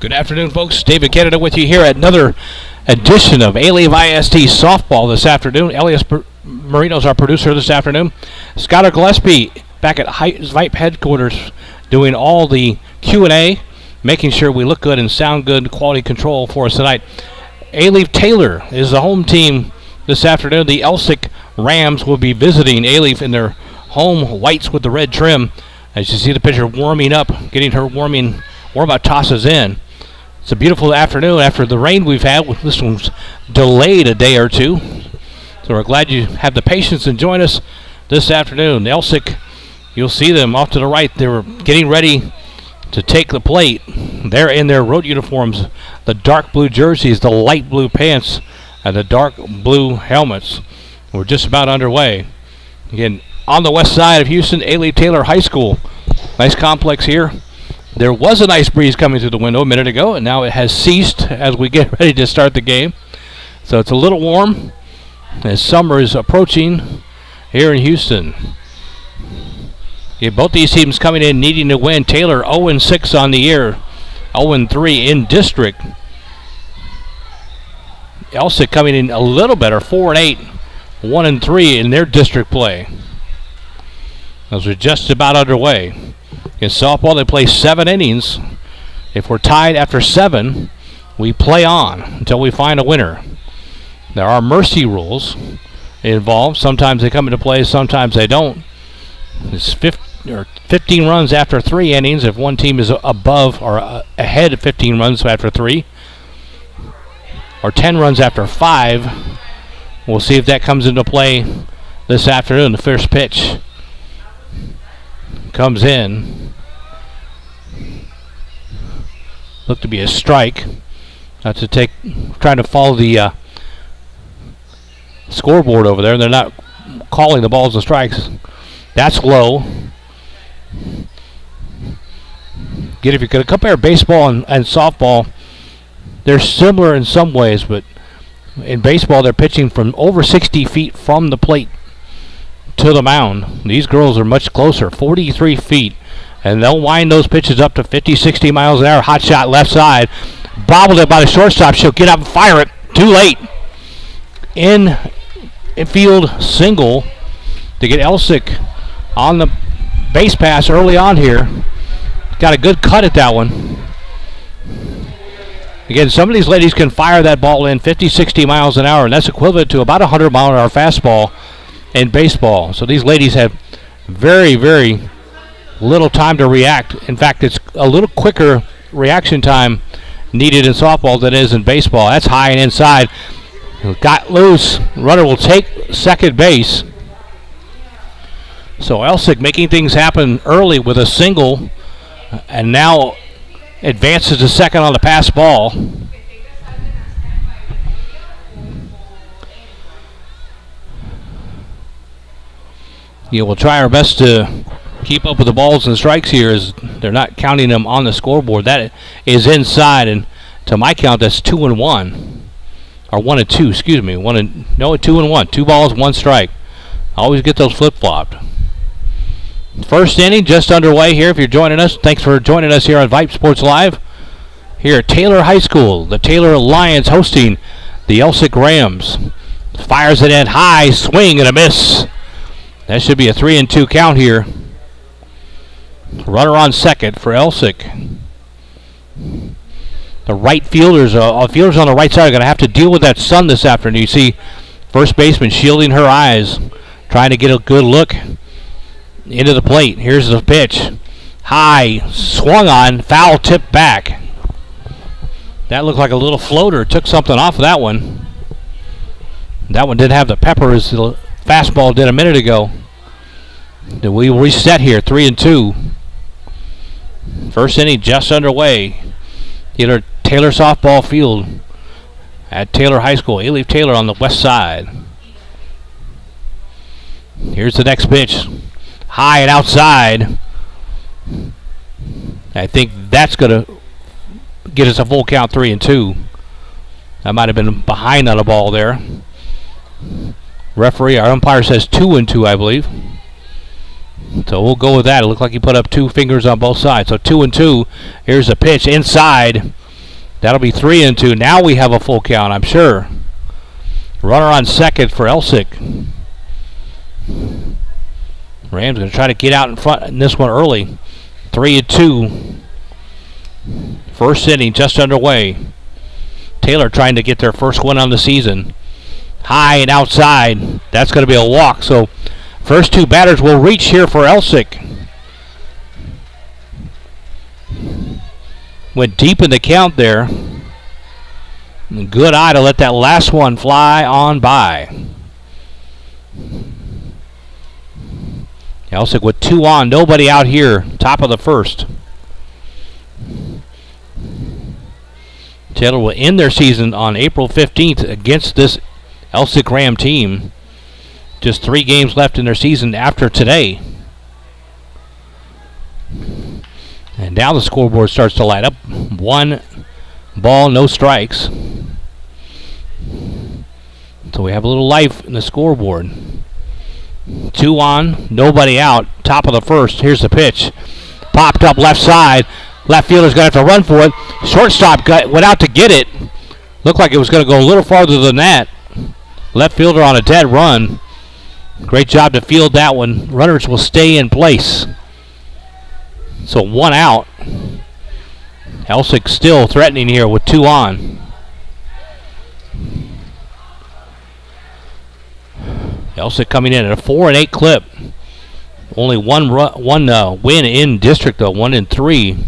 Good afternoon, folks. David Canada with you here at another edition of A-Leave ISD softball this afternoon. Elias Marino's our producer this afternoon. Skylar Gillespie back at Vype headquarters doing all the Q&A, making sure we look good and sound good, quality control for us tonight. A-Leave Taylor is the home team this afternoon. The Elsik Rams will be visiting A-Leave in their home whites with the red trim. As you see the pitcher warming up, getting her warm-up tosses in. It's a beautiful afternoon after the rain we've had. This one's delayed a day or two. So we're glad you have the patience and join us this afternoon. Elsik, you'll see them off to the right. They were getting ready to take the plate. They're in their road uniforms, the dark blue jerseys, the light blue pants, and the dark blue helmets. We're just about underway. Again, on the west side of Houston, A-Leave Taylor High School. Nice complex here. There was a nice breeze coming through the window a minute ago, and now it has ceased as we get ready to start the game. So it's a little warm as summer is approaching here in Houston. Yeah, both these teams coming in needing to win. Taylor 0-6 on the year, 0-3 in district. Elsik coming in a little better, 4-8, 1-3 in their district play. As we're just about underway. In softball, they play 7 innings. If we're tied after 7, we play on until we find a winner. There are mercy rules involved. Sometimes they come into play, sometimes they don't. It's 15 runs after 3 innings if one team is above or ahead of 15 runs after 3. Or 10 runs after 5. We'll see if that comes into play this afternoon. The first pitch comes in. Looked to be a strike. Trying to follow the scoreboard over there. They're not calling the balls and strikes. That's low. Again, if you could compare baseball and softball, they're similar in some ways, but in baseball they're pitching from over 60 feet from the plate to the mound. These girls are much closer, 43 feet. And they'll wind those pitches up to 50, 60 miles an hour. Hot shot left side. Bobbled it by the shortstop. She'll get up and fire it. Too late. Infield single to get Elsik on the base pass early on here. Got a good cut at that one. Again, some of these ladies can fire that ball in 50, 60 miles an hour, and that's equivalent to about 100 mile an hour fastball in baseball. So these ladies have very, very little time to react. In fact, it's a little quicker reaction time needed in softball than it is in baseball. That's high and inside. Got loose. Runner will take second base. So Elsik making things happen early with a single, and now advances to second on the pass ball. Yeah, we'll try our best to keep up with the balls and strikes here as they're not counting them on the scoreboard. That is inside, and to my count, that's 2-1. Or 1-2, excuse me. 2-1. 2 balls, 1 strike. Always get those flip-flopped. First inning just underway here. If you're joining us, thanks for joining us here on Vype Sports Live. Here at Taylor High School, the Taylor Lions hosting the Elsik Rams. Fires it in high, swing and a miss. That should be a 3-2 count here. Runner on second for Elsik. The right fielders on the right side are going to have to deal with that sun this afternoon. You see first baseman shielding her eyes, trying to get a good look into the plate. Here's the pitch. High, swung on, foul tip back. That looked like a little floater. Took something off of that one. That one didn't have the pepper as the fastball did a minute ago. We reset here, 3-2. First inning just underway. Taylor softball field at Taylor High School. A-Leave Taylor on the west side. Here's the next pitch. High and outside. I think that's going to get us a full count, 3-2. That might have been behind on the ball there. Referee, our umpire says 2-2, I believe. So we'll go with that. It looked like he put up 2 fingers on both sides. So 2-2. Here's a pitch inside. That'll be 3-2. Now we have a full count, I'm sure. Runner on second for Elsik. Rams going to try to get out in front in this one early. 3-2. First inning just underway. Taylor trying to get their first win on the season. High and outside. That's going to be a walk. So first two batters will reach here for Elsik. Went deep in the count there. Good eye to let that last one fly on by. Elsik with 2 on, nobody out here, top of the first. Taylor will end their season on April 15th against this Elsik Ram team. Just 3 games left in their season after today. And now the scoreboard starts to light up. 1 ball, no strikes. So we have a little life in the scoreboard. 2 on, nobody out, top of the first. Here's the pitch. Popped up left side. Left fielder's going to have to run for it. Shortstop went out to get it. Looked like it was going to go a little farther than that. Left fielder on a dead run. Great job to field that one. Runners will stay in place. So 1 out. Elsik still threatening here with 2 on. Elsik coming in at a 4-8 clip. Only one win in district though, 1-3.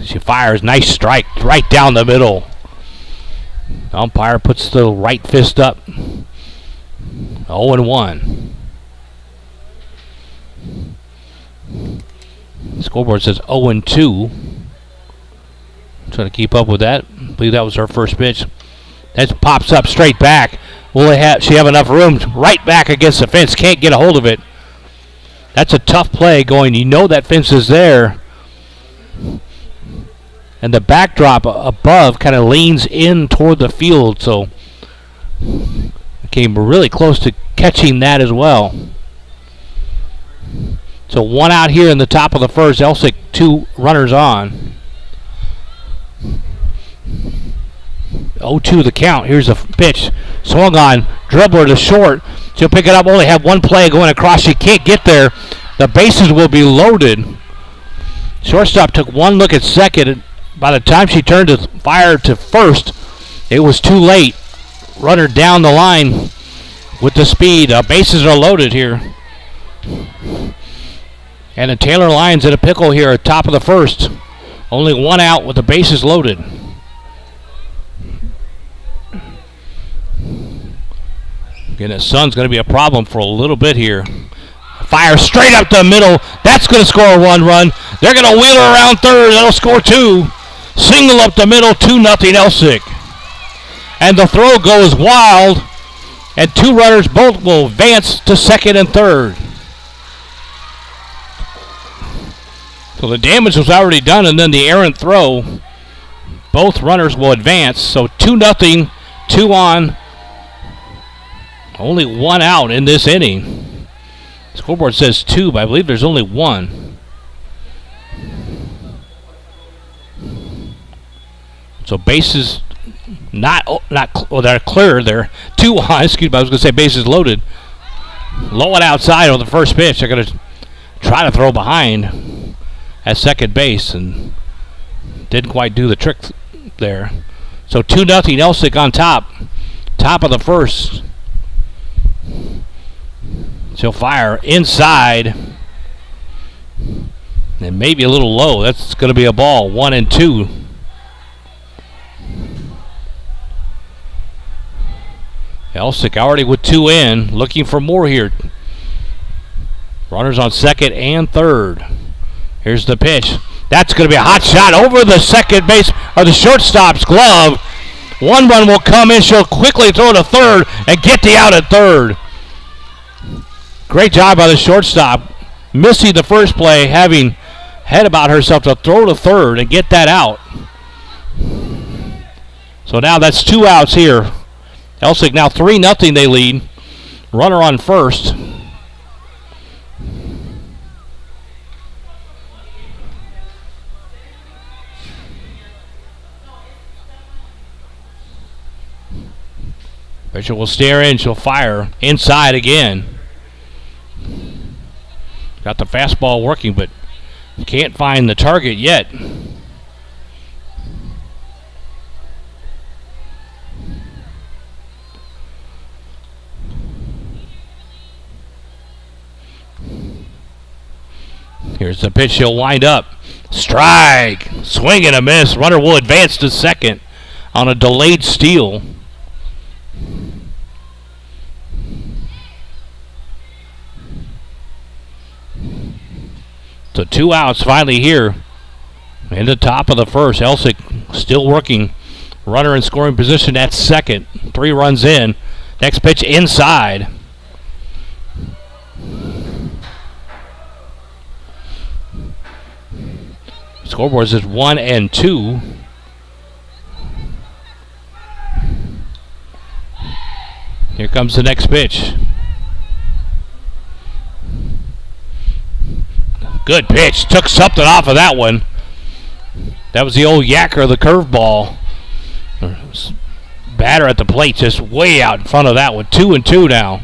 She fires, nice strike right down the middle. Umpire puts the right fist up. 0-1. Scoreboard says 0-2. Trying to keep up with that. I believe that was her first pitch. That pops up straight back. Will she have enough room right back against the fence? Can't get a hold of it. That's a tough play going. You know that fence is there. And the backdrop above kind of leans in toward the field. So came really close to catching that as well. So 1 out here in the top of the first. Elsik 2 runners on. 0-2 the count. Here's a pitch. Swung on. Dribbler to short. She'll pick it up. Only have 1 play going across. She can't get there. The bases will be loaded. Shortstop took 1 look at second. By the time she turned to fire to first, it was too late. Runner down the line with the speed. Bases are loaded here. And the Taylor Lions in a pickle here at top of the first. Only 1 out with the bases loaded. Again, the sun's going to be a problem for a little bit here. Fire straight up the middle. That's going to score 1 run. They're going to wheel her around third. That'll score 2. Single up the middle, 2-0 Elsik. And the throw goes wild. And 2 runners both will advance to second and third. So the damage was already done, and then the errant throw. Both runners will advance. So 2-0, 2 on. Only 1 out in this inning. Scoreboard says 2, but I believe there's only 1. So bases they're clear. They're 2 on. Excuse me, I was going to say bases loaded. Low and outside on the first pitch. They're going to try to throw behind at second base and didn't quite do the trick there. So 2-0 Elsik on top. Top of the first. She'll fire inside. And maybe a little low. That's going to be a ball. 1-2. Elsik already with 2 in. Looking for more here. Runners on second and third. Here's the pitch. That's going to be a hot shot over the second base, or the shortstop's glove. 1 run will come in. She'll quickly throw to third and get the out at third. Great job by the shortstop. Missing the first play, having head about herself to throw to third and get that out. So now that's 2 outs here. Elsik now 3-0 they lead. Runner on first. Pitcher will stare in. She'll fire inside again. Got the fastball working, but can't find the target yet. Here's the pitch. She'll wind up. Strike. Swing and a miss. Runner will advance to second on a delayed steal. So 2 outs finally here in the top of the first. Elsik still working. Runner in scoring position at second. 3 runs in. Next pitch inside. Scoreboard says 1 and 2. Here comes the next pitch. Good pitch. Took something off of that one. That was the old yacker, the curveball. Batter at the plate just way out in front of that one. 2 and 2 now.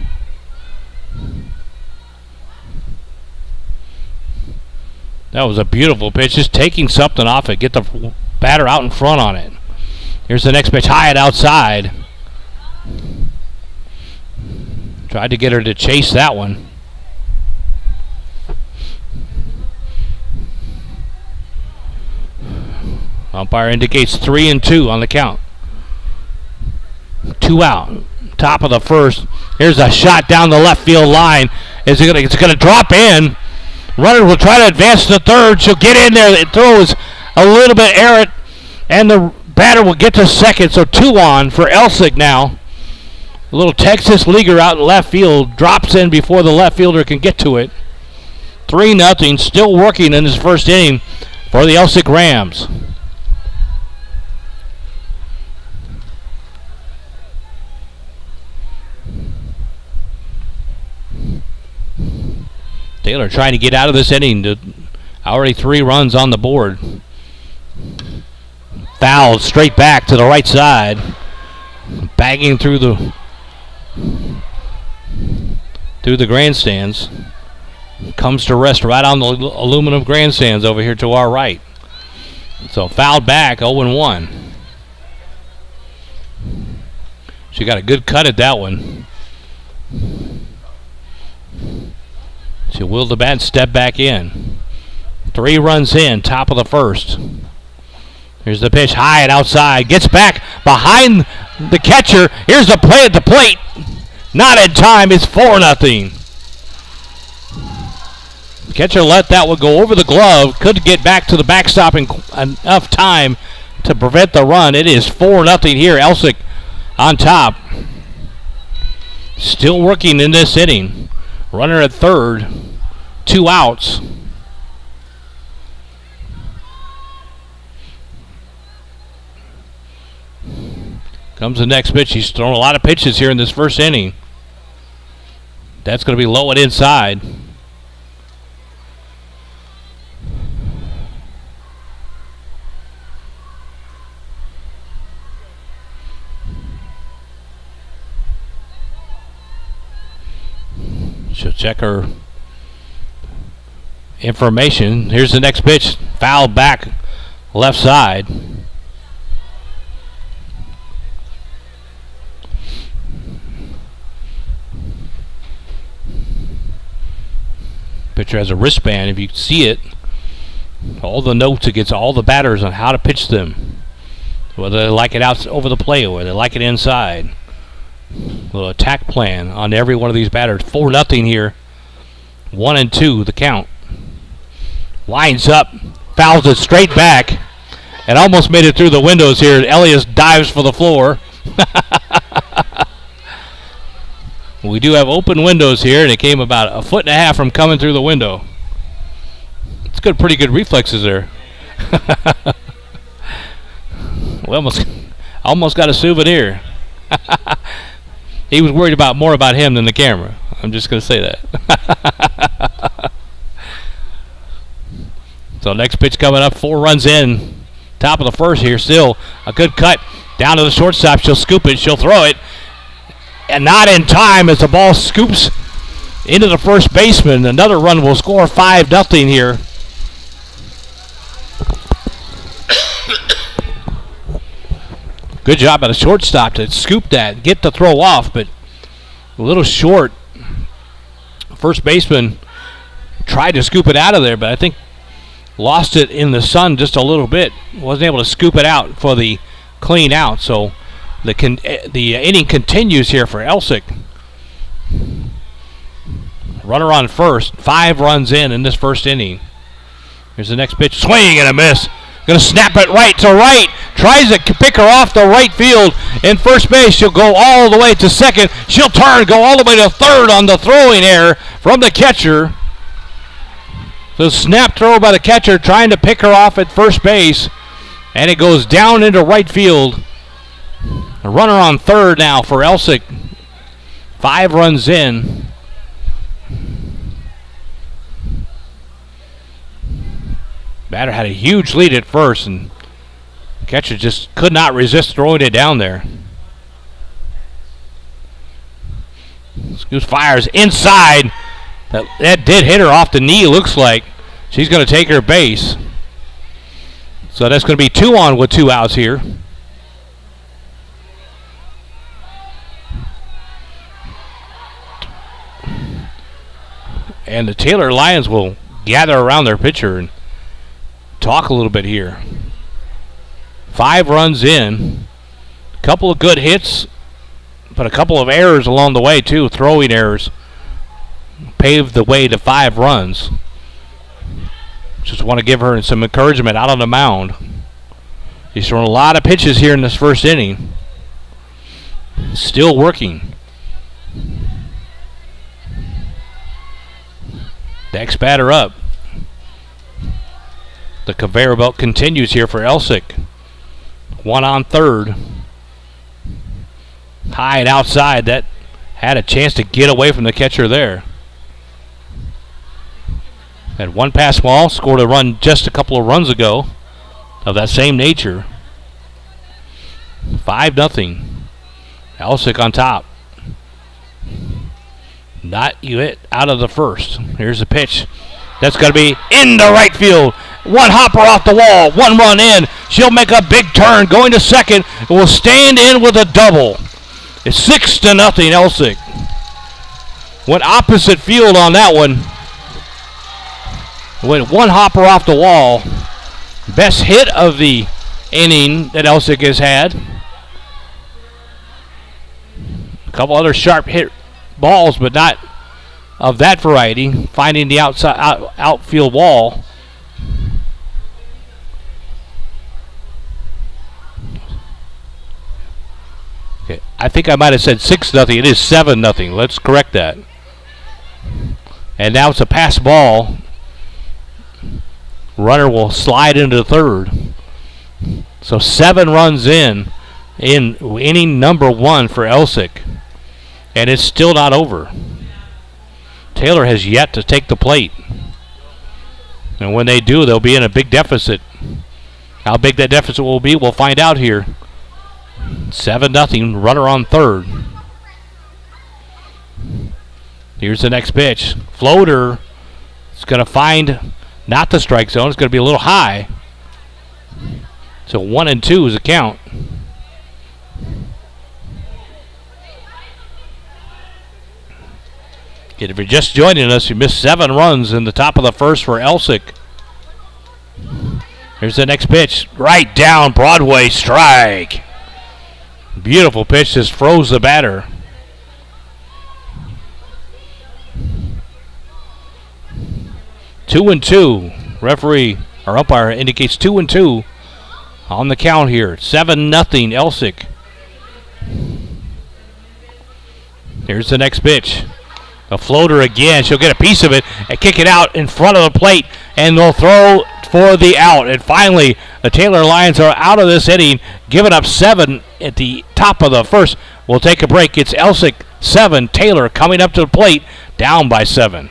That was a beautiful pitch. Just taking something off it. Get the batter out in front on it. Here's the next pitch. High and outside. Tried to get her to chase that one. Umpire indicates 3 and 2 on the count. 2 out. Top of the first. Here's a shot down the left field line. It's gonna drop in. Runner will try to advance to third. She'll get in there. It throws a little bit errant, and the batter will get to second. So 2 on for Elsik now. A little Texas leaguer out in left field drops in before the left fielder can get to it. 3-0. Still working in his first inning for the Elsik Rams. Taylor trying to get out of this inning. Already 3 runs on the board. Foul straight back to the right side. Bagging through the grandstands. Comes to rest right on the aluminum grandstands over here to our right. So fouled back, 0-1. She got a good cut at that one. She'll wheel the bat and step back in. 3 runs in, top of the first. Here's the pitch, high and outside. Gets back behind the catcher. Here's the play at the plate. Not in time. It's 4-0. Catcher let that one go over the glove. Couldn't get back to the backstop in enough time to prevent the run. It is 4-0 here. Elsik on top. Still working in this inning. Runner at third. 2 outs. Comes the next pitch. He's thrown a lot of pitches here in this first inning. That's going to be low and inside. She'll check her information. Here's the next pitch. Foul back left side. Pitcher has a wristband, if you see it. All the notes against all the batters on how to pitch them. Whether they like it out over the plate or whether they like it inside. Little attack plan on every one of these batters. 4-0 here. 1 and 2 the count. Lines up, fouls it straight back, and almost made it through the windows here. Elias dives for the floor. We do have open windows here, and it came about 1.5 feet from coming through the window. It's good, pretty good reflexes there. We almost got a souvenir. He was worried more about him than the camera. I'm just going to say that. So next pitch coming up, 4 runs in. Top of the first here, still a good cut. Down to the shortstop, she'll scoop it, she'll throw it. and not in time as the ball scoops into the first baseman. Another run will score 5-0 here. Good job by the shortstop to scoop that, get the throw off, but a little short. First baseman tried to scoop it out of there, but I think lost it in the sun just a little bit. Wasn't able to scoop it out for the clean out. So the inning continues here for Elsik. Runner on first. 5 runs in this first inning. Here's the next pitch. Swing and a miss. Going to snap it right to right. Tries to pick her off the right field. In first base, she'll go all the way to second. She'll turn, go all the way to third on the throwing error from the catcher. So snap throw by the catcher trying to pick her off at first base. And it goes down into right field. A runner on third now for Elsik. 5 runs in. Batter had a huge lead at first, and the catcher just could not resist throwing it down there. Scoops fires inside. That did hit her off the knee, looks like. She's going to take her base. So that's going to be 2 on with 2 outs here. And the Taylor Lions will gather around their pitcher and talk a little bit here. 5 runs in. A couple of good hits, but a couple of errors along the way too. Throwing errors paved the way to 5 runs. Just want to give her some encouragement out on the mound. She's thrown a lot of pitches here in this first inning. Still working. Next batter up. The conveyor belt continues here for Elsik. 1 on third. High and outside. That had a chance to get away from the catcher there. Had 1 pass ball. Scored a run just a couple of runs ago of that same nature. 5-0. Elsik on top. Not hit out of the first. Here's the pitch. That's going to be in the right field. 1 hopper off the wall. 1 run in. She'll make a big turn. Going to second. Will stand in with a double. It's 6-0 Elsik. Went opposite field on that one. Went 1 hopper off the wall. Best hit of the inning that Elsik has had. A couple other sharp hit balls, but not of that variety. Finding the outfield wall. Okay, I think I might have said 6-0. It is 7-0. Let's correct that. And now it's a pass ball. Runner will slide into third. So 7 runs in inning number 1 for Elsik. And it's still not over. Taylor has yet to take the plate. And when they do, they'll be in a big deficit. How big that deficit will be, we'll find out here. 7-0, runner on third. Here's the next pitch. Floater. It's going to find not the strike zone. It's going to be a little high. So 1-2 is the count. If you're just joining us, you missed 7 runs in the top of the first for Elsik. Here's the next pitch. Right down Broadway, strike. Beautiful pitch, just froze the batter. Two and two. Referee or umpire indicates 2-2 on the count here. 7-0 Elsik. Here's the next pitch. A floater again. She'll get a piece of it and kick it out in front of the plate, and they'll throw for the out. And finally, the Taylor Lions are out of this inning, giving up 7 at the top of the first. We'll take a break. It's Elsik 7, Taylor coming up to the plate, down by 7.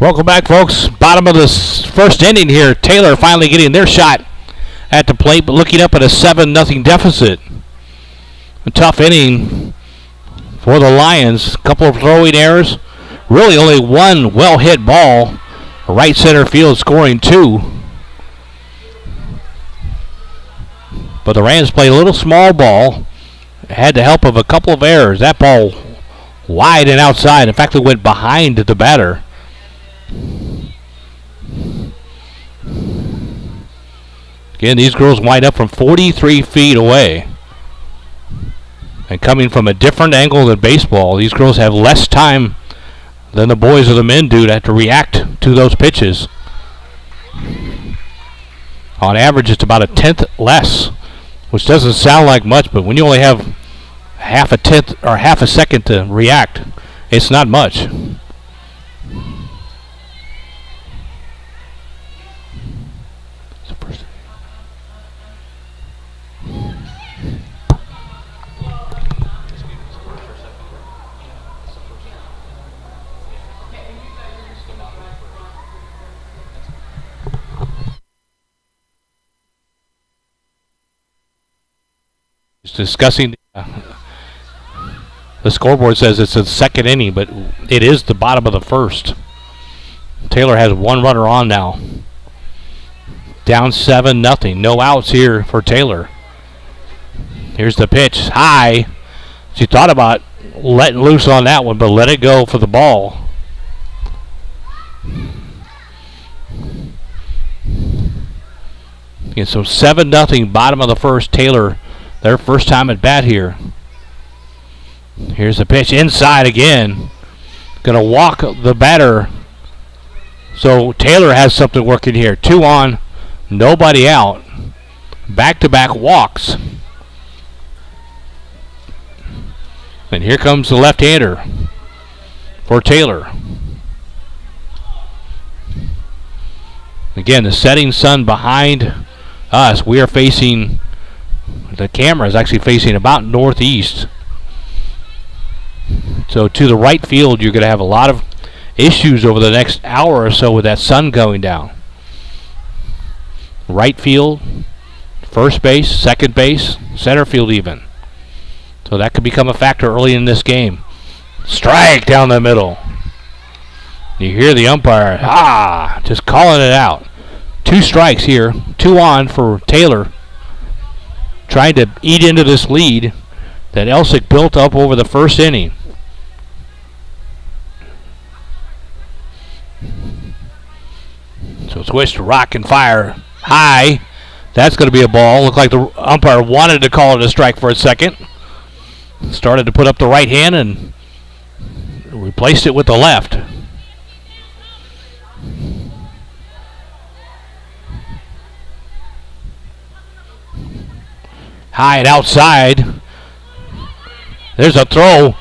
Welcome back, folks. Bottom of this first inning here. Taylor finally getting their shot at the plate, but looking up at a 7-0 deficit. A tough inning for the Lions. A couple of throwing errors. Really only one well-hit ball. Right center field scoring 2. But the Rams played a little small ball. Had the help of a couple of errors. That ball wide and outside. In fact, it went behind the batter. Again, these girls wind up from 43 feet away. And coming from a different angle than baseball, these girls have less time than the boys or the men do to have to react to those pitches. On average, it's about a tenth less, which doesn't sound like much, but when you only have half a tenth or half a second to react, it's not much. Discussing the scoreboard says it's the second inning, but it is the bottom of the first. Taylor has one runner on now. Down 7-0. No outs here for Taylor. Here's the pitch. High. She thought about letting loose on that one, but let it go for the ball. And so 7-0, bottom of the first. Taylor, their first time at bat here. Here's the pitch inside again. Going to walk the batter. So Taylor has something working here. 2 on, nobody out. Back-to-back walks. And here comes the left-hander for Taylor. Again, the setting sun behind us. We are facing, the camera is actually facing about northeast. So to the right field, you're going to have a lot of issues over the next hour or so with that sun going down. Right field, first base, second base, center field even. So that could become a factor early in this game. Strike down the middle. You hear the umpire, just calling it out. 2 strikes here, 2 on for Taylor. Trying to eat into this lead that Elsik built up over the first inning. So switch to rock and fire high. That's going to be a ball. Looked like the umpire wanted to call it a strike for a second. Started to put up the right hand and replaced it with the left. High and outside. There's a throw.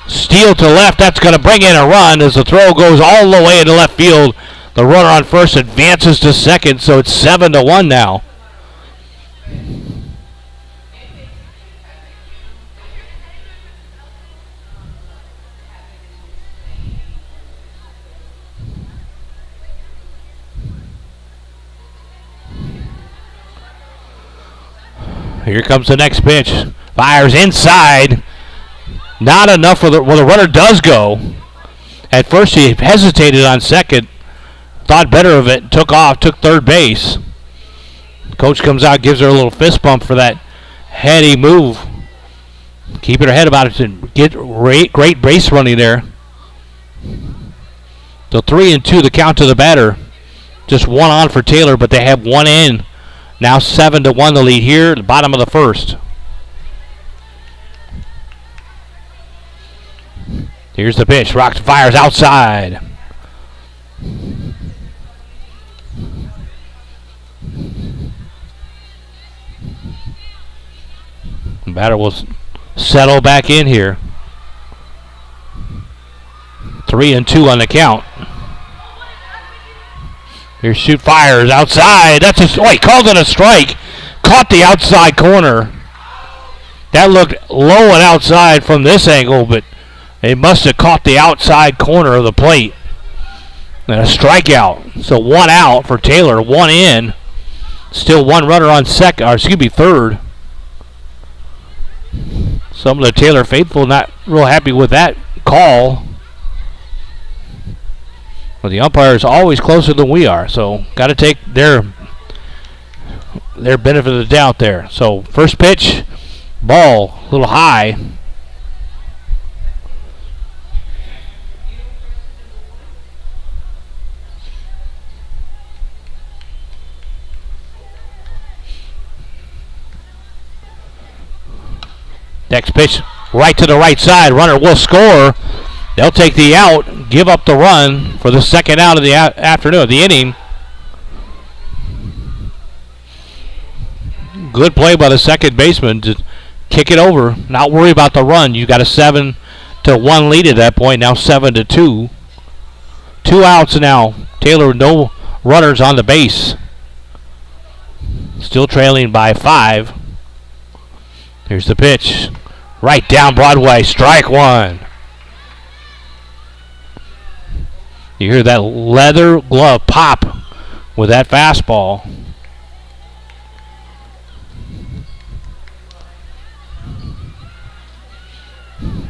Steal to left. That's going to bring in a run as the throw goes all the way into left field. The runner on first advances to second, so it's 7-1 now. Here comes the next pitch. Fires inside. Not enough for the runner does go. At first he hesitated on second. Thought better of it. Took off. Took third base. Coach comes out. Gives her a little fist bump for that heady move. Keeping her head about it to get great base running there. So 3-2 the count to the batter. Just 1 on for Taylor, but they have 1 in. Now 7-1 the lead here at the bottom of the first. Here's the pitch. Rocks fires outside. The batter will settle back in here. 3-2 on the count. Here's shoot fires outside. That's he called it a strike. Caught the outside corner. That looked low and outside from this angle, but it must have caught the outside corner of the plate. And a strikeout. So 1 out for Taylor, 1 in. Still 1 runner on third. Some of the Taylor faithful not real happy with that call. But the umpire is always closer than we are, so got to take their benefit of the doubt there. So first pitch, ball, a little high. Next pitch, right to the right side. Runner will score. They'll take the out, give up the run for the second out of the afternoon, of the inning. Good play by the second baseman to kick it over. Not worry about the run. You got a 7-1 lead at that point. Now 7-2. 2 outs now. Taylor, no runners on the base. Still trailing by 5. Here's the pitch. Right down Broadway. Strike 1. You hear that leather glove pop with that fastball.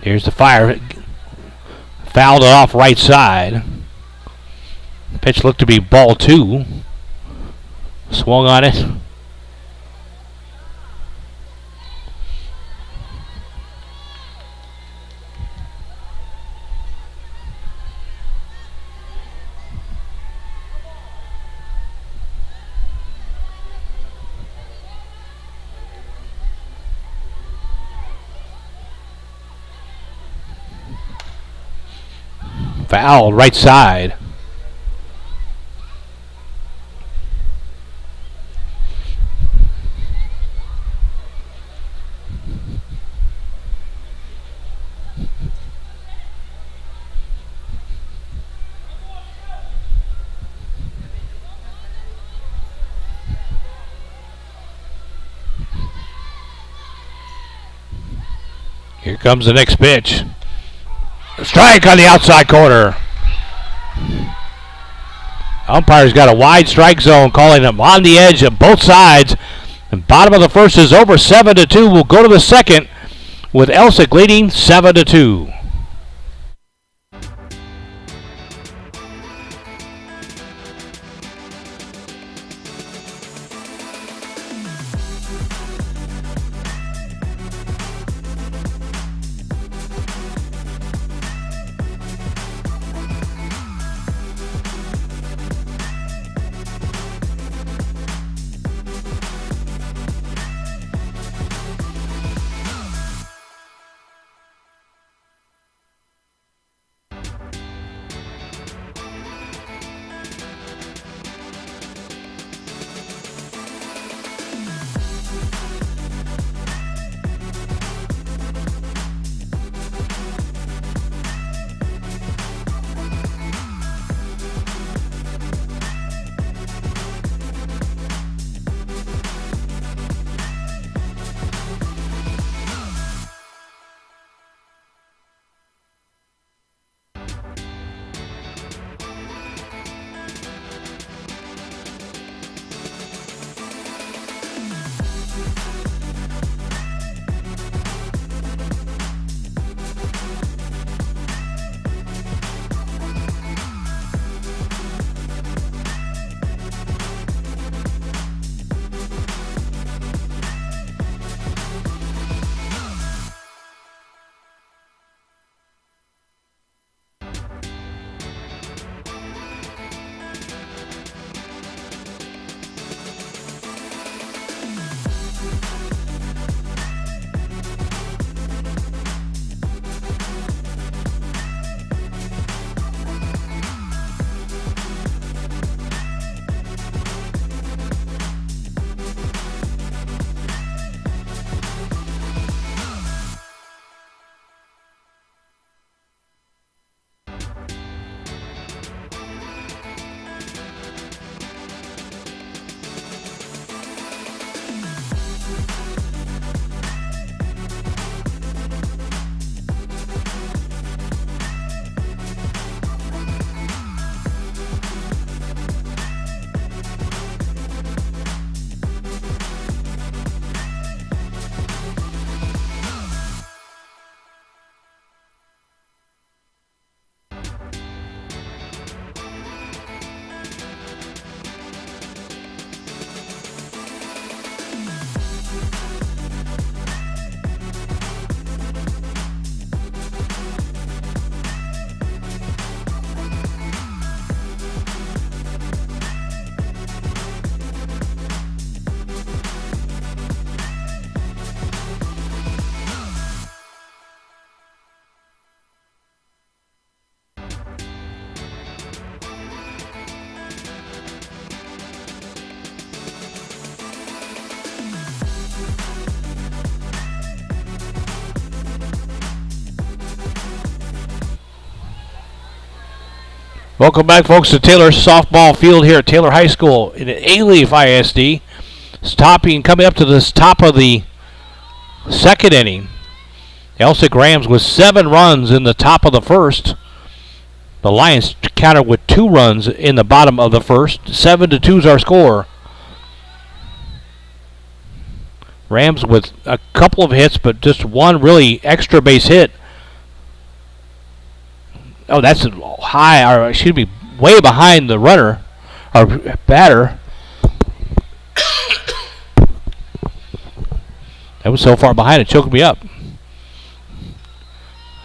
Here's the fire. Fouled it off right side. Pitch looked to be ball 2. Swung on it. Foul right side. Here comes the next pitch. Strike on the outside corner. Umpire's got a wide strike zone, calling him on the edge of both sides. And bottom of the first is over 7-2. We'll go to the second with Elsik leading 7-2. Welcome back, folks, to Taylor softball field here at Taylor High School in A-Leaf ISD. Coming up to the top of the second inning. Elsik Rams with 7 runs in the top of the first. The Lions countered with 2 runs in the bottom of the first. 7-2 is our score. Rams with a couple of hits, but just one really extra base hit. Oh, that's high, or excuse me, way behind the runner, or batter. That was so far behind it choked me up.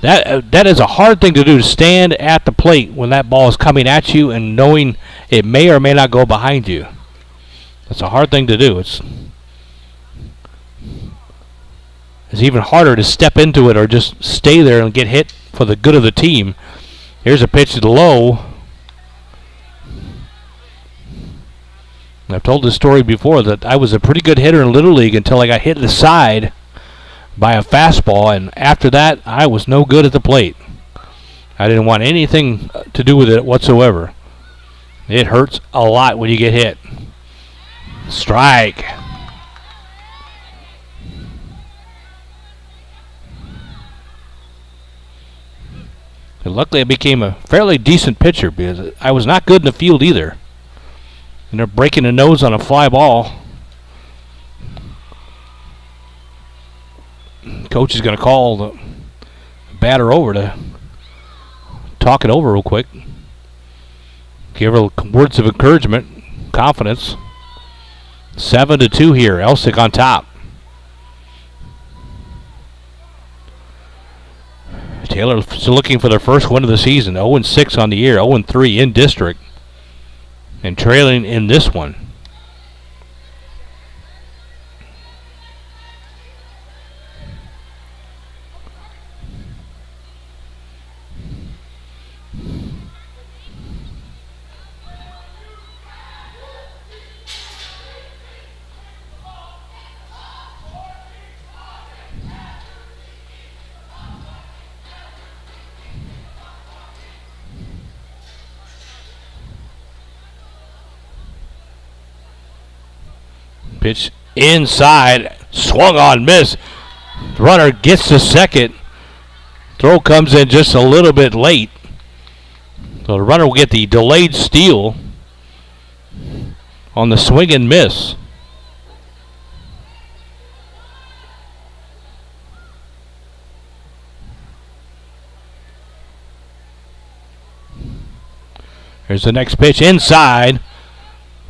That is a hard thing to do, to stand at the plate when that ball is coming at you and knowing it may or may not go behind you. That's a hard thing to do. It's even harder to step into it or just stay there and get hit for the good of the team. Here's a pitch to the low. I've told this story before that I was a pretty good hitter in Little League until I got hit in the side by a fastball, and after that I was no good at the plate. I didn't want anything to do with it whatsoever. It hurts a lot when you get hit. Strike. And luckily, I became a fairly decent pitcher because I was not good in the field either. And they're breaking the nose on a fly ball. Coach is going to call the batter over to talk it over real quick. Give her words of encouragement, confidence. 7-2 here. Elsik on top. Taylor still looking for their first win of the season. 0-6 on the year. 0-3 in district. And trailing in this one. Pitch inside, swung on, miss. Runner gets to second. Throw comes in just a little bit late. So the runner will get the delayed steal on the swing and miss. Here's the next pitch inside.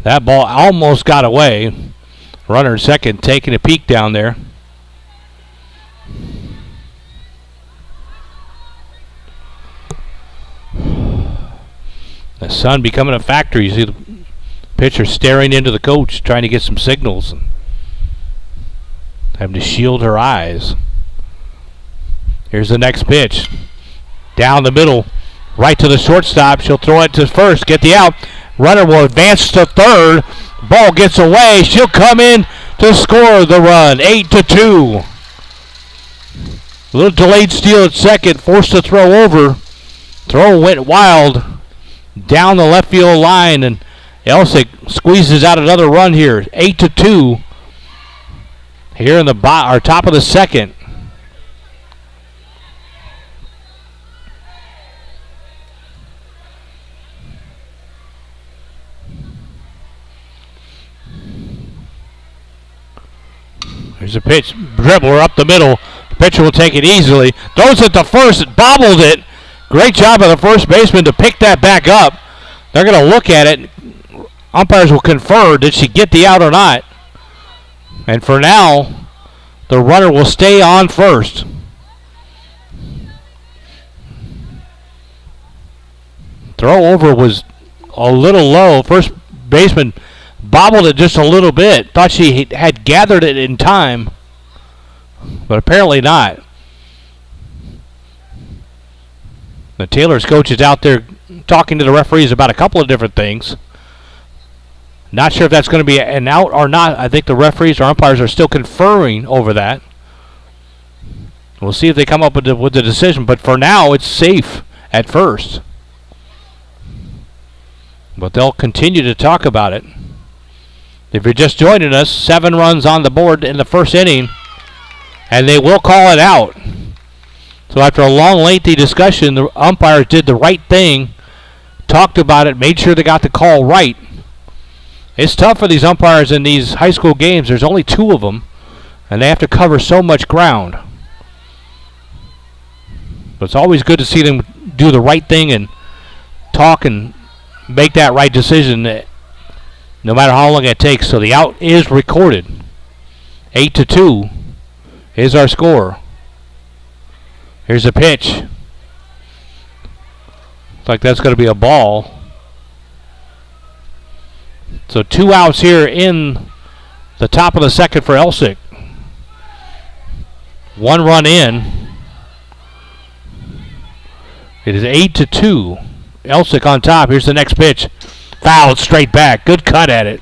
That ball almost got away. Runner second taking a peek down there. The sun becoming a factor. You see the pitcher staring into the coach, trying to get some signals. And having to shield her eyes. Here's the next pitch. Down the middle, right to the shortstop. She'll throw it to first, get the out. Runner will advance to third. Ball gets away. She'll come in to score the run. 8-2. A little delayed steal at second. Forced to throw over. Throw went wild down the left field line, and Elsik squeezes out another run here. 8-2. Here in the top of the second. Here's a pitch. Dribbler up the middle. The pitcher will take it easily. Throws it to first. Bobbled it. Great job of the first baseman to pick that back up. They're going to look at it. Umpires will confer. Did she get the out or not? And for now, the runner will stay on first. Throw over was a little low. First baseman bobbled it just a little bit. Thought she had gathered it in time, but apparently not. The Taylor's coach is out there talking to the referees about a couple of different things. Not sure if that's going to be an out or not. I think the referees or umpires are still conferring over that. We'll see if they come up with the decision, but for now it's safe at first. But they'll continue to talk about it. If you're just joining us, 7 runs on the board in the first inning, and they will call it out. So after a long, lengthy discussion, the umpires did the right thing, talked about it, made sure they got the call right. It's tough for these umpires in these high school games. There's only 2 of them, and they have to cover so much ground. But it's always good to see them do the right thing and talk and make that right decision, no matter how long it takes. So the out is recorded. 8-2 is our score. Here's a pitch. Looks like that's going to be a ball. So 2 outs here in the top of the second for Elsik. 1 run in. It is 8-2. Elsik on top. Here's the next pitch. Fouled straight back. Good cut at it.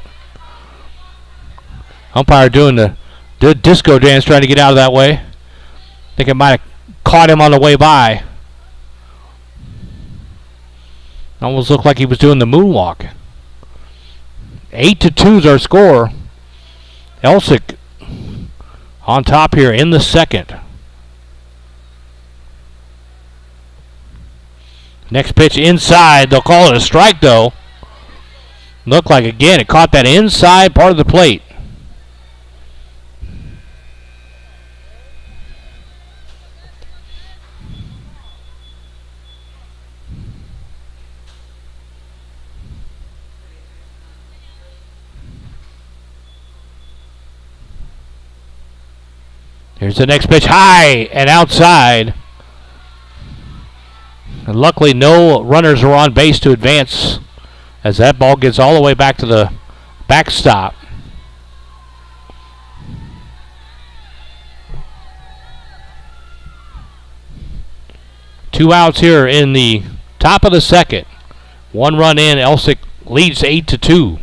Umpire doing the disco dance, trying to get out of that way. I think it might have caught him on the way by. Almost looked like he was doing the moonwalk. 8-2 is our score. Elsik on top here in the second. Next pitch inside. They'll call it a strike, though. Looked like, again, it caught that inside part of the plate. Here's the next pitch, high and outside. And luckily, no runners are on base to advance as that ball gets all the way back to the backstop. Two outs here in the top of the second. One run in. Elsik leads 8-2.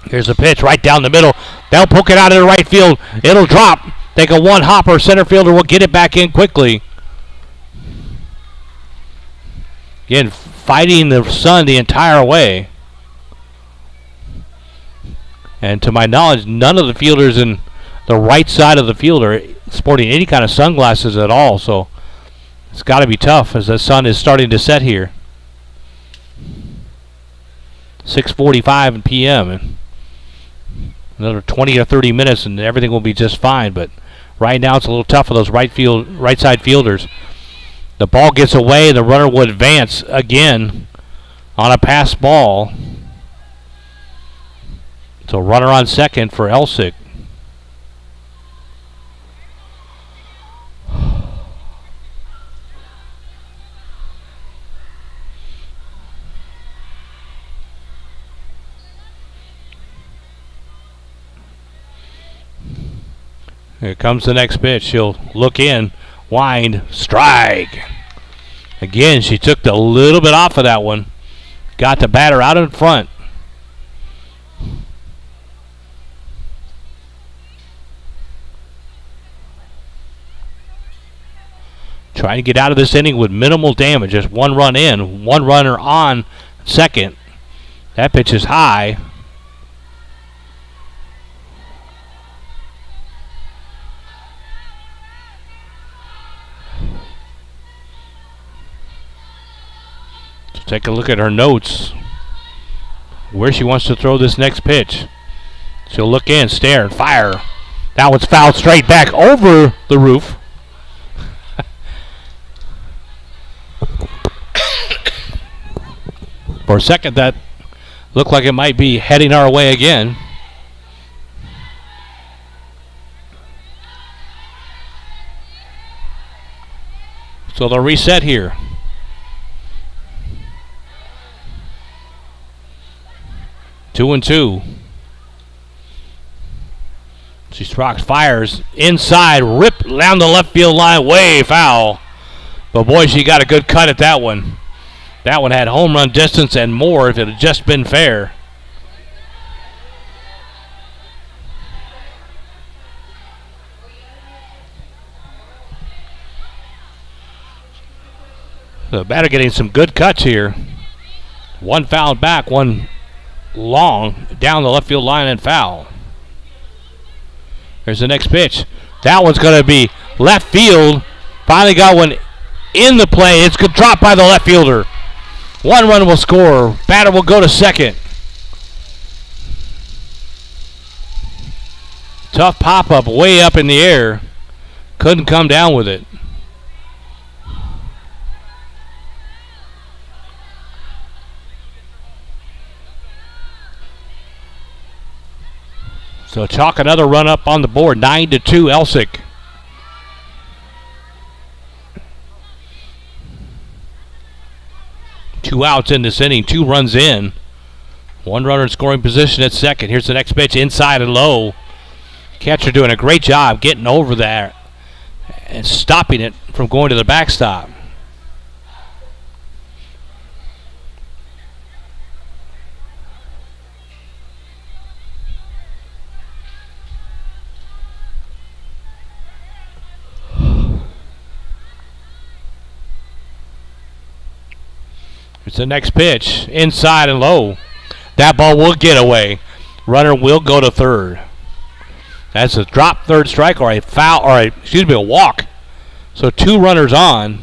Here's a pitch right down the middle. They'll poke it out into right field. It'll drop. Take a one-hopper. Center fielder will get it back in quickly. Again, fighting the sun the entire way. And to my knowledge, none of the fielders in the right side of the field are sporting any kind of sunglasses at all. So it's got to be tough as the sun is starting to set here. 6:45 p.m. and another 20 or 30 minutes and everything will be just fine. But right now it's a little tough for those right side fielders. The ball gets away. The runner will advance again on a pass ball. So runner on second for Elsik. Here comes the next pitch. She'll look in, wind, strike. Again, she took a little bit off of that one. Got the batter out in front. Trying to get out of this inning with minimal damage. Just one run in, one runner on second. That pitch is high. Take a look at her notes, where she wants to throw this next pitch. She'll look in, stare, and fire. That one's fouled straight back over the roof. For a second, that looked like it might be heading our way again. So they'll reset here. 2-2. She strikes, fires inside, rip down the left field line, way foul. But boy, she got a good cut at that one. That one had home run distance and more if it had just been fair. The batter getting some good cuts here. One fouled back, one long down the left field line and foul. There's the next pitch. That one's going to be left field. Finally got one in the play. It's dropped by the left fielder. One run will score. Batter will go to second. Tough pop-up way up in the air. Couldn't come down with it. So chalk another run up on the board. 9-2 Elsik. Two outs in this inning. 2 runs in. One runner in scoring position at second. Here's the next pitch inside and low. Catcher doing a great job getting over there and stopping it from going to the backstop. It's the next pitch, inside and low. That ball will get away. Runner will go to third. That's a drop third strike or a foul, or a walk. So 2 runners on.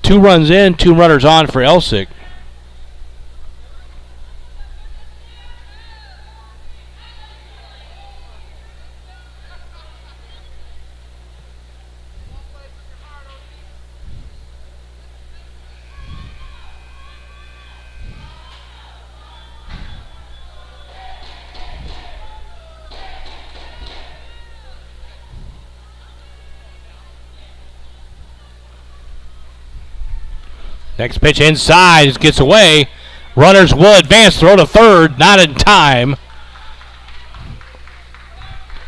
2 runs in, 2 runners on for Elsik. Next pitch inside, gets away. Runners will advance, throw to third, not in time.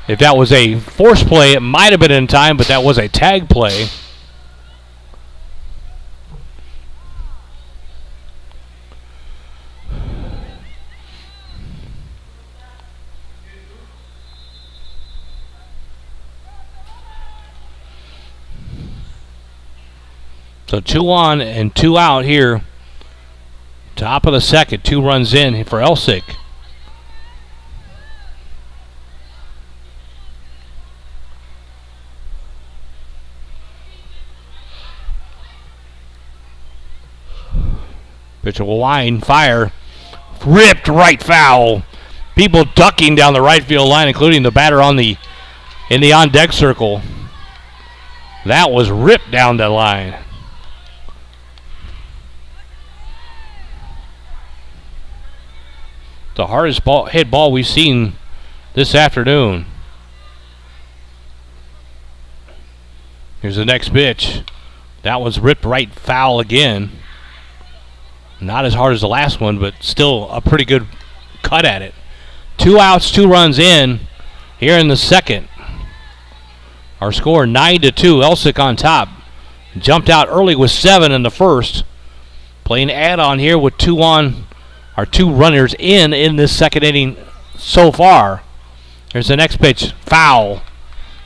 If that was a force play, it might have been in time, but that was a tag play. So 2 on and 2 out here. Top of the second, 2 runs in for Elsik. Pitch will line, fire. Ripped right foul. People ducking down the right field line, including the batter in the on-deck circle. That was ripped down the line. The hardest hit ball we've seen this afternoon. Here's the next pitch. That was ripped right foul again. Not as hard as the last one, but still a pretty good cut at it. 2 outs, 2 runs in here in the second. Our score 9-2. Elsik on top. Jumped out early with 7 in the first. Playing add-on here with 2 on. Our 2 runners in this second inning so far. Here's the next pitch. Foul.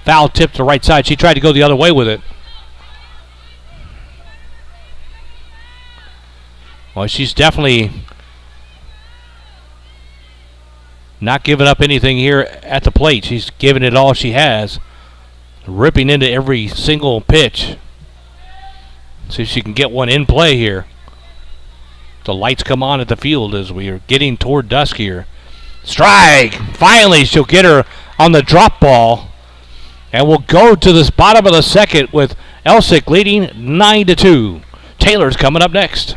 Foul tip to the right side. She tried to go the other way with it. Well, she's definitely not giving up anything here at the plate. She's giving it all she has. Ripping into every single pitch. See if she can get one in play here. The lights come on at the field as we are getting toward dusk here. Strike! Finally, she'll get her on the drop ball. And we'll go to the bottom of the second with Elsik leading 9-2. Taylor's coming up next.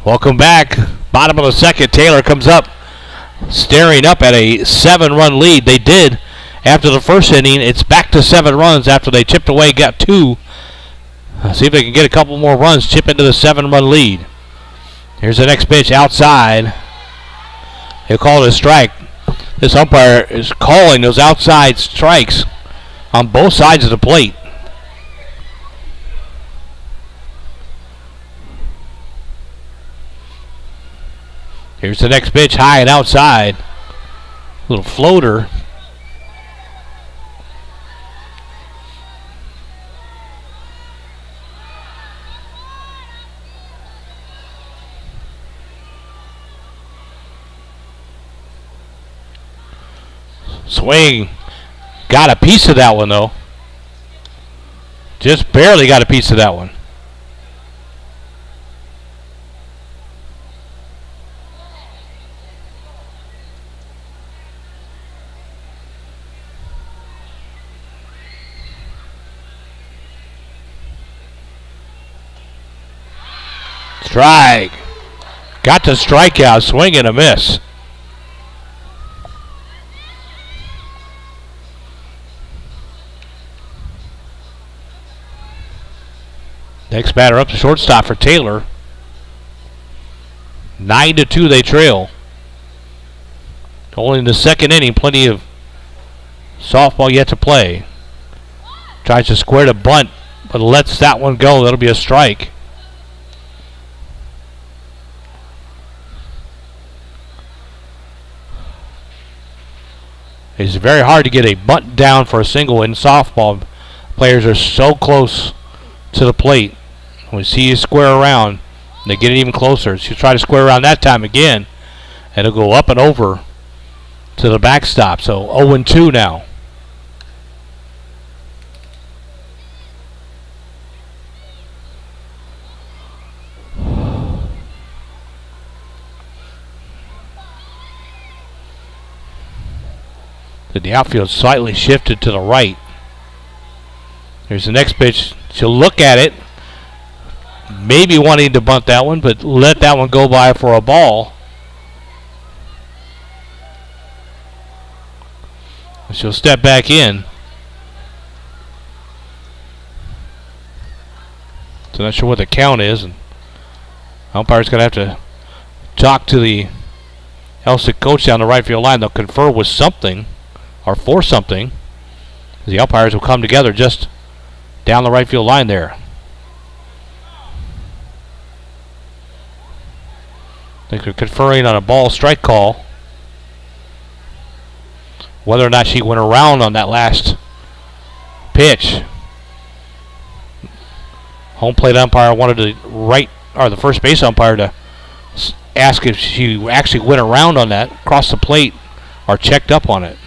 Welcome back. Bottom of the second. Taylor comes up, staring up at a 7-run lead. They did after the first inning. It's back to 7 runs after they chipped away, got 2. See if they can get a couple more runs, chip into the 7-run lead. Here's the next pitch outside. He'll call it a strike. This umpire is calling those outside strikes on both sides of the plate. Here's the next pitch, high and outside. Little floater. Swing. Got a piece of that one, though. Just barely got a piece of that one. Strike. Got to strike out. Swing and a miss. Next batter up to shortstop for Taylor. 9-2 they trail. Only in the second inning, plenty of softball yet to play. Tries to square the bunt, but lets that one go. That'll be a strike. It's very hard to get a bunt down for a single in softball. Players are so close to the plate. When we see you square around, they get it even closer. She'll try to square around that time again, and it'll go up and over to the backstop. So 0-2 now. The outfield slightly shifted to the right. Here's the next pitch. She'll look at it, maybe wanting to bunt that one, but let that one go by for a ball. She'll step back in. So not sure what the count is, and umpire's going to have to talk to the Elsik coach down the right field line. They'll confer with something or for something. The umpires will come together just down the right field line there. I think they're conferring on a ball strike call. Whether or not she went around on that last pitch. Home plate umpire wanted the first base umpire to ask if she actually went around on that, crossed the plate, or checked up on it.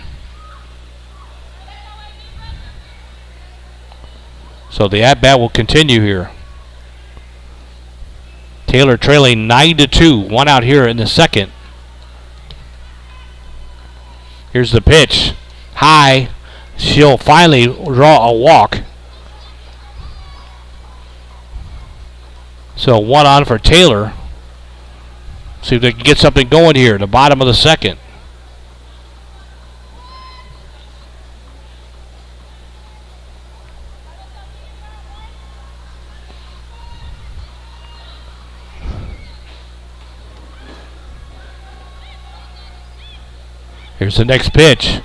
So the at-bat will continue here. Taylor trailing 9-2. One out here in the second. Here's the pitch. High. She'll finally draw a walk. So 1 on for Taylor. See if they can get something going here. The bottom of the second. Here's the next pitch.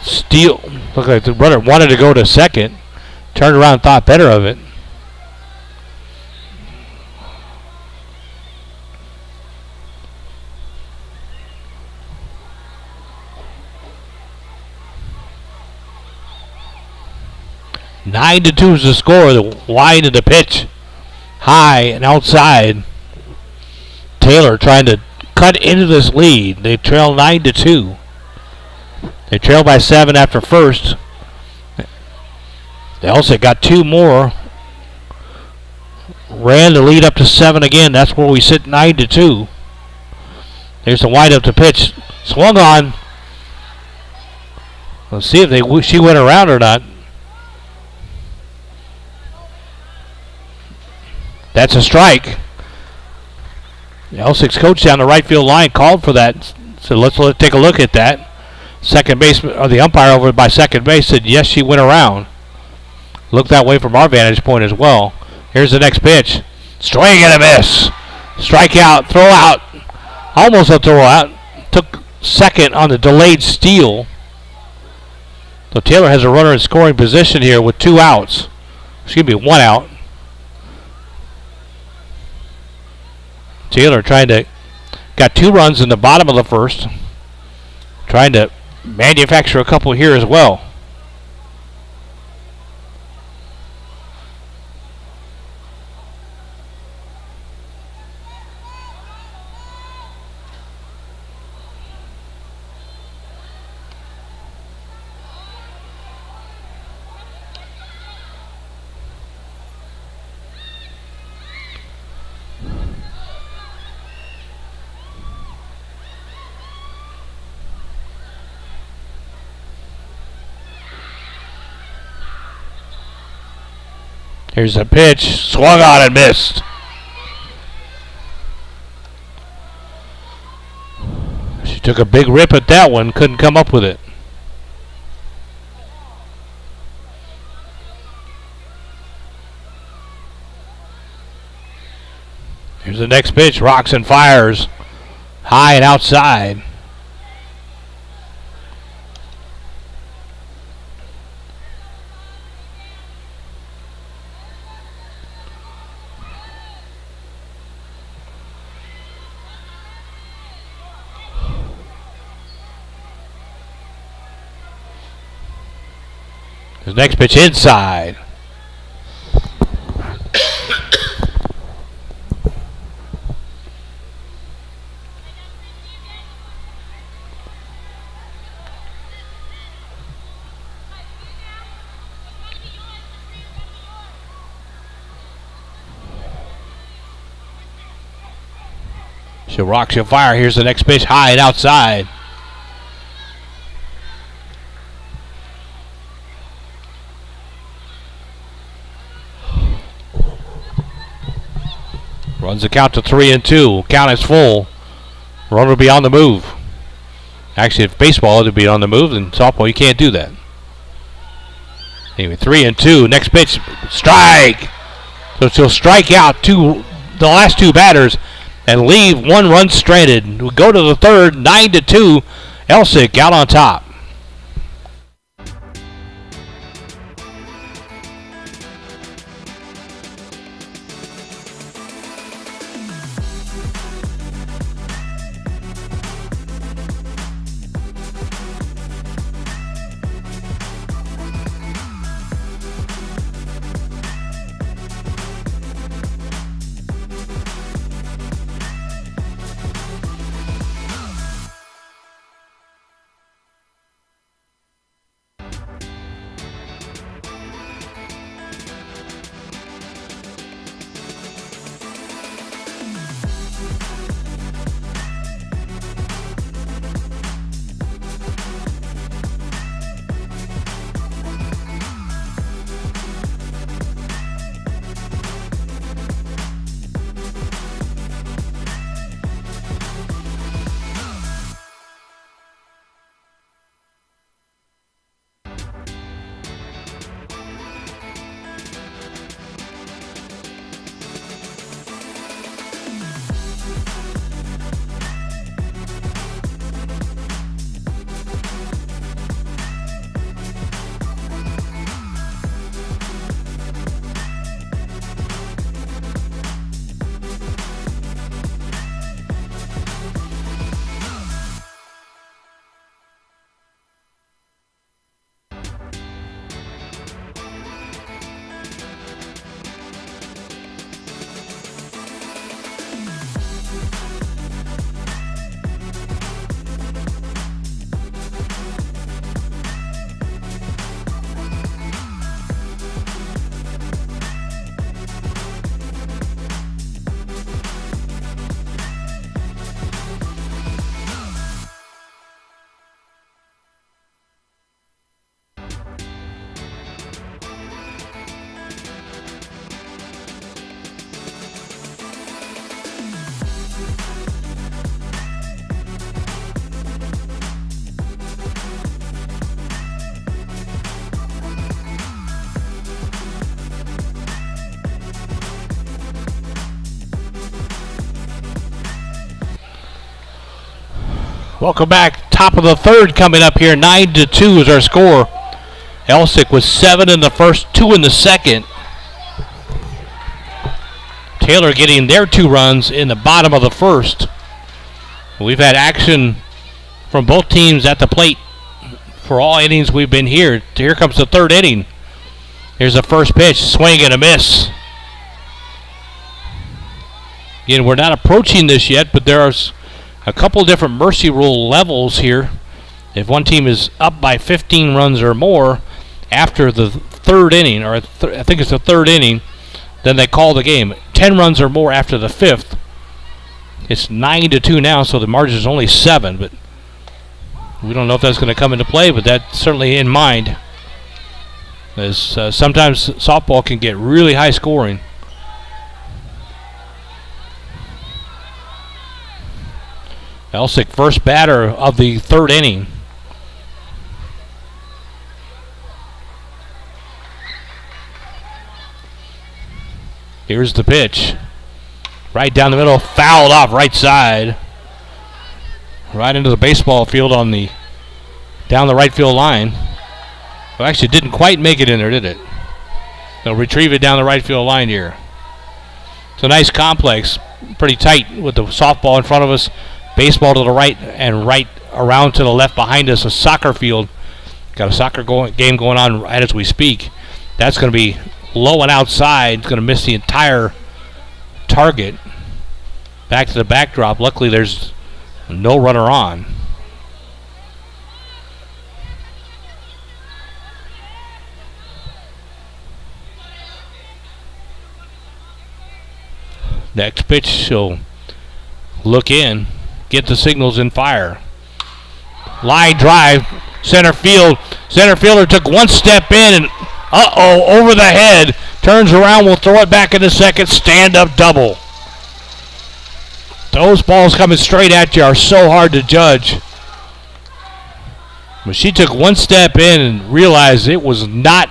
Steal. Looked like the runner wanted to go to second. Turned around and thought better of it. Nine to 2 is the score. The wide of the pitch. High and outside. Taylor trying to cut into this lead. They trail 9-2. They trail by 7 after first. They also got 2 more. Ran the lead up to 7 again. That's where we sit 9-2. There's the wide up the pitch. Swung on. Let's see if she went around or not. That's a strike. Elsik's coach down the right field line called for that. So let's take a look at that. Second baseman, or the umpire over by second base said yes, she went around. Looked that way from our vantage point as well. Here's the next pitch. Swing and a miss. Strikeout, throw out. Almost a throw out. Took second on the delayed steal. So Taylor has a runner in scoring position here with 2 outs. Excuse me, 1 out. Taylor got 2 runs in the bottom of the first. Trying to manufacture a couple here as well. Here's a pitch, swung on and missed. She took a big rip at that one, couldn't come up with it. Here's the next pitch, rocks and fires, high and outside. His next pitch inside. She'll rock, she'll fire. Here's the next pitch, high and outside. Runs the count to 3-2. Count is full. Runner will be on the move. Actually, if baseball would be on the move, then softball you can't do that. Anyway, 3-2. Next pitch, strike. So she'll strike out the last 2 batters and leave 1 run stranded. We go to the third, 9-2. Elsik out on top. Welcome back. Top of the third coming up here. 9-2 is our score. Elsik with 7 in the first, 2 in the second. Taylor getting their 2 runs in the bottom of the first. We've had action from both teams at the plate for all innings we've been here. Here comes the third inning. Here's the first pitch, swing and a miss. Again, we're not approaching this yet, but there are a couple different mercy rule levels here. If one team is up by 15 runs or more after the third inning, or I think it's the third inning, then they call the game. 10 runs or more after the fifth. It's 9-2 now, so the margin is only 7, but we don't know if that's going to come into play, but that's certainly in mind. As sometimes softball can get really high scoring. Elsik, first batter of the third inning. Here's the pitch. Right down the middle, fouled off right side. Right into the baseball field on the down the right field line. Well, actually didn't quite make it in there, did it? They'll retrieve it down the right field line here. It's a nice complex, pretty tight with the softball in front of us, baseball to the right, and right around to the left behind us, a soccer field. Got a soccer game going on right as we speak. That's going to be low and outside. It's going to miss the entire target. Back to the backdrop. Luckily, there's no runner on. Next pitch, she'll look in, get the signals and fire. Line drive, center field. Center fielder took one step in and over the head. Turns around, will throw it back in the second. Stand up double. Those balls coming straight at you are so hard to judge. But she took one step in and realized it was not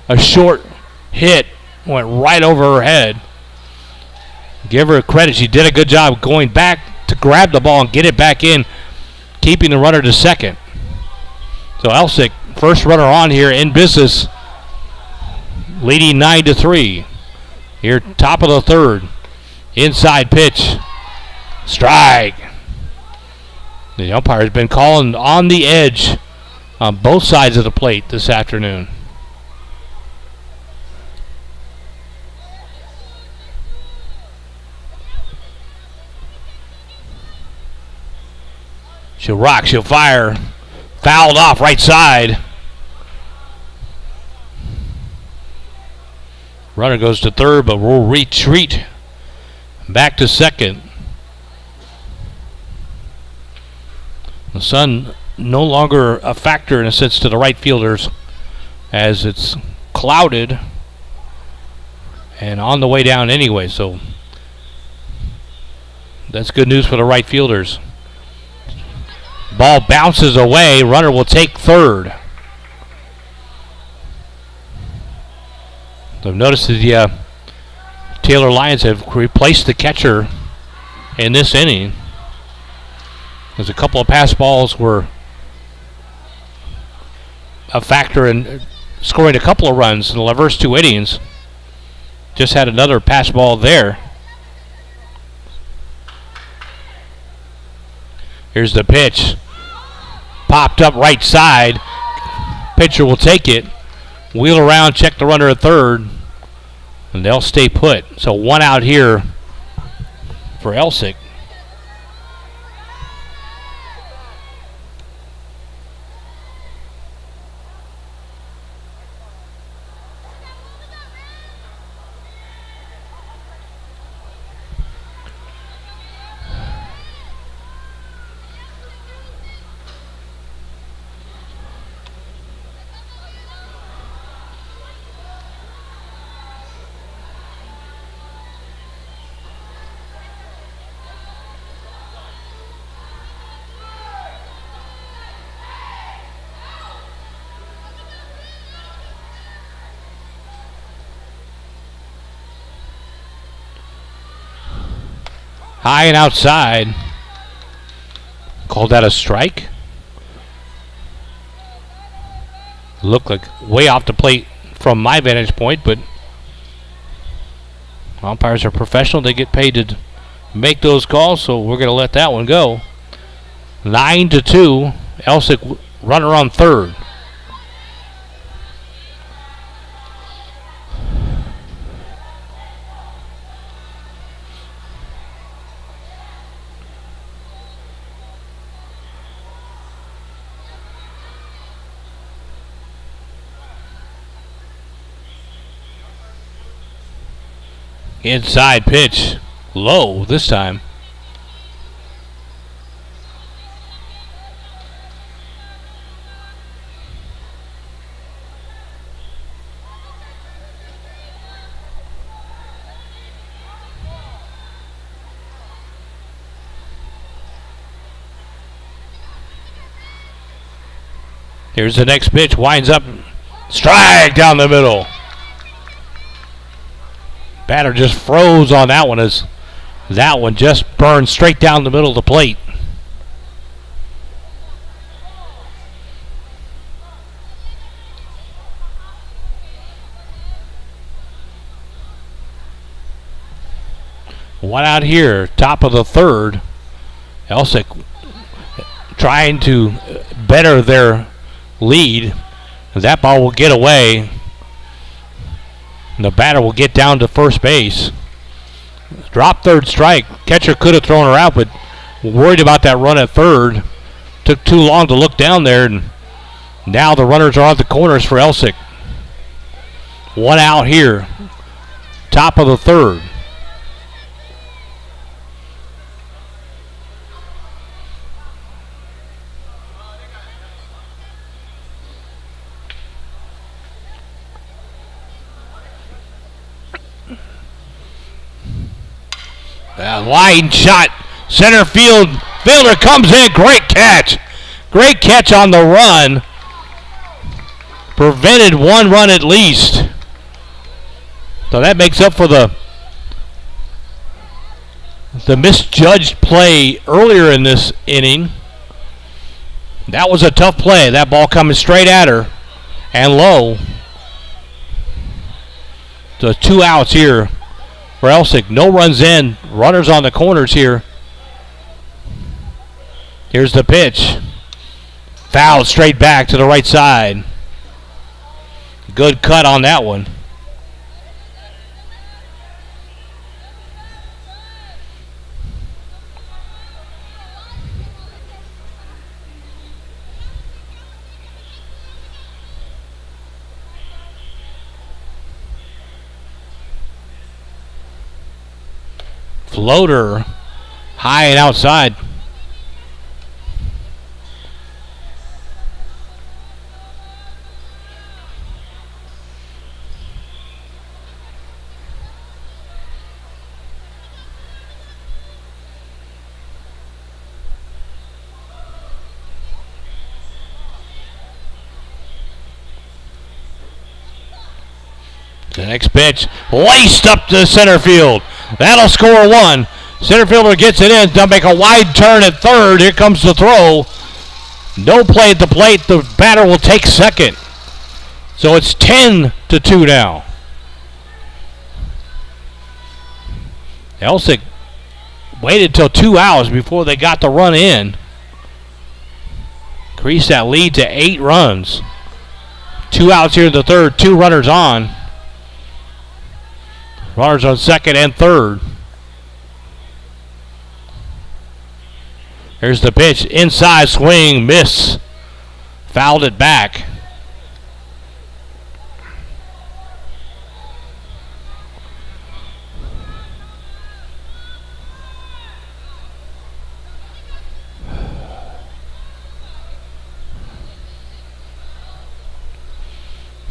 a short hit. Went right over her head. Give her credit. She did a good job going back to grab the ball and get it back in, keeping the runner to second. So Elsik, first runner on here in business, leading 9-3. Here, top of the third. Inside pitch. Strike. The umpire has been calling on the edge on both sides of the plate this afternoon. She'll rock, she'll fire. Fouled off right side. Runner goes to third, but will retreat back to second. The sun no longer a factor in a sense to the right fielders as it's clouded and on the way down anyway, so that's good news for the right fielders. Ball bounces away. Runner will take third. I've noticed the Taylor Lions have replaced the catcher in this inning. There's a couple of pass balls were a factor in scoring a couple of runs in the first 2 innings. Just had another pass ball there. Here's the pitch. Popped up right side. Pitcher will take it. Wheel around, check the runner at third. And they'll stay put. So 1 out here for Elsik. High and outside. Called that a strike? Looked like way off the plate from my vantage point, but umpires are professional. They get paid to make those calls, so we're going to let that one go. 9-2. Elsik runner on third. Inside pitch, low this time. Here's the next pitch, winds up, strike down the middle. Batter just froze on that one as that one just burned straight down the middle of the plate. One out here, top of the third. Elsik trying to better their lead. That ball will get away. And the batter will get down to first base. Drop third strike. Catcher could have thrown her out, but worried about that run at third. Took too long to look down there, and now the runners are on the corners for Elsik. One out here. Top of the third. Wide shot, center field. Fielder comes in. Great catch. Great catch on the run. Prevented one run at least. So that makes up for the misjudged play earlier in this inning. That was a tough play. That ball coming straight at her and low. So 2 outs here for Elsik. No runs in. Runners on the corners here. Here's the pitch. Foul straight back to the right side. Good cut on that one. Floater high and outside. The next pitch laced up to center field. That'll score one. Center fielder gets it in. They'll make a wide turn at third. Here comes the throw. No play at the plate. The batter will take second. So it's 10-2 now. Elsik waited till 2 hours before they got the run in. Increased that lead to 8 runs. 2 outs here in the third. 2 runners on. Runners on second and third. Here's the pitch. Inside swing. Miss. Fouled it back.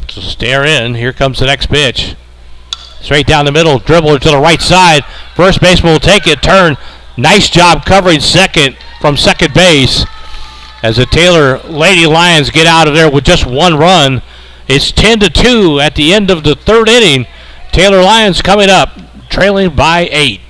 So stare in. Here comes the next pitch. Straight down the middle, dribbler to the right side. First baseman will take it, turn. Nice job covering second from second base. As the Taylor Lady Lions get out of there with just 1 run. It's 10-2 at the end of the third inning. Taylor Lions coming up, trailing by 8.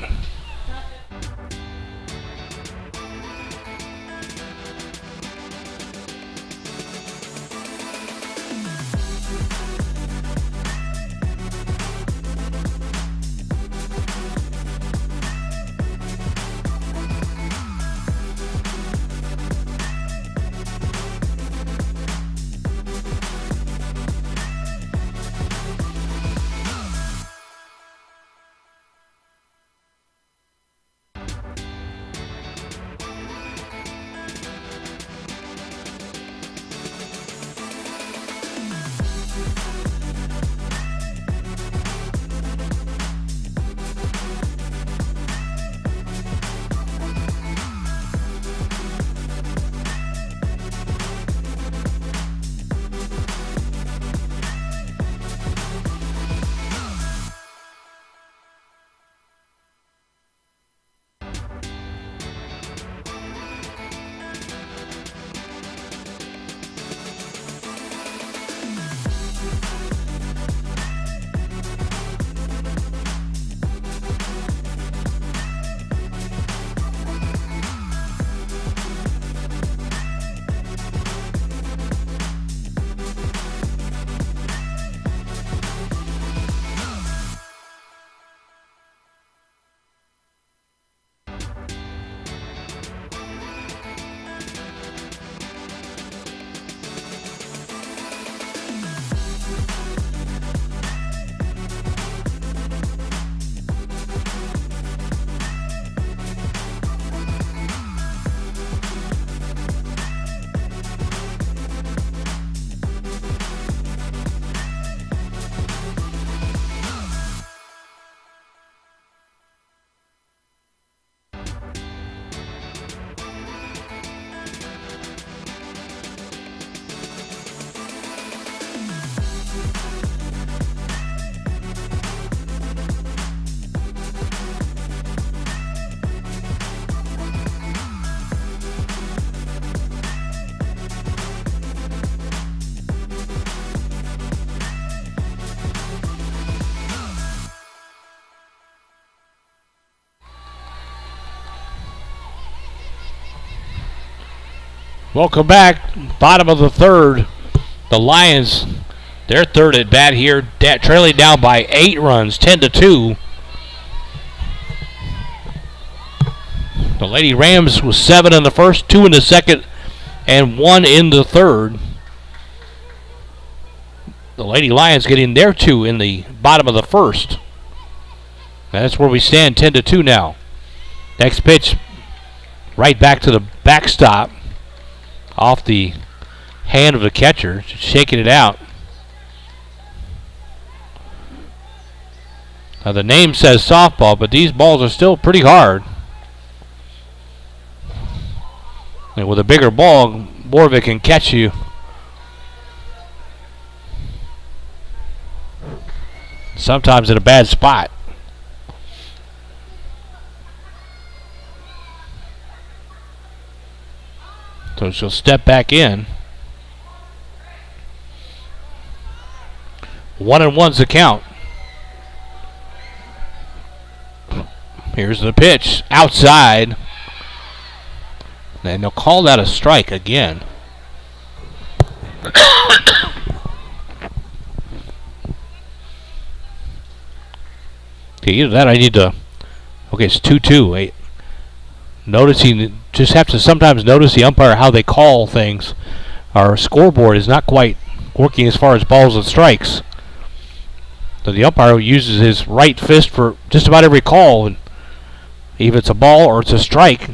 Welcome back. Bottom of the third. The Lions, their third at bat here, trailing down by 8 runs, 10-2. The Lady Rams was 7 in the first, 2 in the second, and 1 in the third. The Lady Lions getting their 2 in the bottom of the first. That's where we stand, 10-2 now. Next pitch, right back to the backstop, off the hand of the catcher, shaking it out. Now the name says softball, but these balls are still pretty hard. And with a bigger ball, more of it can catch you. Sometimes in a bad spot. So she'll step back in. 1-1's the count. Here's the pitch. Outside. And they'll call that a strike again. Okay, either that I need to... Okay, it's 2-2. Noticing, just have to sometimes notice the umpire, how they call things. Our scoreboard is not quite working as far as balls and strikes. So the umpire uses his right fist for just about every call. And if it's a ball or it's a strike,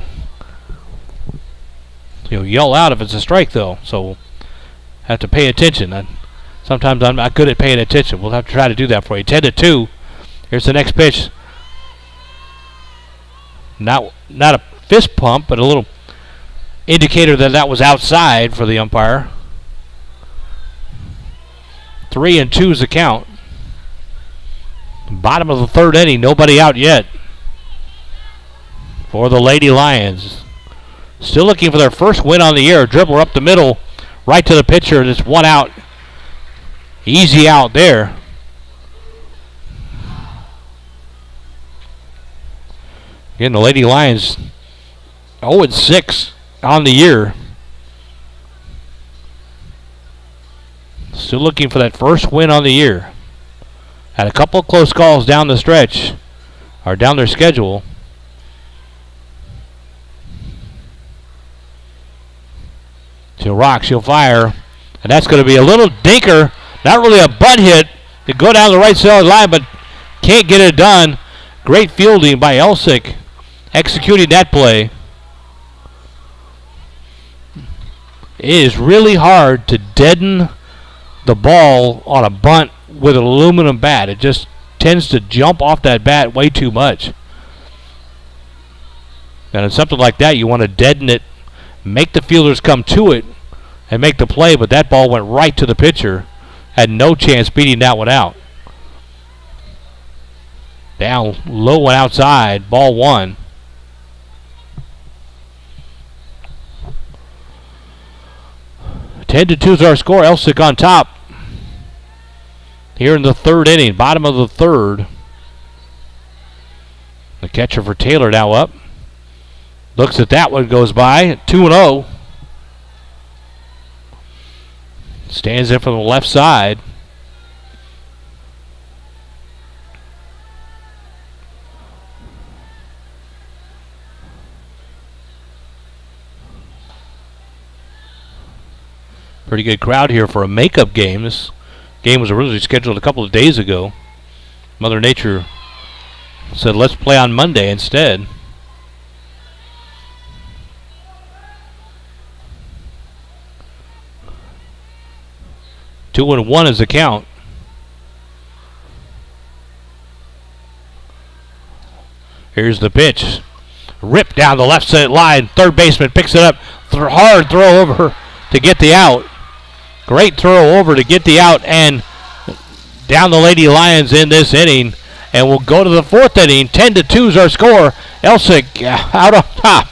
you'll yell out if it's a strike, though. So have to pay attention. Sometimes I'm not good at paying attention. We'll have to try to do that for you. 10-2. Here's the next pitch. Not a fist pump, but a little indicator that was outside for the umpire. 3-2 is the count. Bottom of the third inning, nobody out yet for the Lady Lions. Still looking for their first win on the year. Dribbler up the middle, right to the pitcher. Just 1 out. Easy out there. Again, the Lady Lions 0-6 on the year. Still looking for that first win on the year. Had a couple of close calls down the stretch, or down their schedule. She'll rock, she'll fire, and that's going to be a little dinker. Not really a butt hit to go down the right side line, but can't get it done. Great fielding by Elsik, executing that play. It is really hard to deaden the ball on a bunt with an aluminum bat. It just tends to jump off that bat way too much. And in something like that, you want to deaden it, make the fielders come to it, and make the play, but that ball went right to the pitcher. Had no chance beating that one out. Down low and outside, ball 1. Ten to 2 is our score. Elsik on top here in the third inning, bottom of the third. The catcher for Taylor now up. Looks at that one, goes by. 2-0. Stands in from the left side. Pretty good crowd here for a makeup game. This game was originally scheduled a couple of days ago. Mother Nature said, let's play on Monday instead. Two and 1 is the count. Here's the pitch. Ripped down the left side line. Third baseman picks it up. Hard throw over to get the out. Great throw over to get the out, and down the Lady Lions in this inning. And we'll go to the fourth inning. 10 to 2 is our score. Elsik out on top.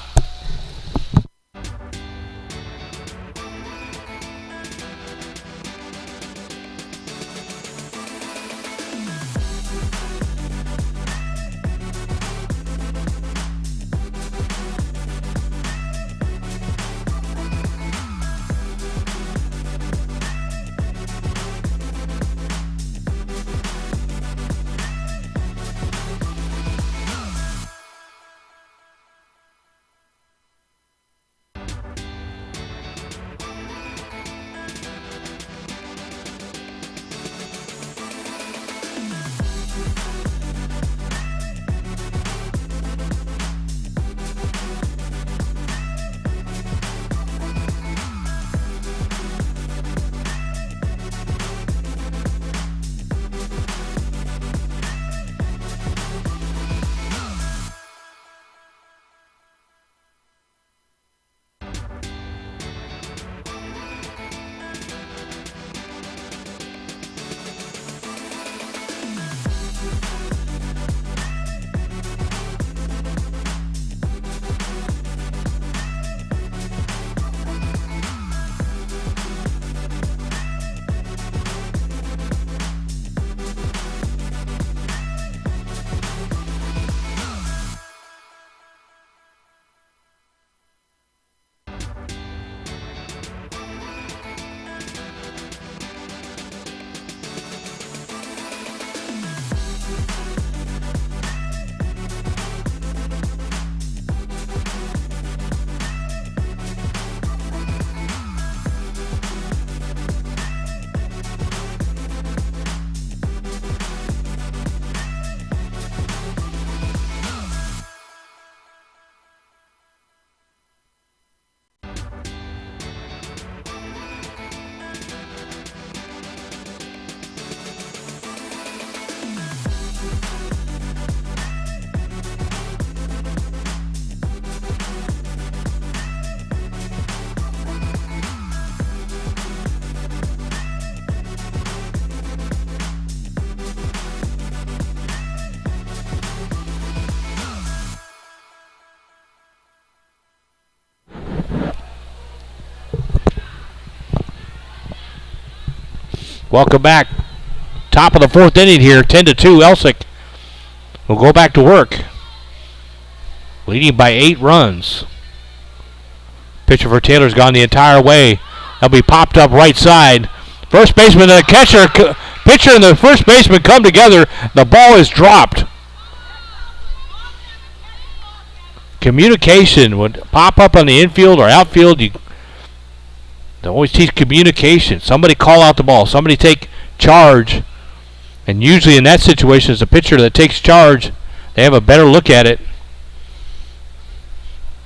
Welcome back. Top of the fourth inning here, 10-2. Elsik will go back to work, leading by 8 runs. Pitcher for Taylor's gone the entire way. That'll be popped up right side. First baseman and the catcher, pitcher and the first baseman come together. The ball is dropped. Communication would pop up on the infield or outfield. They always teach communication. Somebody call out the ball. Somebody take charge. And usually in that situation, it's a pitcher that takes charge. They have a better look at it.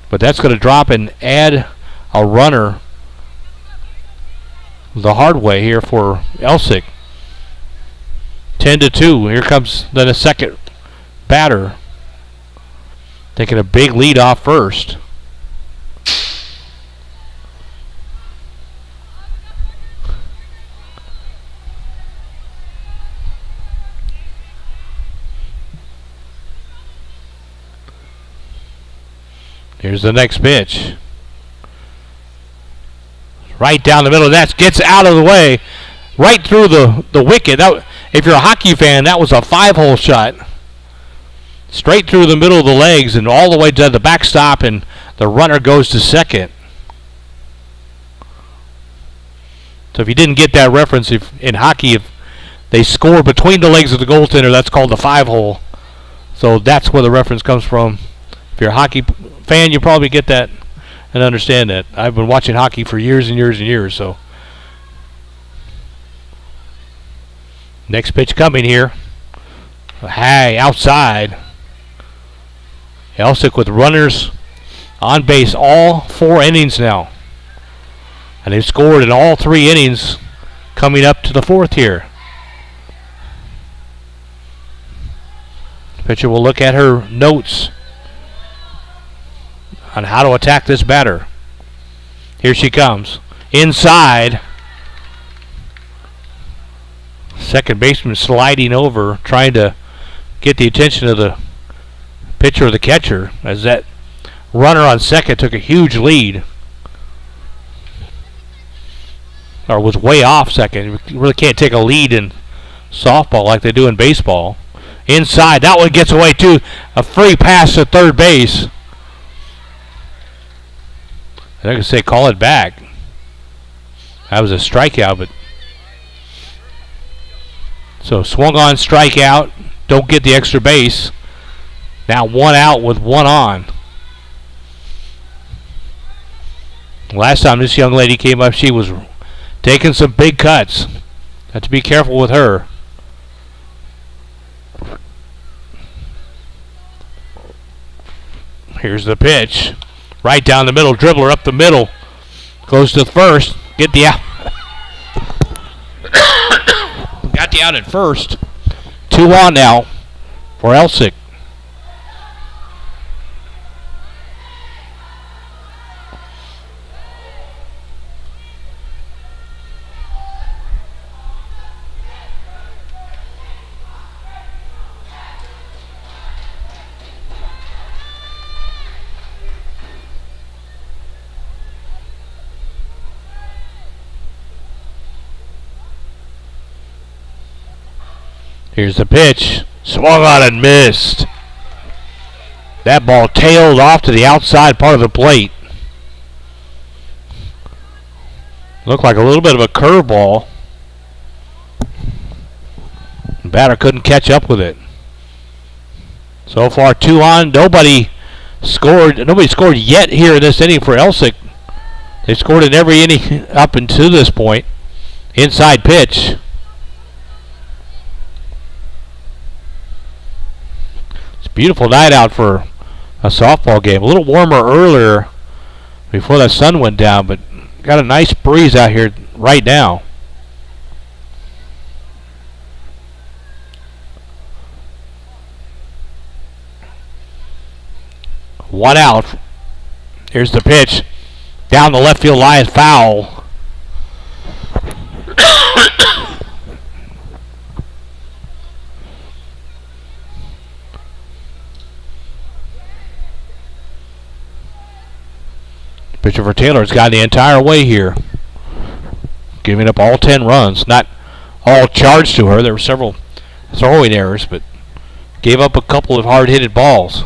But that's going to drop and add a runner the hard way here for Elsik. 10-2. Here comes then a second batter, taking a big lead off first. Here's the next pitch. Right down the middle. That gets out of the way. Right through the wicket. That, if you're a hockey fan, that was a 5-hole shot. Straight through the middle of the legs and all the way to the backstop, and the runner goes to second. So if you didn't get that reference, in hockey, if they score between the legs of the goaltender, that's called the 5-hole. So that's where the reference comes from. If you're a hockey fan, you probably get that and understand that. I've been watching hockey for years and years and years. So next pitch coming here. High outside. Elsik with runners on base all 4 innings now. And they've scored in all 3 innings coming up to the 4th here. Pitcher will look at her notes on how to attack this batter. Here she comes. Inside. Second baseman sliding over, trying to get the attention of the pitcher or the catcher, as that runner on second took a huge lead. Or was way off second. You really can't take a lead in softball like they do in baseball. Inside. That one gets away too. A free pass to third base. And I could say call it back. That was a strikeout, but so swung on, strikeout, don't get the extra base. Now 1 out with 1 on. Last time this young lady came up, she was taking some big cuts. Have to be careful with her. Here's the pitch. Right down the middle, dribbler up the middle. Goes to first. Get the out. Got the out at first. 2 on now for Elsik. Here's the pitch. Swung on and missed. That ball tailed off to the outside part of the plate. Looked like a little bit of a curveball. The batter couldn't catch up with it. So far 2 on. Nobody scored yet here in this inning for Elsik. They scored in every inning up until this point. Inside pitch. Beautiful night out for a softball game. A little warmer earlier before the sun went down, but got a nice breeze out here right now. One out. Here's the pitch. Down the left field line, foul. Pitcher for Taylor's got the entire way here, giving up all 10 runs. Not all charged to her. There were several throwing errors, but gave up a couple of hard-hitted balls.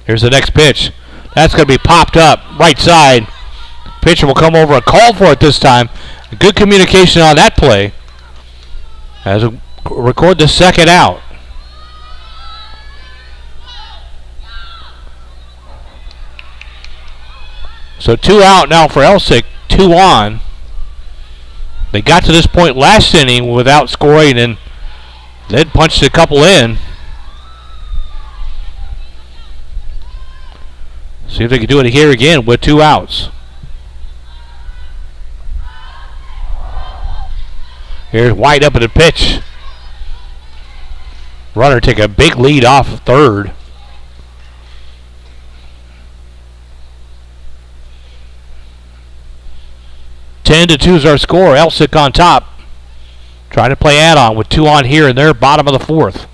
Here's the next pitch. That's going to be popped up right side. Pitcher will come over and call for it this time. Good communication on that play. As we record the second out. So 2 out now for Elsik, 2 on. They got to this point last inning without scoring and then punched a couple in. See if they can do it here again with 2 outs. Here's White up at the pitch. Runner take a big lead off third. Ten to 2 is our score. Elsik on top. Trying to play add-on with 2 on here and there, bottom of the 4th.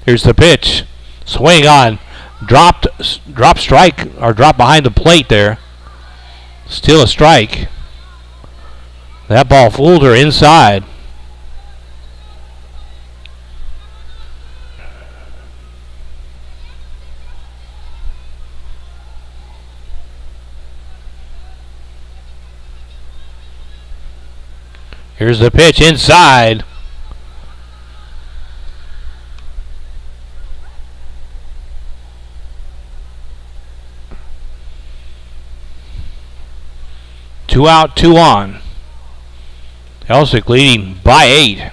Here's the pitch. Swing on. Drop strike, or drop behind the plate there. Still a strike. That ball fooled her inside. Here's the pitch inside. Two out, 2 on. Elsik leading by 8.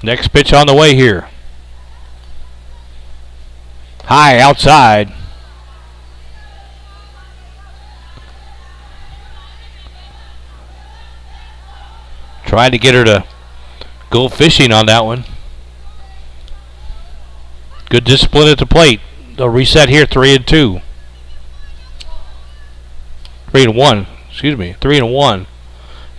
Next pitch on the way here. High outside. Tried to get her to go fishing on that one. Good discipline at the plate. They'll reset here, 3-2. 3-1. Excuse me, 3-1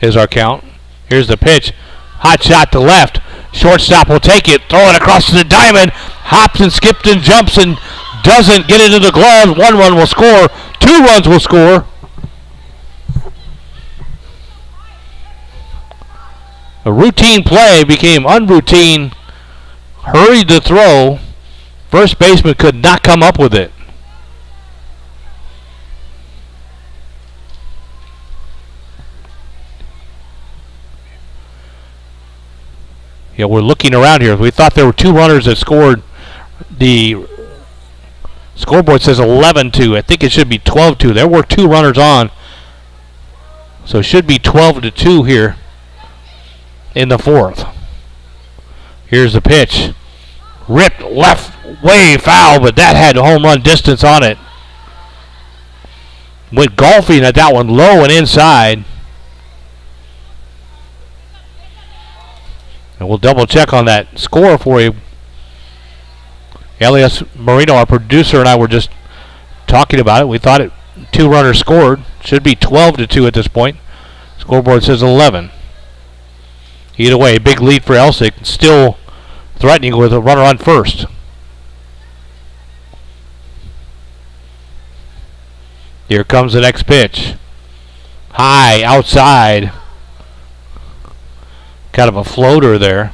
is our count. Here's the pitch. Hot shot to left. Shortstop will take it. Throw it across to the diamond. Hops and skips and jumps and doesn't get it into the glove. 1 run will score. 2 runs will score. A routine play became unroutine. Hurried the throw. First baseman could not come up with it. Yeah, we're looking around here. We thought there were 2 runners that scored. The scoreboard says 11-2. I think it should be 12-2. There were 2 runners on. So it should be 12-2 here in the 4th. Here's the pitch. Ripped left, way foul, but that had home run distance on it. Went golfing at that one, low and inside. And we'll double check on that score for you. Elias Marino, our producer, and I were just talking about it. We thought 2 runners scored. Should be 12-2 at this point. Scoreboard says 11. Either way, big lead for Elsik. Still threatening with a runner on first. Here comes the next pitch. High, outside. Kind of a floater there.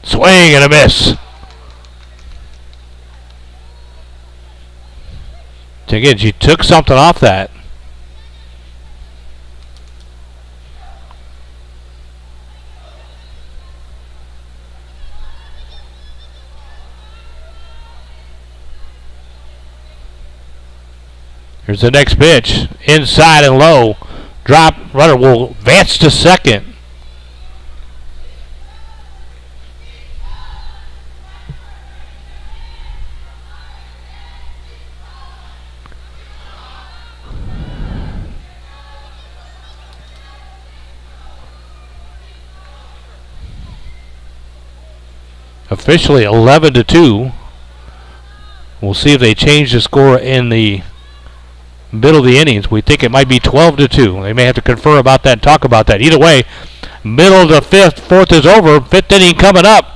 Swing and a miss. Again, she took something off that. Here's the next pitch. Inside and low. Drop. Runner will advance to second. Officially 11-2. We'll see if they change the score in the middle of the innings. We think it might be 12-2. They may have to confer about that and talk about that. Either way, middle of the fifth, fourth is over. Fifth inning coming up.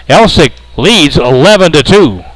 Elsik leads 11-2.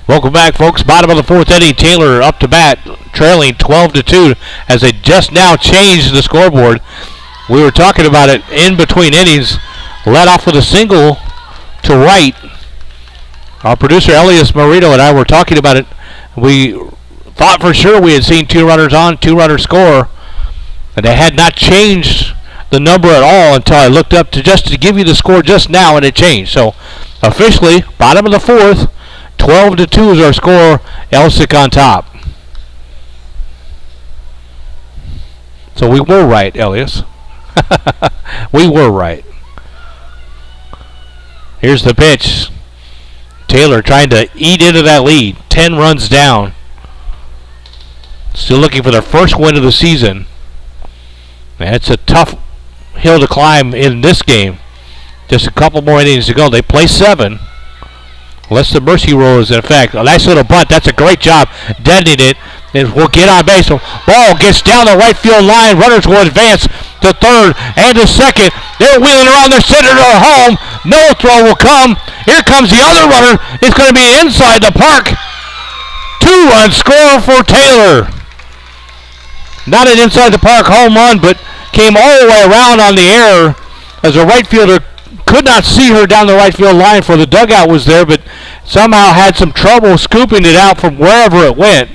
Welcome back, folks. Bottom of the fourth inning. Taylor up to bat, trailing 12-2 as they just now changed the scoreboard. We were talking about it in between innings. Led off with a single to right. Our producer, Elias Marino, and I were talking about it. We thought for sure we had seen 2 runners on, 2-runner score, and they had not changed the number at all until I looked up to give you the score just now, and it changed. So officially, bottom of the fourth, 12-2 is our score. Elsik on top. So we were right, Elias. We were right. Here's the pitch. Taylor trying to eat into that lead. 10 runs down. Still looking for their first win of the season. Man, it's a tough hill to climb in this game. Just a couple more innings to go. They play 7. Unless the mercy rule is in effect. A nice little bunt. That's a great job deadening it. And we'll get on base. Ball gets down the right field line. Runners will advance to third and to second. They're wheeling around their center to home. No throw will come. Here comes the other runner. It's going to be inside the park. 2-run score for Taylor. Not an inside the park home run, but came all the way around on the air as a right fielder could not see her down the right field line, for the dugout was there, but somehow had some trouble scooping it out from wherever it went.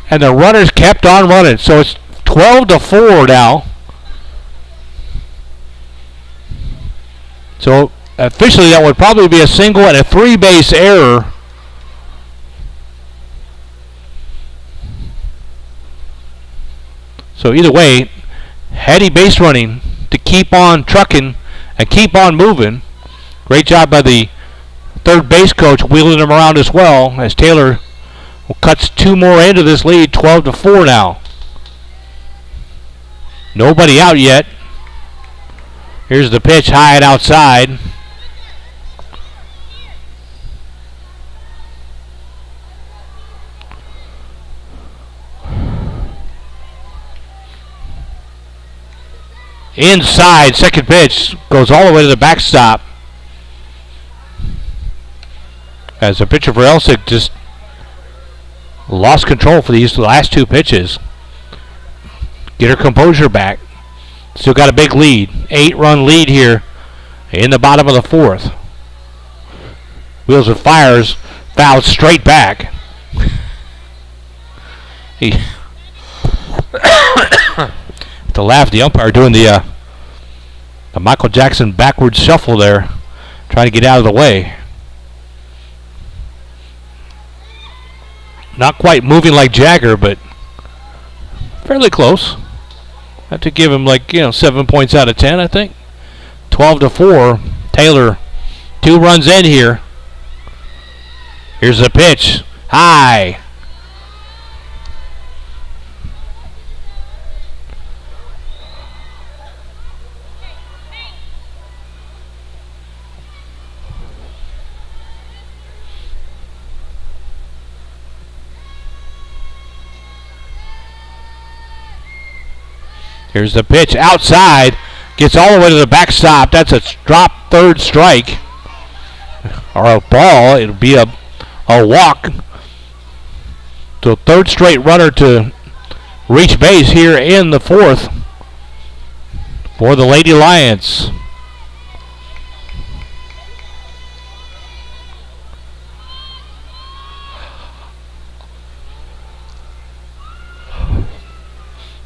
And the runners kept on running. So it's 12-4 now. So officially that would probably be a single and a 3-base error. So either way, heady base running to keep on trucking and keep on moving. Great job by the third base coach wheeling him around as well, as Taylor cuts 2 more into this lead, 12-4 now. Nobody out yet. Here's the pitch, high and outside. Inside, second pitch goes all the way to the backstop. As the pitcher for Elsik just lost control for these last two pitches. Get her composure back. Still got a big lead. 8-run lead here in the bottom of the fourth. Wheels of Fires fouled straight back. To laugh, the umpire doing the Michael Jackson backwards shuffle there, trying to get out of the way. Not quite moving like Jagger, but fairly close. Have to give him 7 points out of 10, I think. 12-4. Taylor, 2 runs in here. Here's the pitch, high. Here's the pitch outside. Gets all the way to the backstop. That's a drop third strike. Or a ball. It'll be a walk. So third straight runner to reach base here in the fourth for the Lady Lions.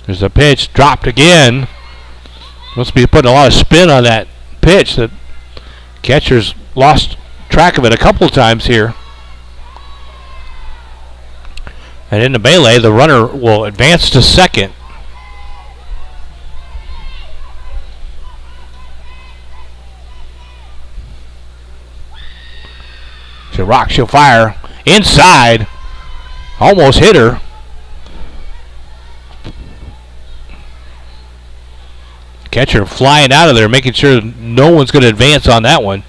There's a pitch, dropped again. Must be putting a lot of spin on that pitch. The catcher's lost track of it a couple of times here. And in the melee, the runner will advance to second. She'll rock, she'll fire. Inside. Almost hit her. Catcher flying out of there, making sure no one's going to advance on that one.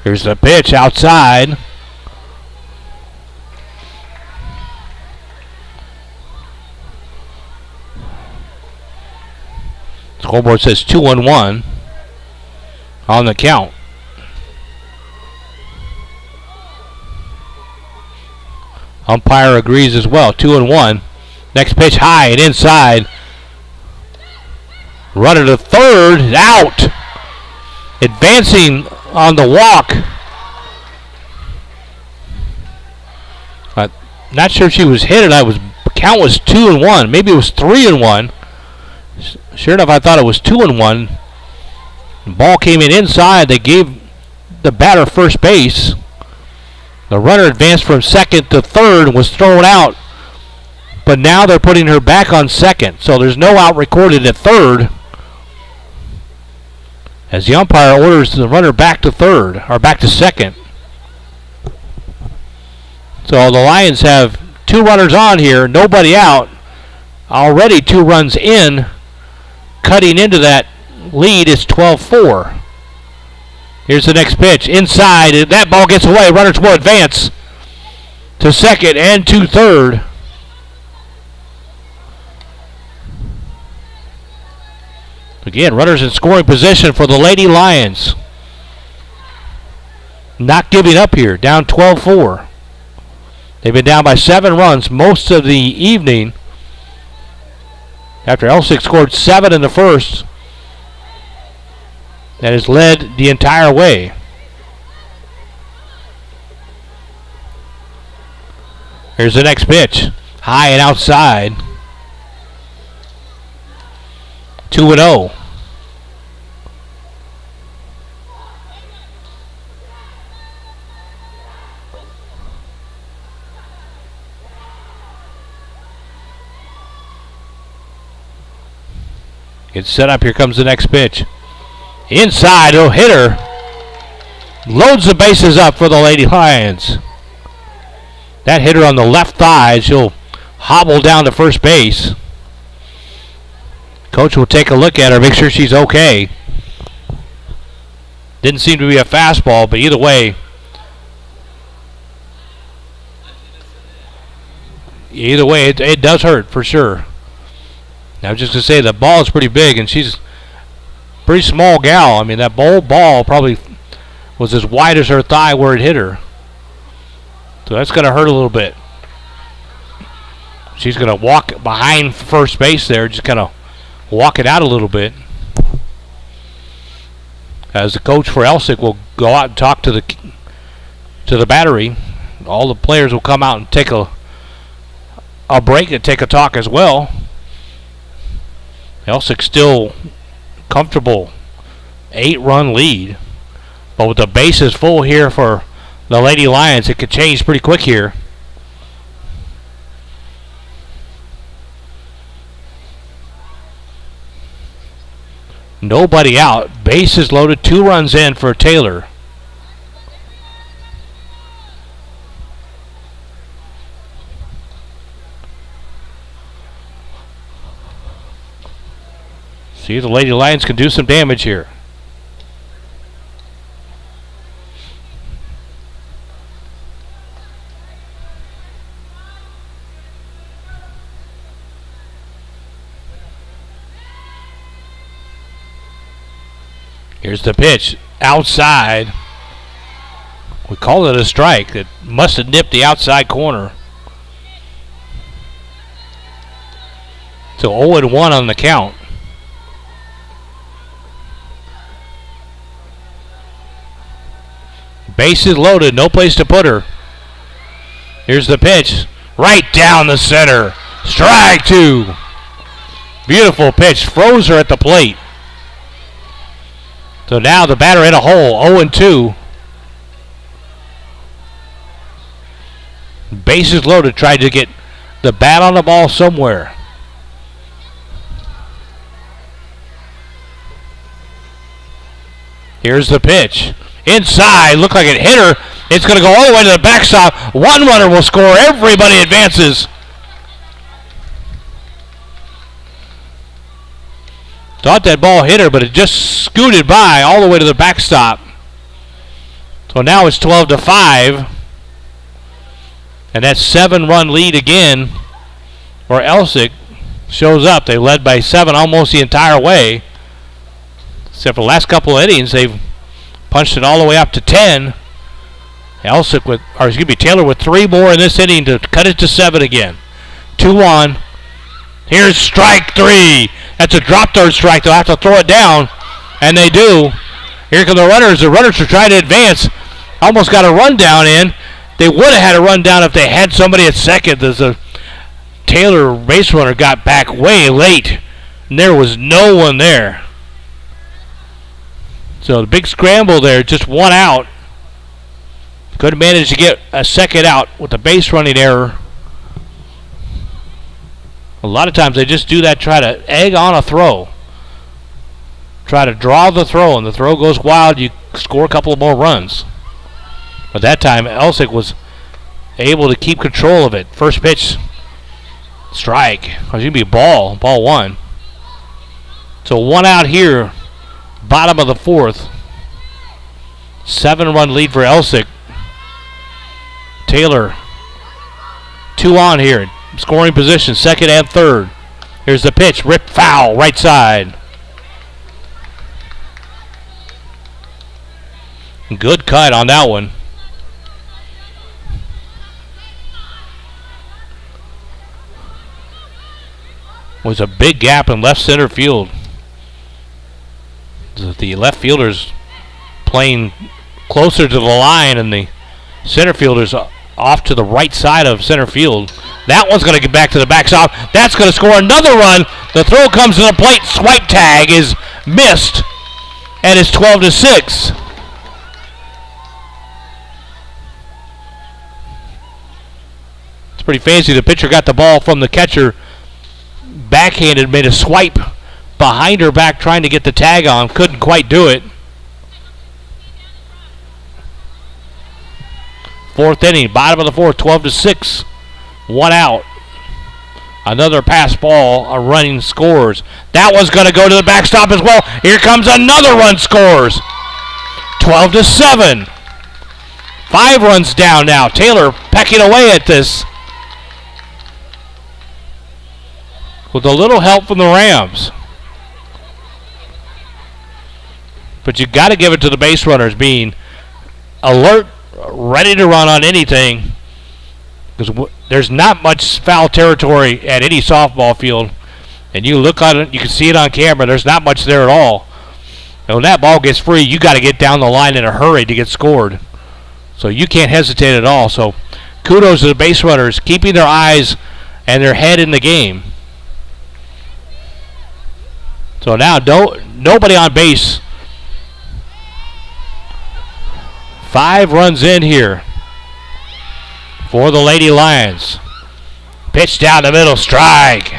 Here's the pitch outside. Scoreboard says 2-1 on the count. Umpire agrees as well. 2-1. Next pitch high and inside. Runner to third. Out. Advancing on the walk. Not sure if she was hit. Count was 2-1. Maybe it was 3-1. Sure enough, I thought it was 2-1. The ball came in inside. They gave the batter first base. The runner advanced from second to third and was thrown out. But now they're putting her back on second. So there's no out recorded at third. As the umpire orders the runner back to third, or back to second. So the Lions have 2 runners on here, nobody out. Already 2 runs in. Cutting into that lead is 12-4. Here's the next pitch. Inside. That ball gets away. Runners will advance to second and to third. Again, runners in scoring position for the Lady Lions. Not giving up here. Down 12-4. They've been down by 7 runs most of the evening. After Elsik scored 7 in the first. That has led the entire way. Here's the next pitch. High and outside. 2-0. It's set up. Here comes the next pitch. Inside, he'll hit her. Loads the bases up for the Lady Lions. That hit her on the left thigh. She'll hobble down to first base. Coach will take a look at her, make sure she's okay. Didn't seem to be a fastball, but either way, it does hurt for sure. I was just going to say the ball is pretty big, and she's a pretty small gal. I mean, that ball probably was as wide as her thigh where it hit her. So that's going to hurt a little bit. She's going to walk behind first base there, just kind of walk it out a little bit. As the coach for Elsik will go out and talk to the battery. All the players will come out and take a break and take a talk as well. Elsik still comfortable 8-run lead. But with the bases full here for the Lady Lions, it could change pretty quick here. Nobody out. Bases loaded. 2 runs in for Taylor. See if the Lady Lions can do some damage here. Here's the pitch. Outside. We call it a strike. It must have nipped the outside corner. So 0-1 on the count. Bases loaded. No place to put her. Here's the pitch. Right down the center. Strike 2. Beautiful pitch. Froze her at the plate. So now the batter in a hole, 0-2. Bases loaded, tried to get the bat on the ball somewhere. Here's the pitch. Inside, looked like it hit her. It's going to go all the way to the backstop. One runner will score. Everybody advances. Thought that ball hit her, but it just scooted by all the way to the backstop. So now it's 12-5. And that 7-run lead again, where Elsik shows up. They led by 7 almost the entire way. Except for the last couple of innings, they've punched it all the way up to 10. Taylor with 3 more in this inning to cut it to 7 again. 2-1. Here's strike 3. That's a drop third strike. They'll have to throw it down, and they do. Here come the runners. The runners are trying to advance. Almost got a run down in. They would have had a run down if they had somebody at second. There's a Taylor base runner got back way late, and there was no one there. So the big scramble there, just 1 out. Couldn't manage to get a second out with the base running error. A lot of times they just do that, try to egg on a throw. Try to draw the throw, and the throw goes wild, you score a couple of more runs. But that time, Elsik was able to keep control of it. First pitch, strike. It's going to be ball 1. So 1 out here, bottom of the 4th. 7-run lead for Elsik. Taylor, 2 on here. Scoring position, 2nd and 3rd. Here's the pitch, rip foul, right side. Good cut on that one. Was a big gap in left center field. The left fielder's playing closer to the line, and the center fielder's off to the right side of center field. That one's going to get back to the backstop. That's going to score another run. The throw comes to the plate. Swipe tag is missed, and it's 12-6. It's pretty fancy. The pitcher got the ball from the catcher, backhanded, made a swipe behind her back trying to get the tag on. Couldn't quite do it. Fourth inning, bottom of the fourth, 12-6. One out. Another pass ball, a running scores. That one's going to go to the backstop as well. Here comes another run scores. 12-7. 5 runs down now. Taylor pecking away at this with a little help from the Rams. But you got to give it to the base runners being alert, ready to run on anything, because there's not much foul territory at any softball field. And you look at it, you can see it on camera, there's not much there at all. And when that ball gets free, you got to get down the line in a hurry to get scored. So you can't hesitate at all. So kudos to the base runners, keeping their eyes and their head in the game. So now nobody on base. 5 runs in here for the Lady Lions. Pitch down the middle, strike.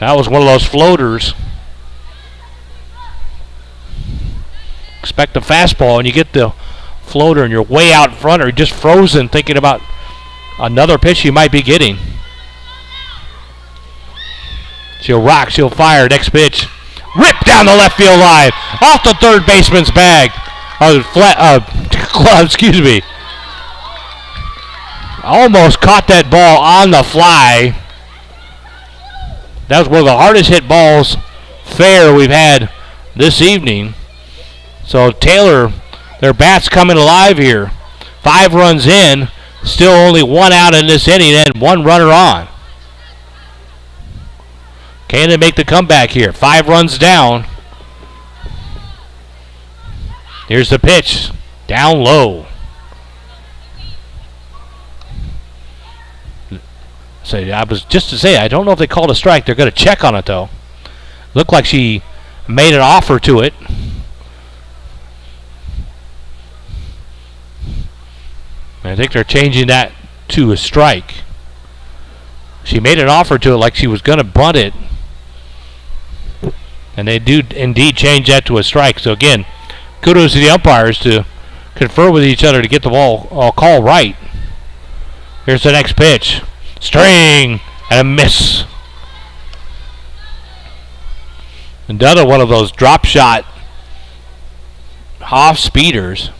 That was one of those floaters. Expect a fastball and you get the floater and you're way out in front or you're just frozen thinking about another pitch you might be getting. She'll rock, she'll fire, next pitch. Rip down the left field line, off the third baseman's bag. Excuse me. Almost caught that ball on the fly. That was one of the hardest hit balls fair we've had this evening. So Taylor, their bats coming alive here. 5 runs in, still only 1 out in this inning and 1 runner on. Can they make the comeback here? 5 runs down. Here's the pitch. Down low. So I was just to say, I don't know if they called a strike. They're going to check on it, though. Looked like she made an offer to it. I think they're changing that to a strike. She made an offer to it like she was going to bunt it. And they do indeed change that to a strike. So again, kudos to the umpires to confer with each other to get the ball call right. Here's the next pitch. String and a miss. Another one of those drop shot off speeders.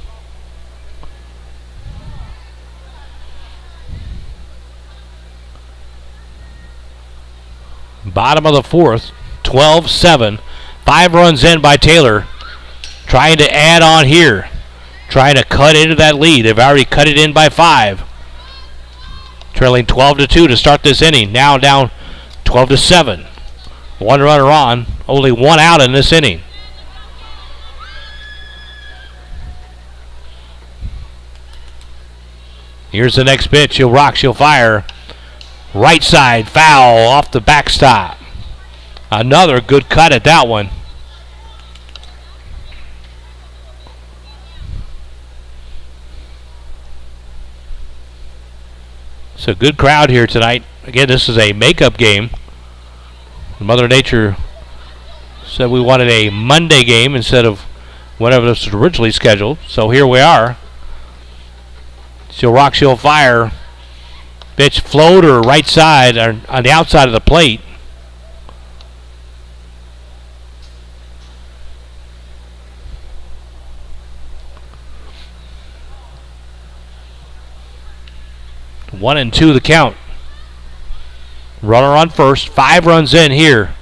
Bottom of the fourth, 12-7. 5 runs in by Taylor. Trying to add on here. Trying to cut into that lead. They've already cut it in by 5. Trailing 12-2 to start this inning. Now down 12-7. 1 runner on. Only 1 out in this inning. Here's the next pitch. She'll rock, she'll fire. Right side, foul off the backstop. Another good cut at that one. It's a good crowd here tonight. Again, this is a makeup game. Mother Nature said we wanted a Monday game instead of whenever this was originally scheduled. So here we are. She'll rock, she'll fire. Pitch floater right side on the outside of the plate. One and 2 the count. Runner on first. 5 runs in here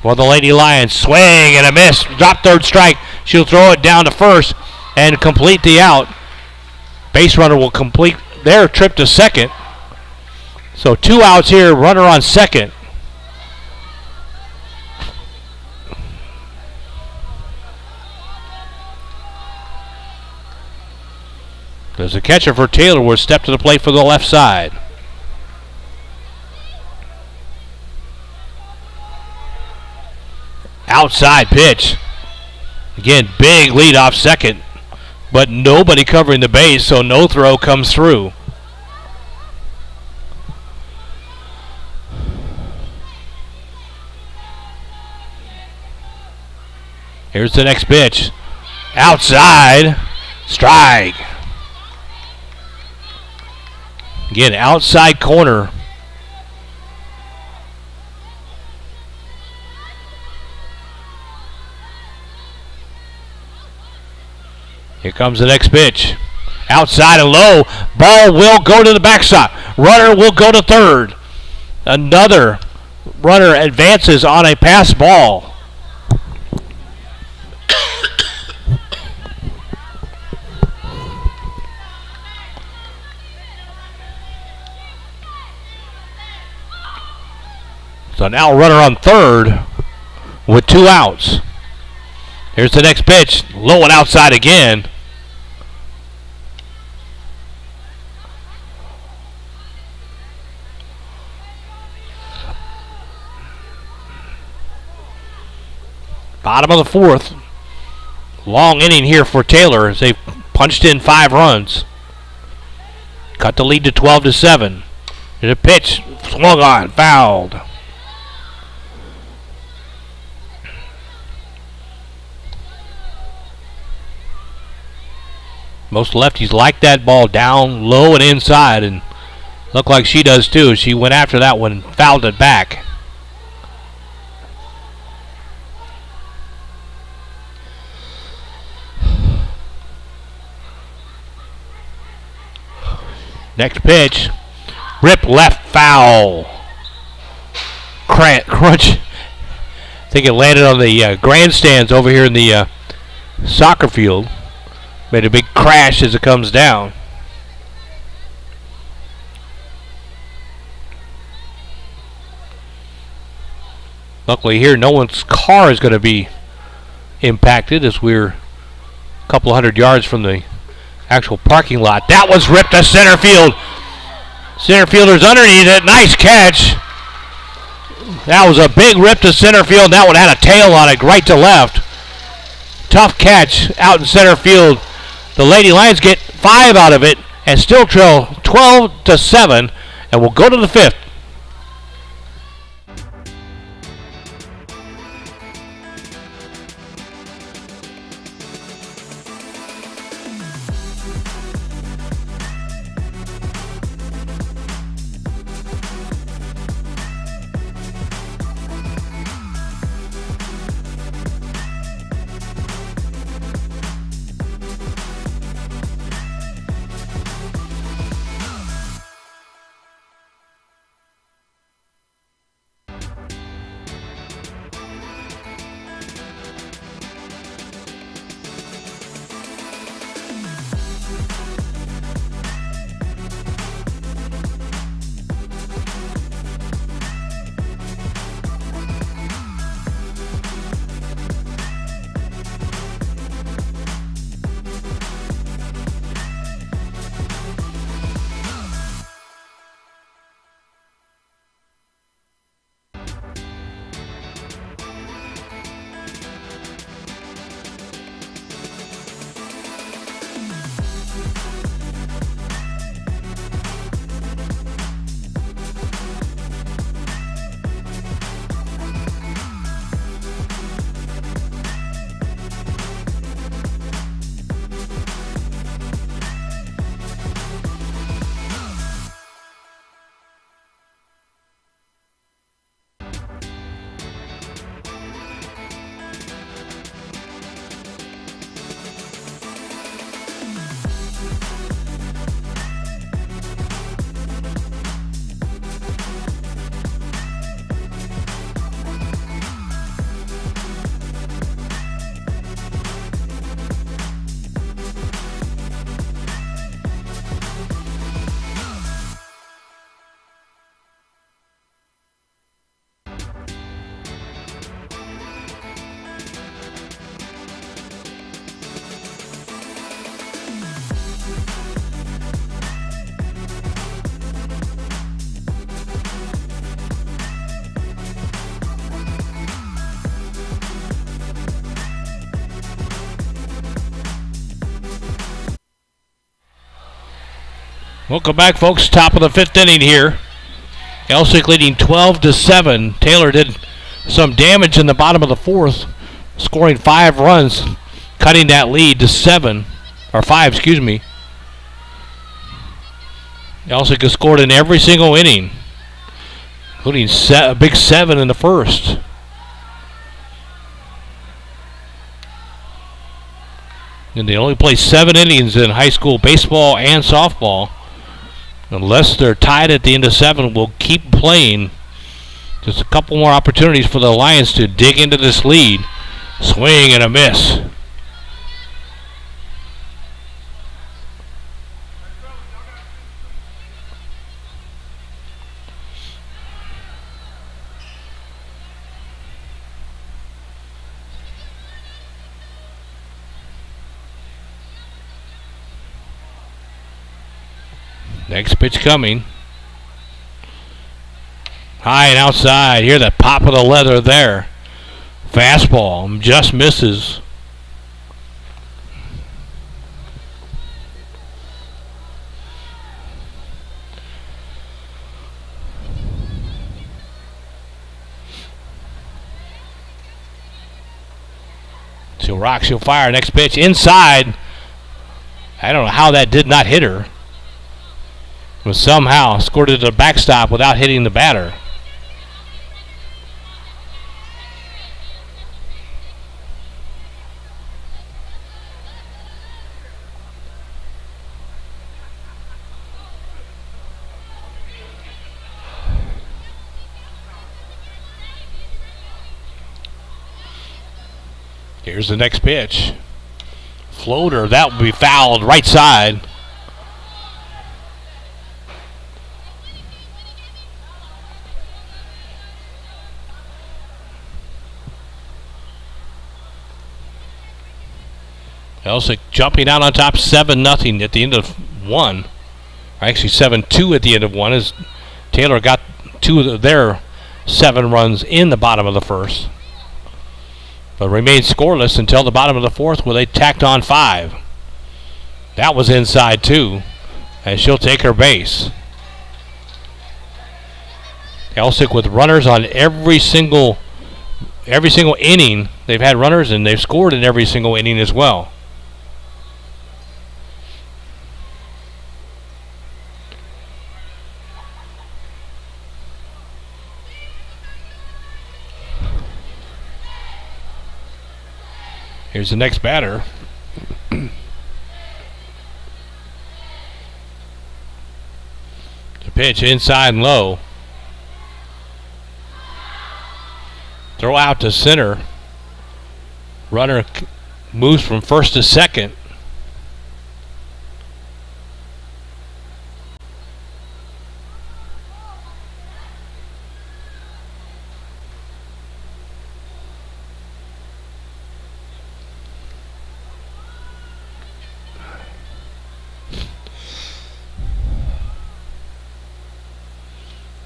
for the Lady Lions. Swing and a miss. Drop third strike. She'll throw it down to first and complete the out. Base runner will complete their trip to second. So 2 outs here. Runner on second. There's a catcher for Taylor will step to the plate for the left side. Outside pitch. Again, big lead off second, but nobody covering the base, so no throw comes through. Here's the next pitch. Outside. Strike. Again, outside corner. Here comes the next pitch. Outside and low. Ball will go to the backstop. Runner will go to third. Another runner advances on a pass ball. So now runner on third with 2 outs. Here's the next pitch. Low and outside again. Bottom of the 4th. Long inning here for Taylor as they punched in 5 runs. Cut the lead to 12-7. Here's a pitch. Swung on. Fouled. Most lefties like that ball down low and inside, and looked like she does too. She went after that one and fouled it back. Next pitch. Rip left, foul. Crunch. I think it landed on the grandstands over here in the soccer field. Made a big crash as it comes down. Luckily here, no one's car is going to be impacted as we're a couple hundred yards from the actual parking lot. That was ripped to center field. Center fielder's underneath it. Nice catch. That was a big rip to center field. That one had a tail on it, right to left. Tough catch out in center field. The Lady Lions get 5 out of it and still trail 12-7, and we'll go to the 5th. Welcome back, folks. Top of the 5th inning here. Elsik leading 12-7. Taylor did some damage in the bottom of the 4th, scoring 5 runs, cutting that lead to 7, or 5, excuse me. Elsik has scored in every single inning, including a big 7 in the first. And they only play 7 innings in high school baseball and softball. Unless they're tied at the end of 7, we'll keep playing. Just a couple more opportunities for the Lions to dig into this lead. Swing and a miss. Next pitch coming. High and outside. Hear the pop of the leather there. Fastball just misses. She'll rock, she'll fire. Next pitch inside. I don't know how that did not hit her. But somehow scored it at a backstop without hitting the batter. Here's the next pitch. Floater, that will be fouled right side. Elsik jumping out on top 7-0 at the end of 1. Actually 7-2 at the end of 1 as Taylor got 2 of their 7 runs in the bottom of the first. But remained scoreless until the bottom of the 4th where they tacked on 5. That was inside too, and she'll take her base. Elsik with runners on every single inning. They've had runners and they've scored in every single inning as well. Here's the next batter. The pitch inside and low. Throw out to center. Runner moves from first to second.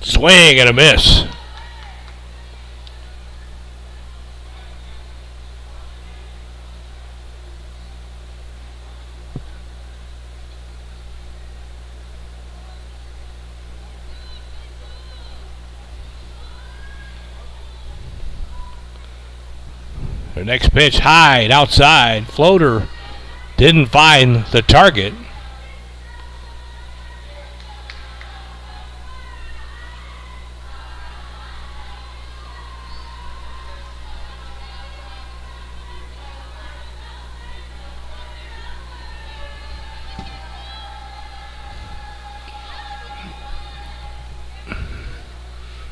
Swing and a miss. Their next pitch high and outside. Floater didn't find the target.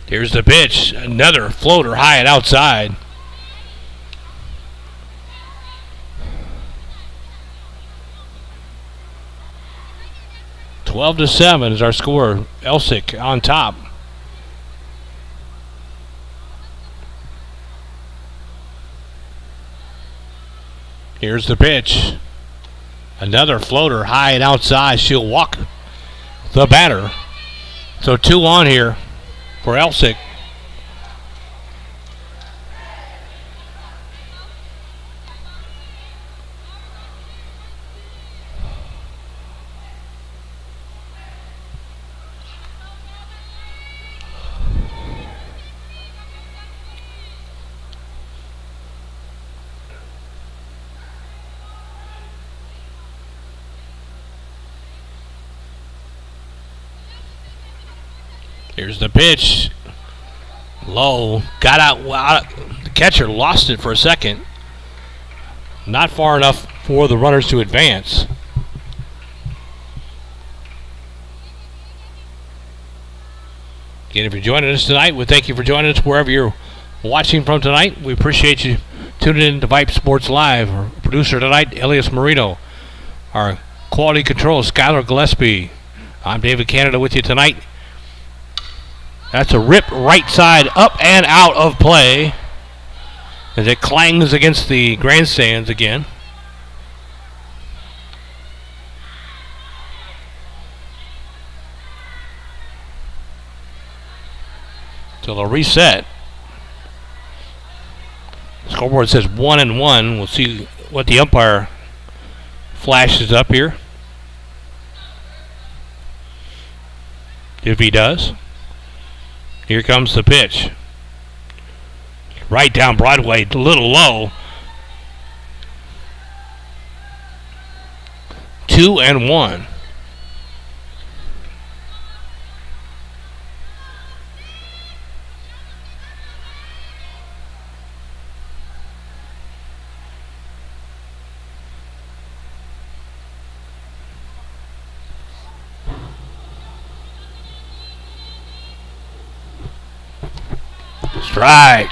Here's the pitch. Another floater high and outside. (12-7) is our score. Elsik on top. Here's the pitch. Another floater high and outside. She'll walk the batter. So 2 on here for Elsik. Here's the pitch. Low. Got out. The catcher lost it for a second. Not far enough for the runners to advance. Again, if you're joining us tonight, we thank you for joining us wherever you're watching from tonight. We appreciate you tuning in to Vype Sports Live. Our producer tonight, Elias Marino. Our quality control, Skylar Gillespie. I'm David Canada with you tonight. That's a rip right side up and out of play as it clangs against the grandstands again. So they'll reset. Scoreboard says 1-1. We'll see what the umpire flashes up here. If he does. Here comes the pitch. Right down Broadway, a little low. 2-1. Strike.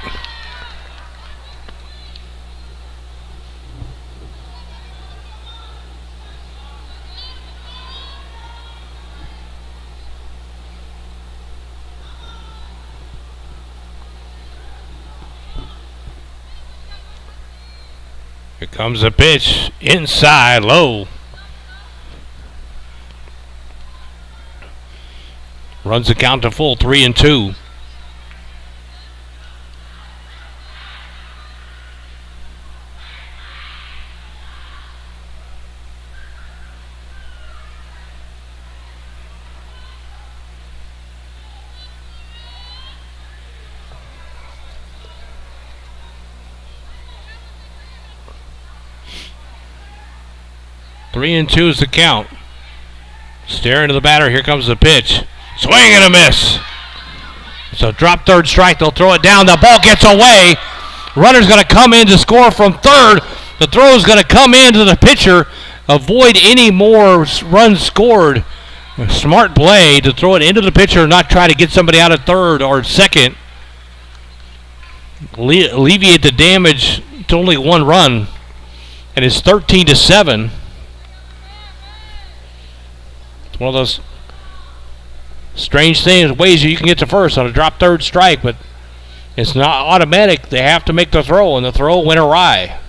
Here comes the pitch. Inside, low. Runs the count to full, 3-2. Three and 2 is the count. Staring to the batter. Here comes the pitch. Swing and a miss. So drop third strike. They'll throw it down. The ball gets away. Runner's going to come in to score from third. The throw is going to come into the pitcher. Avoid any more runs scored. A smart play to throw it into the pitcher and not try to get somebody out of third or second. Alleviate the damage to only one run. And it's 13-7. One of those strange things, ways you can get to first on a drop third strike, but it's not automatic. They have to make the throw, and the throw went awry.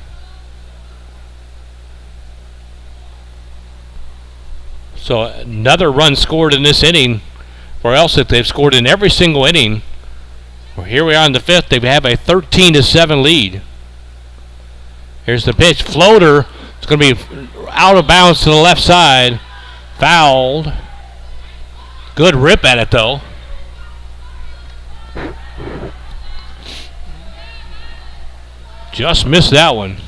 So another run scored in this inning for Elsik. They've scored in every single inning. Well, here we are in the fifth. They have a 13-7 lead. Here's the pitch. Floater. It's going to be out of bounds to the left side. Fouled. Good rip at it, though. Just missed that one.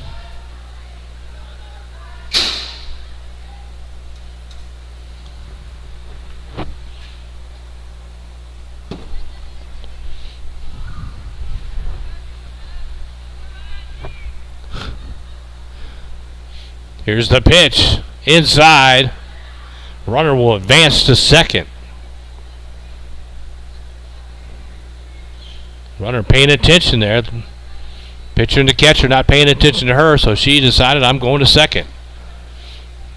Here's the pitch. Inside. Runner will advance to second. Runner paying attention there. The pitcher and the catcher not paying attention to her, so she decided I'm going to second.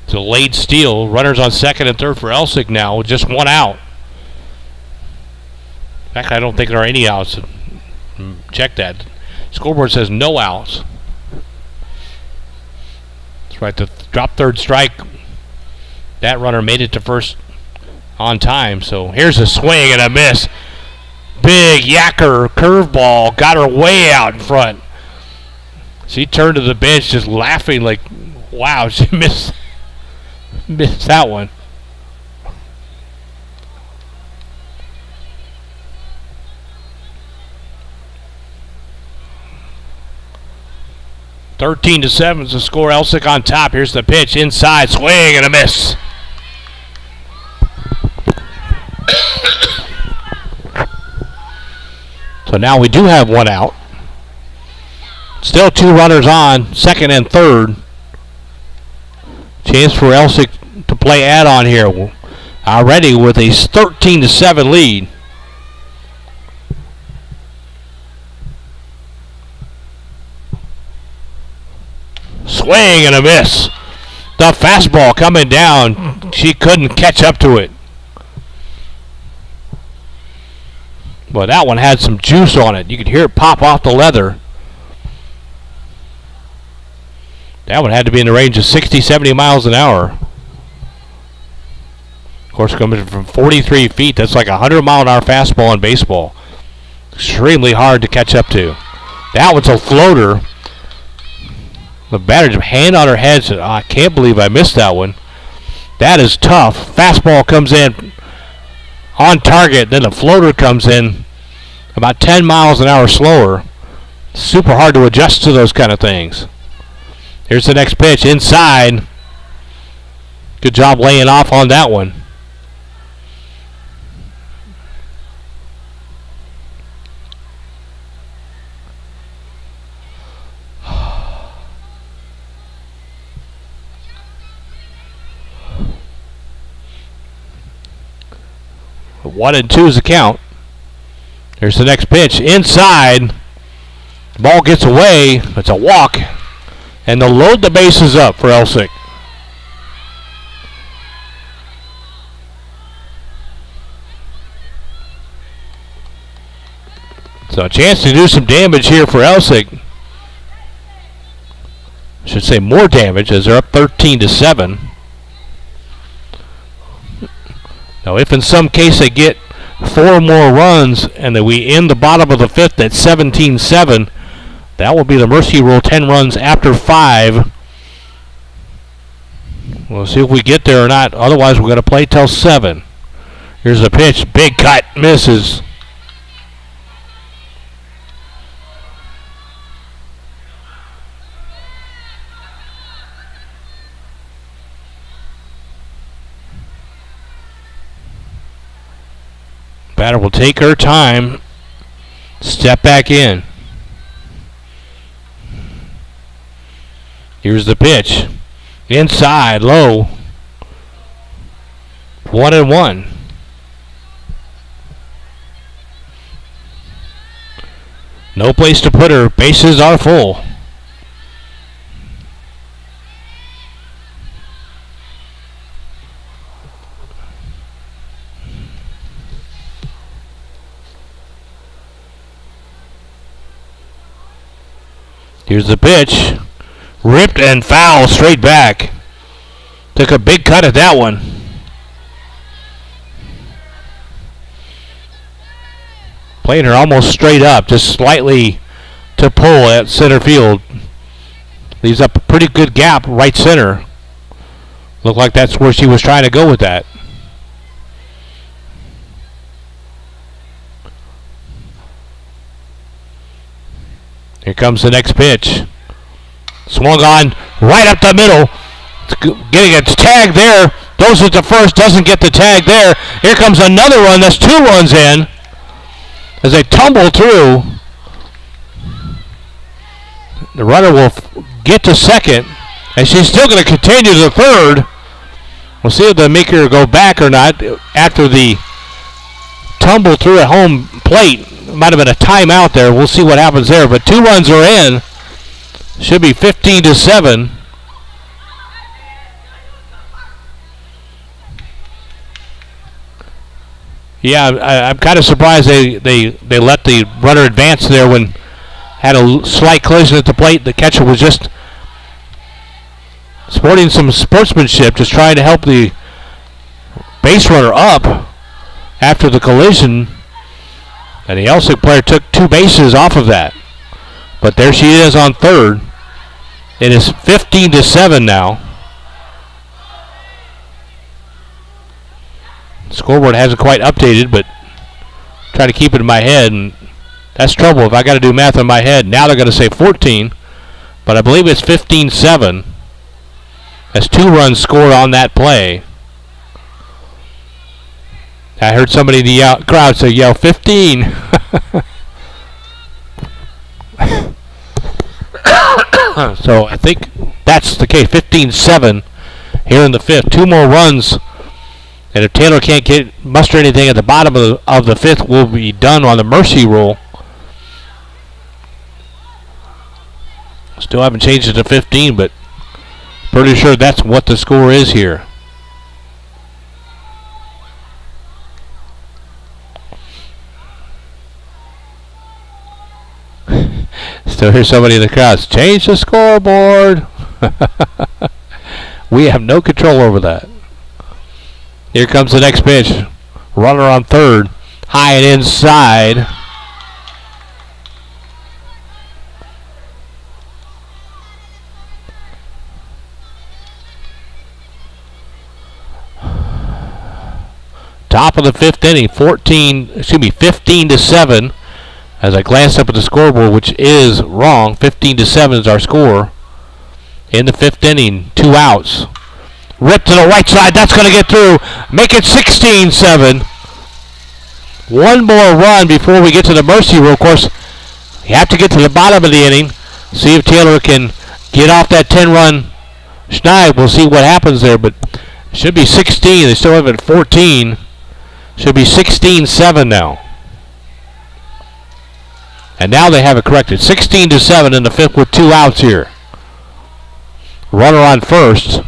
It's a late steal. Runners on second and third for Elsik now with just one out. In fact, I don't think there are any outs. Check that. Scoreboard says no outs. That's right, the drop third strike. That runner made it to first on time. So here's a swing and a miss. Big yacker curveball. Got her way out in front. She turned to the bench just laughing like, wow, she missed that one. (13-7) is the score. Elsik on top. Here's the pitch. Inside. Swing and a miss. So now we do have one out. Still 2 runners on, second and third. Chance for Elsik to play add-on here. Already with a 13-7 lead. Swing and a miss. The fastball coming down. She couldn't catch up to it. Well, that one had some juice on it. You could hear it pop off the leather. That one had to be in the range of 60, 70 miles an hour. Of course, coming from 43 feet, that's like a 100-mile-an-hour fastball in baseball. Extremely hard to catch up to. That one's a floater. The batter just hand on her head said, I can't believe I missed that one. That is tough. Fastball comes in on target, then the floater comes in about 10 miles an hour slower. Super hard to adjust to those kind of things. Here's the next pitch inside. Good job laying off on that one. One and two is the count. Here's the next pitch inside. The ball gets away. It's a walk. And they'll load the bases up for Elsik. So a chance to do some damage here for Elsik. I should say more damage as they're up 13-7. Now if in some case they get 4 more runs and that we end the bottom of the 5th at 17-7, that will be the mercy rule, 10 runs after 5. We'll see if we get there or not. Otherwise, we're going to play till 7. Here's the pitch. Big cut. Misses. Batter will take her time. Step back in. Here's the pitch. Inside, low. 1-1. No place to put her. Bases are full. Here's the pitch. Ripped and foul straight back. Took a big cut at that one. Playing her almost straight up, just slightly to pull at center field. Leaves up a pretty good gap right center. Looked like that's where she was trying to go with that. Here comes the next pitch. Swung on right up the middle. It's getting its tag there. Goes it to first. Doesn't get the tag there. Here comes another run. That's 2 runs in. As they tumble through. The runner will get to second. And she's still going to continue to third. We'll see if they make her go back or not after the tumble through at home plate. Might have been a timeout there. We'll see what happens there. But 2 runs are in. Should be 15-7. Yeah, I'm kind of surprised they let the runner advance there when had a slight collision at the plate. The catcher was just sporting some sportsmanship, just trying to help the base runner up after the collision. And the Elsik player took 2 bases off of that. But there she is on third. It is 15-7 now. Scoreboard hasn't quite updated, but try to keep it in my head, and that's trouble if I got to do math in my head. Now they're going to say 14, but I believe it's 15-7. That's 2 runs scored on that play. I heard somebody in the crowd say, yell 15. So I think that's the case. 15-7 here in the fifth. 2 more runs. And if Taylor can't muster anything at the bottom of the fifth, we'll be done on the mercy rule. Still haven't changed it to 15, but pretty sure that's what the score is here. Still hear somebody in the crowd, change the scoreboard. We have no control over that. Here comes the next pitch. Runner on third. High and inside. Top of the fifth inning. 15-7. As I glance up at the scoreboard, which is wrong. 15-7 is our score. In the fifth inning. 2 outs. Ripped to the right side. That's going to get through. Make it 16-7. One more run before we get to the mercy rule. Of course, you have to get to the bottom of the inning. See if Taylor can get off that 10-run schneid. We'll see what happens there. But it should be 16. They still have it at 14. Should be 16-7 now. And now they have it corrected. 16-7 in the fifth with 2 outs here. Runner on first.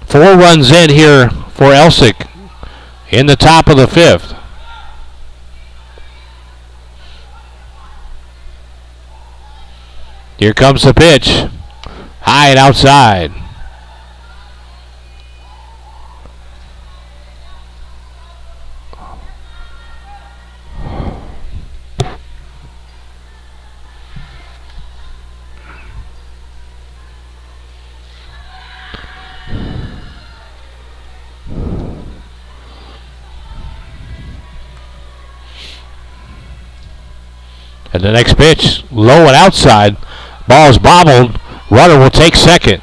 4 runs in here for Elsik in the top of the fifth. Here comes the pitch. High and outside. And the next pitch, low and outside. Ball is bobbled. Runner will take second.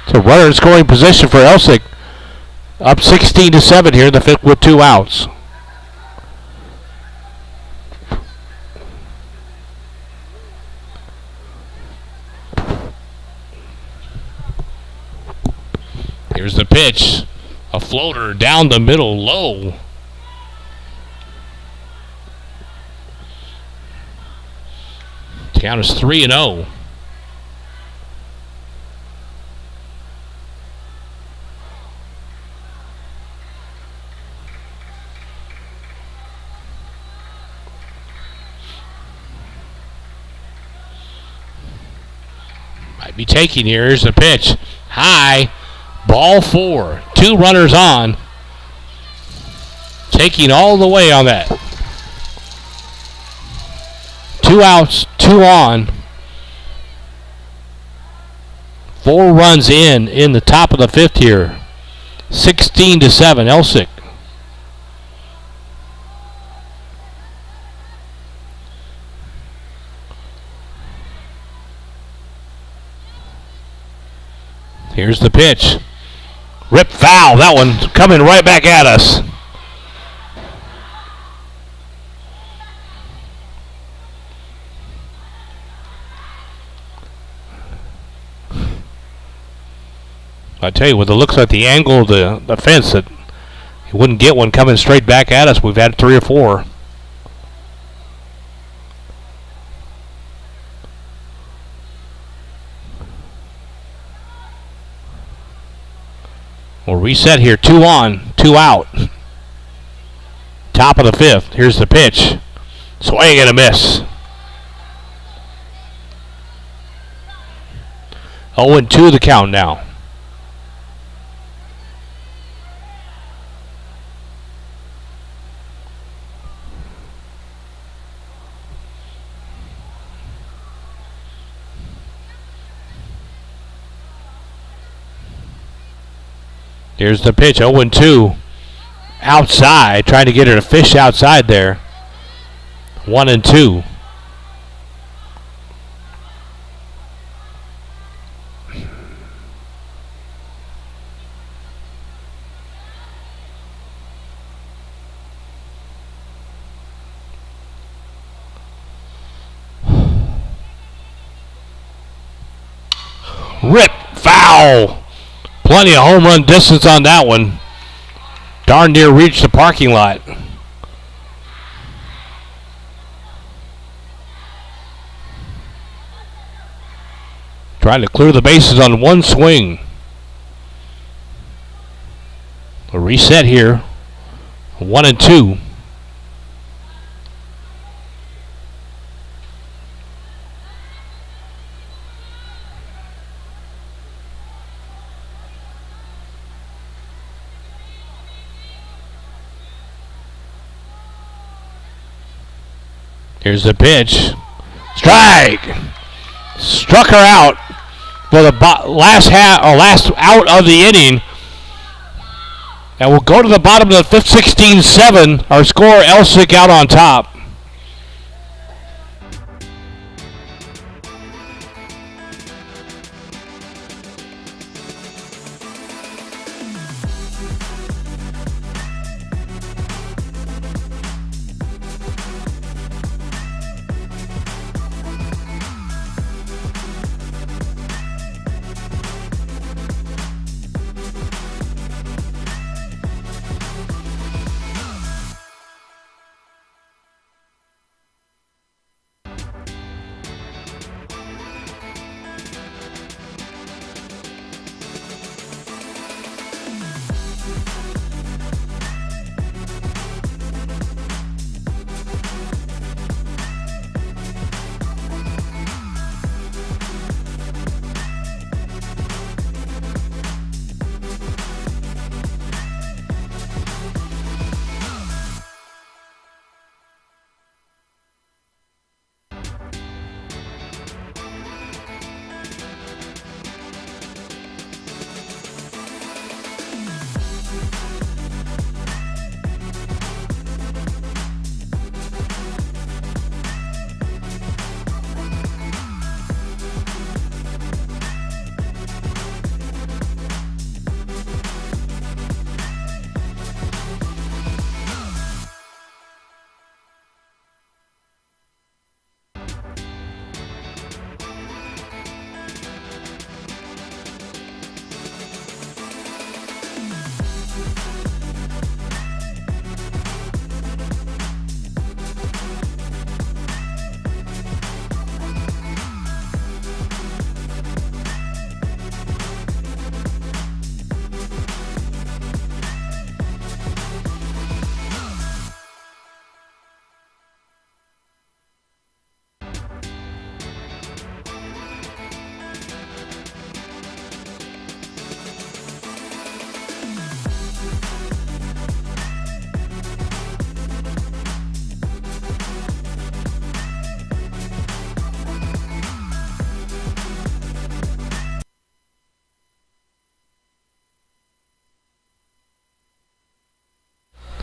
So runner in scoring position for Elsik. Up 16-7 here in the fifth with 2 outs. Here's the pitch. A floater down the middle, low. Count is 3-0. Might be taking here. Here's the pitch. High. Ball 4. 2 runners on. Taking all the way on that. 2 outs, 2 on. 4 runs in the top of the fifth here. 16-7, Elsik. Here's the pitch. Rip foul. That one coming right back at us. I tell you, with the looks like the angle of the fence, that he wouldn't get one coming straight back at us. We've had 3 or 4. We'll reset here. 2 on, 2 out. Top of the fifth. Here's the pitch. Swing and a miss. 0-2 the count now. Here's the pitch, 0-2. Outside, trying to get her to fish outside there. 1-2. Rip, foul. Plenty of home run distance on that one. Darn near reached the parking lot. Trying to clear the bases on one swing. A reset here. 1-2. Here's the pitch. Strike! Struck her out for the last out of the inning. And we'll go to the bottom of the fifth, 16-7. Our score, Elsik out on top.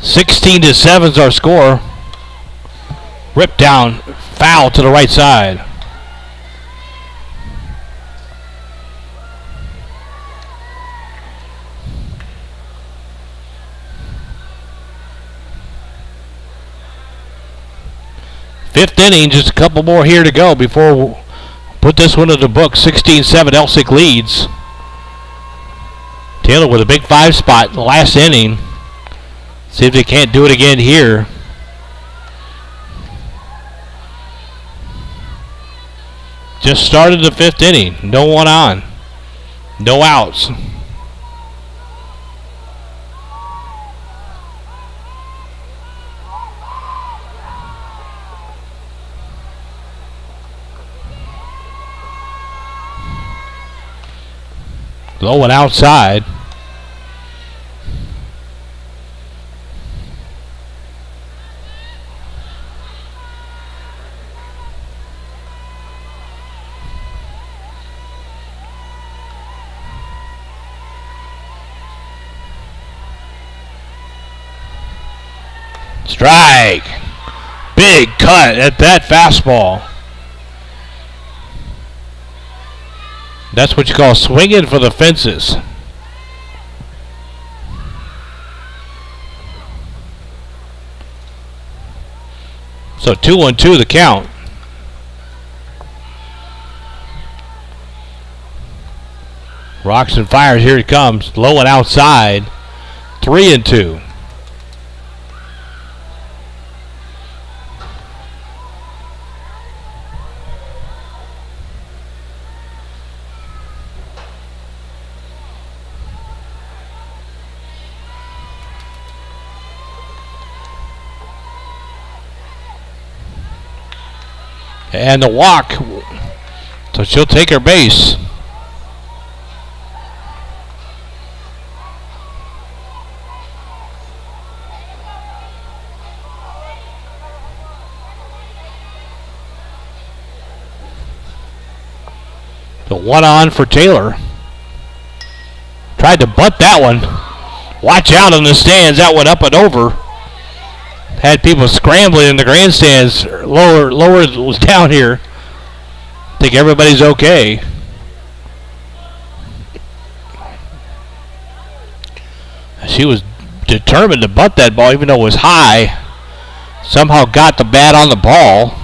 Sixteen to 7 is our score. Ripped down, foul to the right side. Fifth inning, just a couple more here to go before we'll put this one in the book. 16-7, Elsik leads. Taylor with a big 5 spot in the last inning. See if they can't do it again here. Just started the fifth inning. No one on. No outs. Low and outside. Strike. Big cut at that fastball. That's what you call swinging for the fences. So 2-1-2 the count. Rocks and fires. Here it comes. Low and outside. 3-2. And the walk. So she'll take her base. The one on for Taylor. Tried to butt that one. Watch out in the stands. That went up and over. Had people scrambling in the grandstands. Lower was down here. I think everybody's okay. She was determined to butt that ball even though it was high. Somehow got the bat on the ball.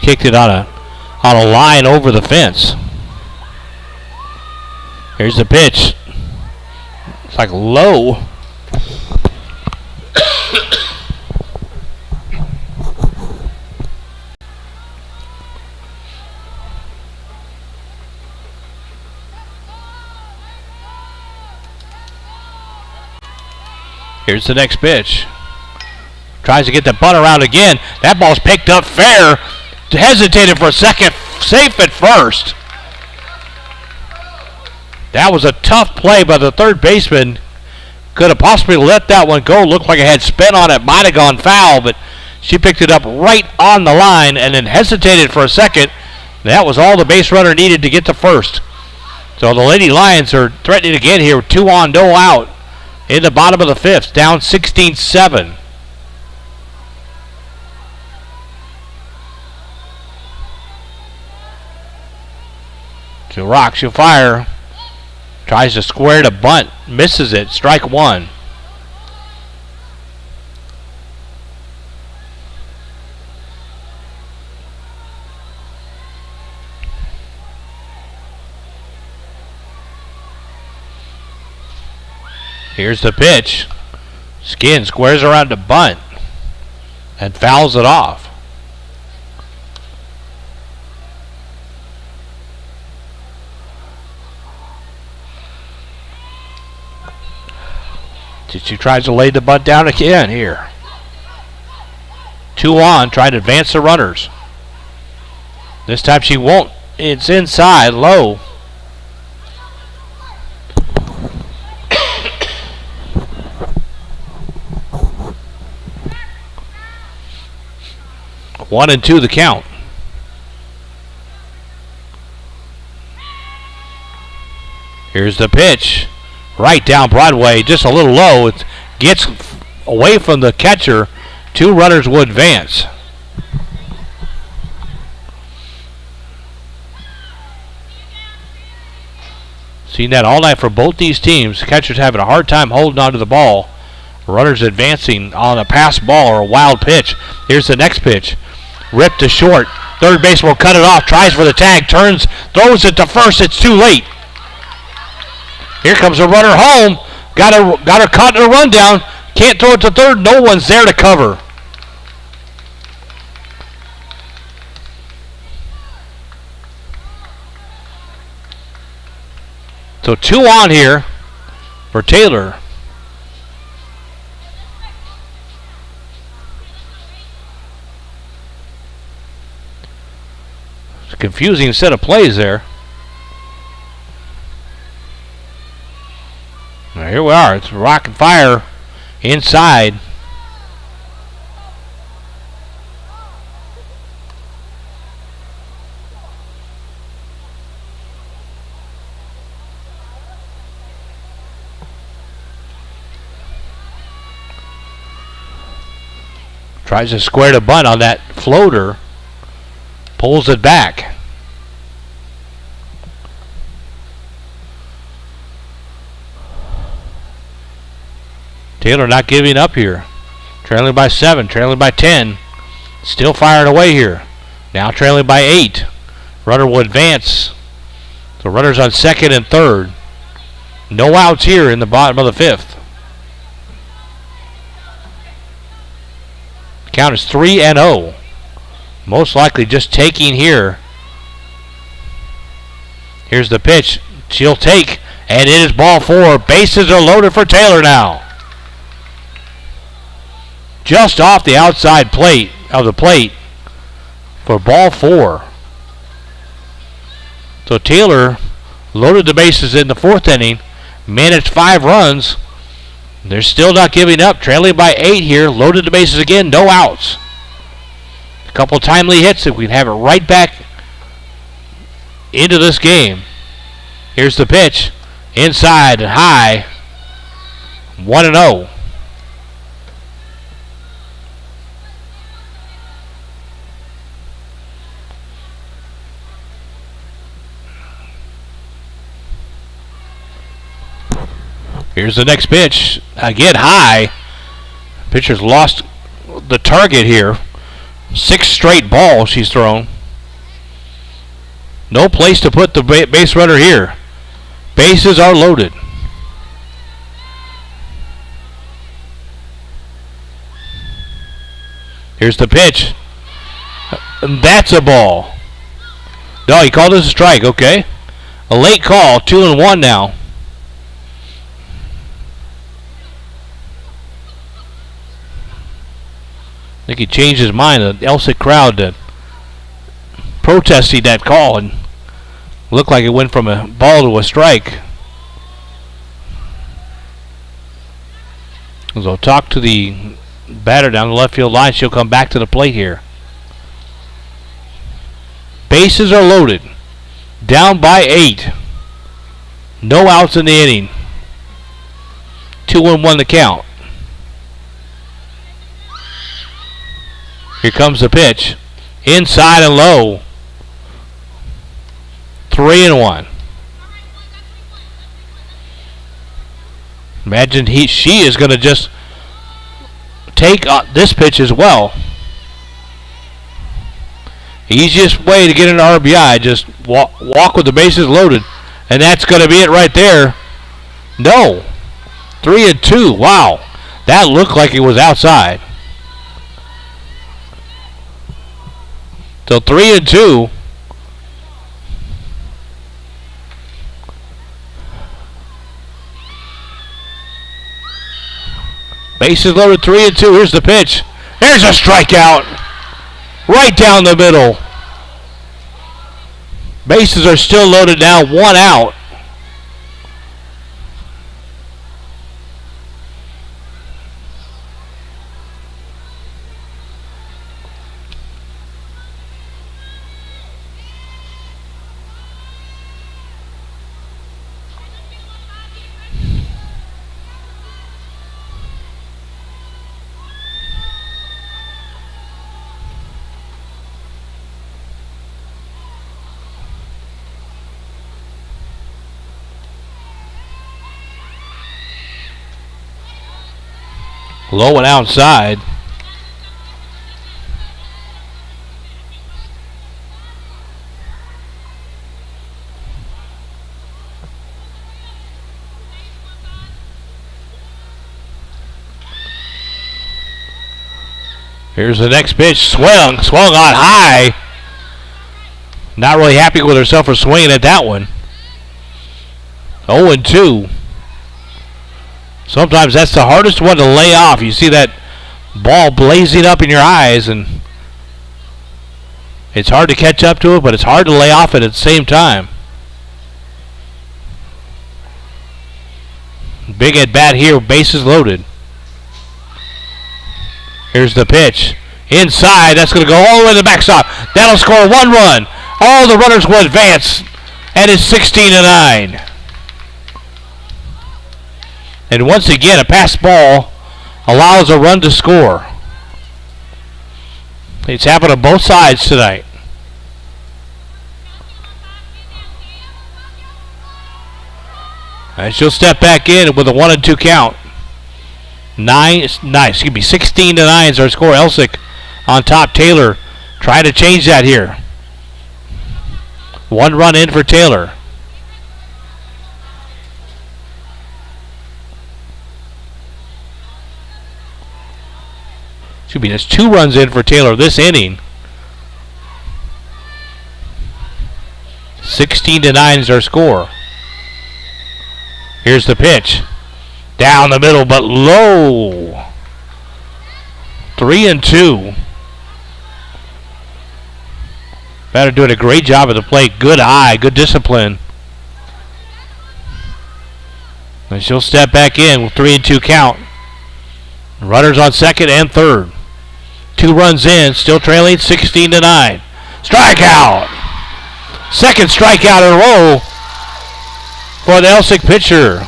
Kicked it on a line over the fence. Here's the pitch. It's like low. Here's the next pitch. Tries to get the bunt around again. That ball's picked up fair. Hesitated for a second. Safe at first. That was a tough play by the third baseman. Could have possibly let that one go. Looked like it had spin on it. Might have gone foul, but she picked it up right on the line and then hesitated for a second. That was all the base runner needed to get to first. So the Lady Lions are threatening again here. 2 on, no out. In the bottom of the fifth, down 16-7. So Rocks, she'll fire. Tries to square the bunt. Misses it. Strike one. Here's the pitch. Skin squares around the bunt and fouls it off. She tries to lay the bunt down again here. 2 on, trying to advance the runners. This time she won't. It's inside, low. One and 2 the count. Here's the pitch. Right down Broadway, just a little low. It gets away from the catcher. 2 runners will advance. Seen that all night for both these teams. Catchers having a hard time holding on to the ball. Runners advancing on a pass ball or a wild pitch. Here's the next pitch. Ripped to short. Third base will cut it off. Tries for the tag. Turns. Throws it to first. It's too late. Here comes a runner home. Got her caught in a rundown. Can't throw it to third. No one's there to cover. So 2 on here for Taylor. It's a confusing set of plays there. Now here we are. It's rock and fire inside. Tries to square the bunt on that floater. Pulls it back. Taylor not giving up here. Trailing by 7, trailing by 10. Still firing away here. Now trailing by 8. Runner will advance. So runners on second and third. No outs here in the bottom of the fifth. Count is 3-0. Most likely just taking here. Here's the pitch. She'll take, and it is ball four. Bases are loaded for Taylor now. Just off the outside plate of the plate for ball four. So Taylor loaded the bases in the fourth inning, managed 5 runs. They're still not giving up, trailing by 8 here. Loaded the bases again, no outs. A couple timely hits if we can have it right back into this game. Here's the pitch, inside and high, 1-0. Here's the next pitch. Again, high. Pitcher's lost the target here. 6 straight balls she's thrown. No place to put the base runner here. Bases are loaded. Here's the pitch. And that's a ball. No, he called this a strike. Okay. A late call. 2-1 now. I think he changed his mind. The Elsik crowd protesting that call and looked like it went from a ball to a strike. So talk to the batter down the left field line. She'll come back to the plate here. Bases are loaded. Down by 8. No outs in the inning. 2-1 the count. Here comes the pitch. Inside and low. 3-1. Imagine she is going to just take this pitch as well. Easiest way to get an RBI, just walk with the bases loaded. And that's going to be it right there. No. 3-2. Wow. That looked like it was outside. So 3-2. Bases loaded, 3-2. Here's the pitch. There's a strikeout. Right down the middle. Bases are still loaded now. 1 out. Low and outside. Here's the next pitch. Swung on high. Not really happy with herself for swinging at that one. 0-2. Sometimes that's the hardest one to lay off. You see that ball blazing up in your eyes, and it's hard to catch up to it, but it's hard to lay off it at the same time. Big at bat here, bases loaded. Here's the pitch. Inside, that's going to go all the way to the backstop. That'll score 1 run. All the runners will advance, and it's 16-9. And once again, a pass ball allows a run to score. It's happened on both sides tonight. And she'll step back in with a 1-2 count. 16-9 is our score. Elsik on top. Taylor trying to change that here. 1 run in for Taylor. Should be just 2 runs in for Taylor this inning. 16-9 is our score. Here's the pitch. Down the middle, but low. 3-2. Batter doing a great job at the plate. Good eye, good discipline. And she'll step back in with 3-2 count. Runners on second and third. 2 runs in, still trailing 16-9. Strikeout! Second strikeout in a row for the Elsik pitcher.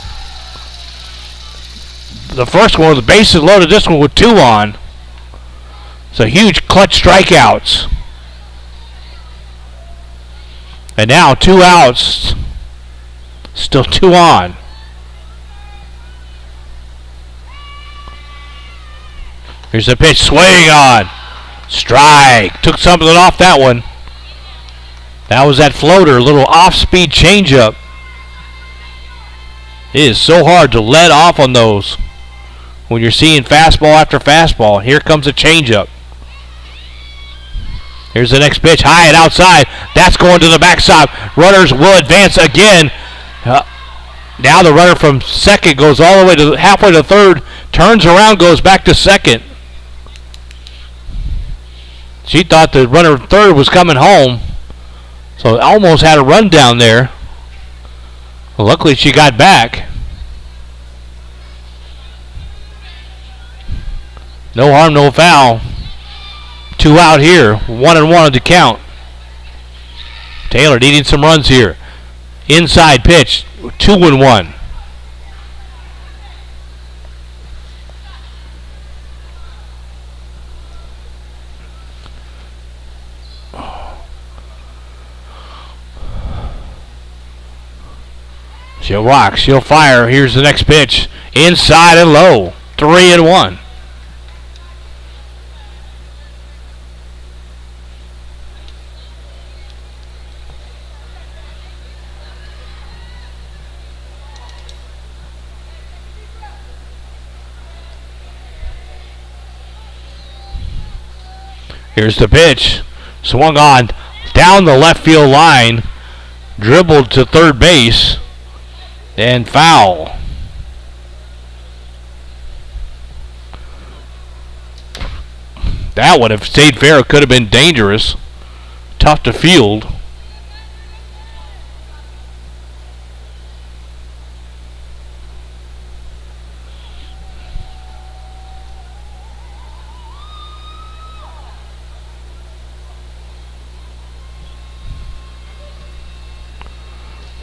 The first one with the bases loaded, this one with 2 on. So huge clutch strikeouts. And now 2 outs. Still 2 on. Here's the pitch, swing on. Strike. Took something off that one. That was that floater, a little off-speed changeup. It is so hard to let off on those when you're seeing fastball after fastball. Here comes a changeup. Here's the next pitch, high and outside. That's going to the backside. Runners will advance again. Now the runner from second goes all the way to halfway to third, turns around, goes back to second. She thought the runner third was coming home. So almost had a run down there. Well, luckily she got back. No harm, no foul. 2 out here. 1-1 to count. Taylor needing some runs here. Inside pitch. 2-1. She'll rock, she'll fire. Here's the next pitch. Inside and low. 3-1. Here's the pitch. Swung on down the left field line. Dribbled to third base. And foul. That one, if it stayed fair, could have been dangerous. Tough to field.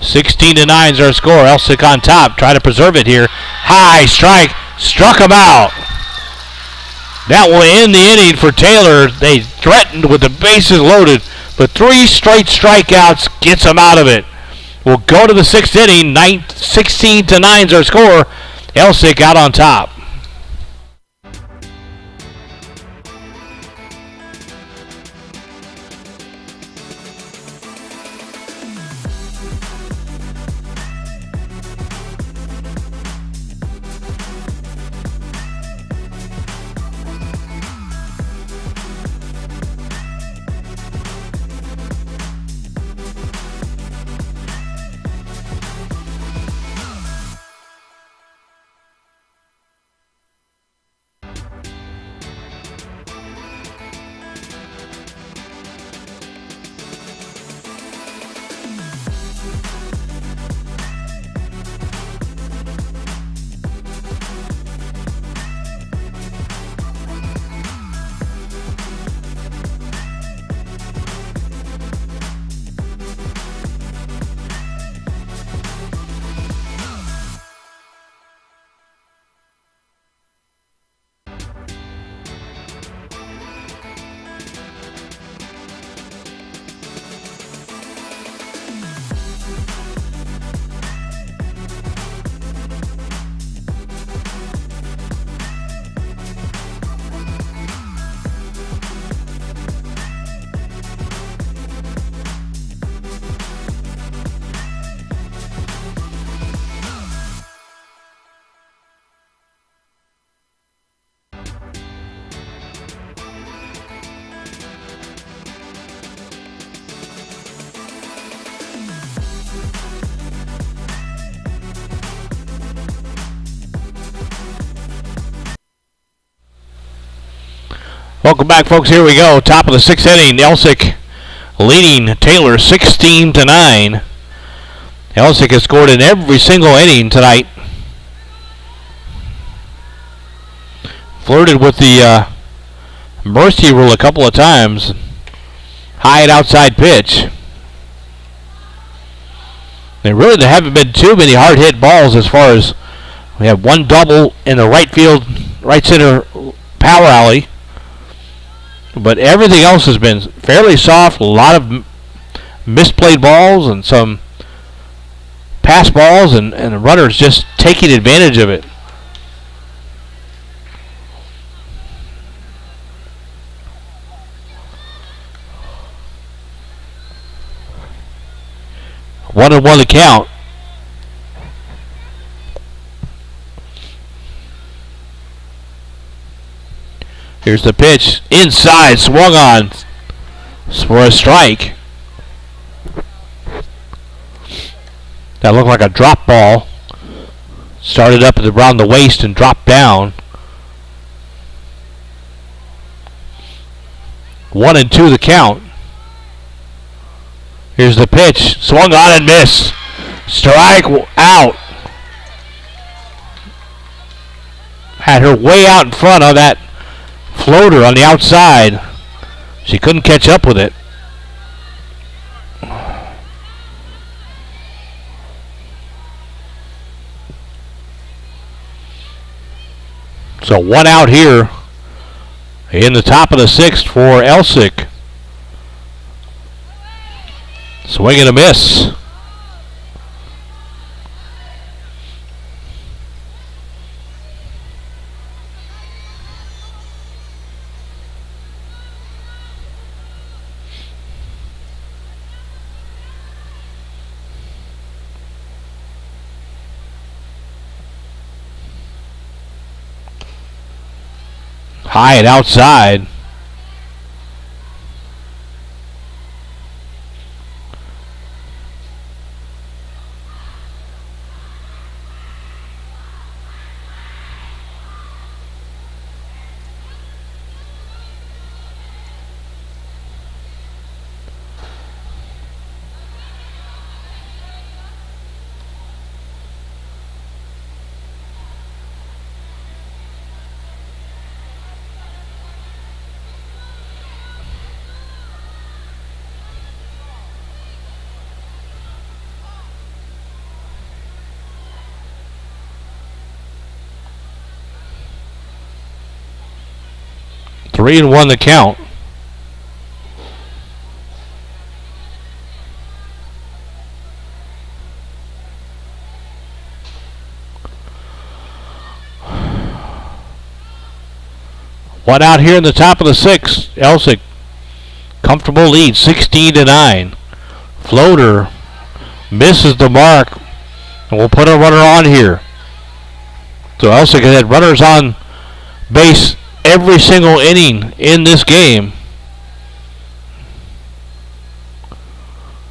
(16-9) is our score. Elsik on top. Try to preserve it here. High strike. Struck him out. That will end the inning for Taylor. They threatened with the bases loaded, but 3 straight strikeouts gets them out of it. We'll go to the 6th inning. 16-9 is our score. Elsik out on top. Welcome back, folks. Here we go. Top of the 6th inning. Elsik leading Taylor 16-9. Elsik has scored in every single inning tonight. Flirted with the mercy rule a couple of times. High and outside pitch. There haven't been too many hard hit balls as far as we have one double in the right field, right center power alley. But everything else has been fairly soft. A lot of misplayed balls and some pass balls, and the runners just taking advantage of it. One and one to count. Here's the pitch. Inside, swung on for a strike. That looked like a drop ball. Started up around the waist and dropped down. 1-2 the count. Here's the pitch. Swung on and missed. Strike out. Had her way out in front of that floater on the outside. She couldn't catch up with it. So 1 out here in the top of the 6th for Elsik. Swing and a miss. High and outside. Three and one the count. One out here in the top of the 6th. Elsik, comfortable lead, 16-9. Floater misses the mark, and we'll put a runner on here. So Elsik had runners on base every single inning in this game,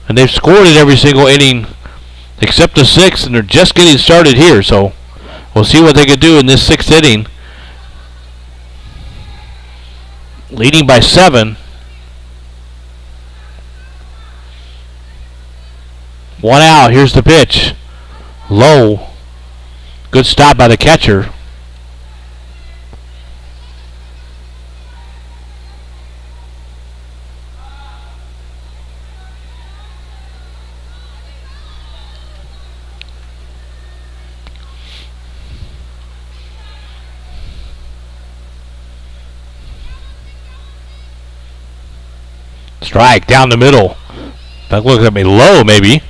and they've scored in every single inning except the 6th, and they're just getting started here. So we'll see what they can do in this 6th inning. Leading by 7. 1 out. Here's the pitch. Low. Good stop by the catcher. Strike down the middle. That looks at me low, maybe.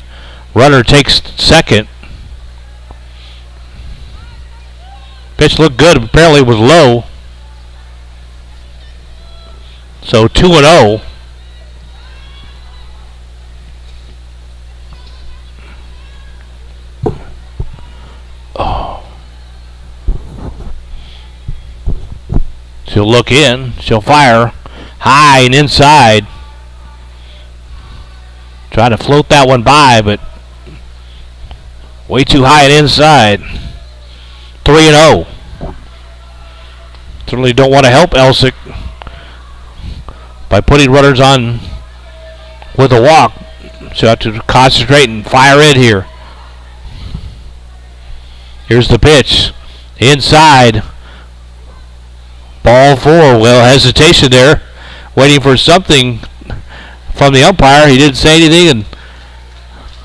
Runner takes second. Pitch looked good. Apparently it was low. So 2-0. Oh. She'll look in. She'll fire. High and inside. Trying to float that one by, but way too high and inside. 3-0. Certainly don't want to help Elsik by putting runners on with a walk. So you have to concentrate and fire in here. Here's the pitch. Inside. Ball 4. Well, hesitation there. Waiting for something from the umpire. He didn't say anything, and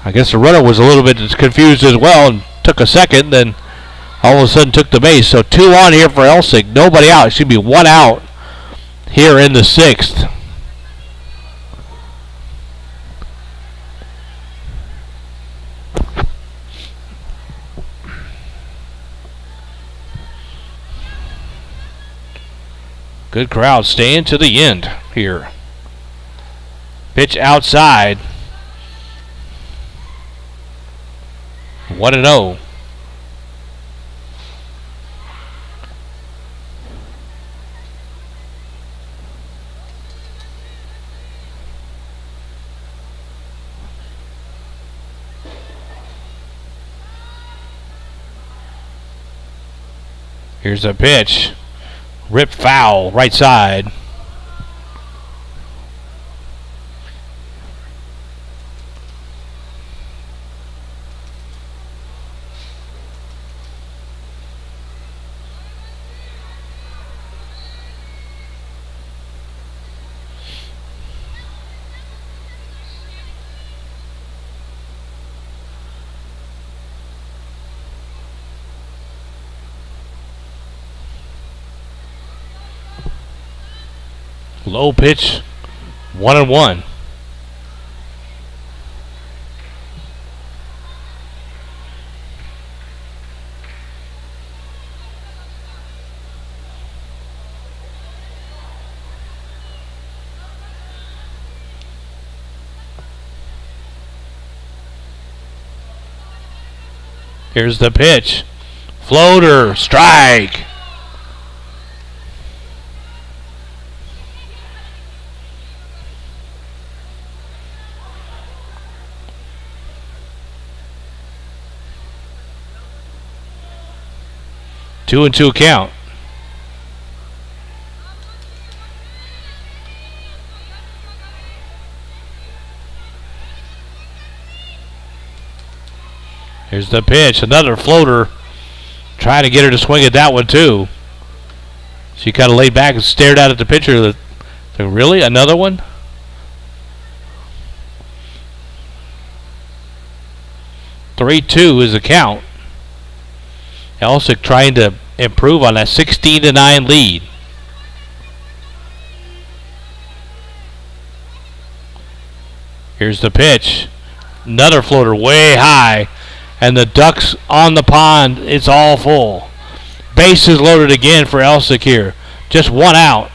I guess the runner was a little bit confused as well and took a second, then all of a sudden took the base. So 2 on here for Elsik. Nobody out. It should be 1 out here in the 6th. Good crowd staying to the end here. Pitch outside. 1-0. Here's a pitch. Ripped foul, right side. Low pitch, 1-1. Here's the pitch. Floater, strike. Two and 2 count. Here's the pitch. Another floater. Trying to get her to swing at that one too. She kind of laid back and stared out at the pitcher. Really? Another one? Three-2 is the count. Elsik trying to improve on that 16-9 lead. Here's the pitch. Another floater way high. And the ducks on the pond. It's all full. Bases loaded again for Elsik here. Just 1 out.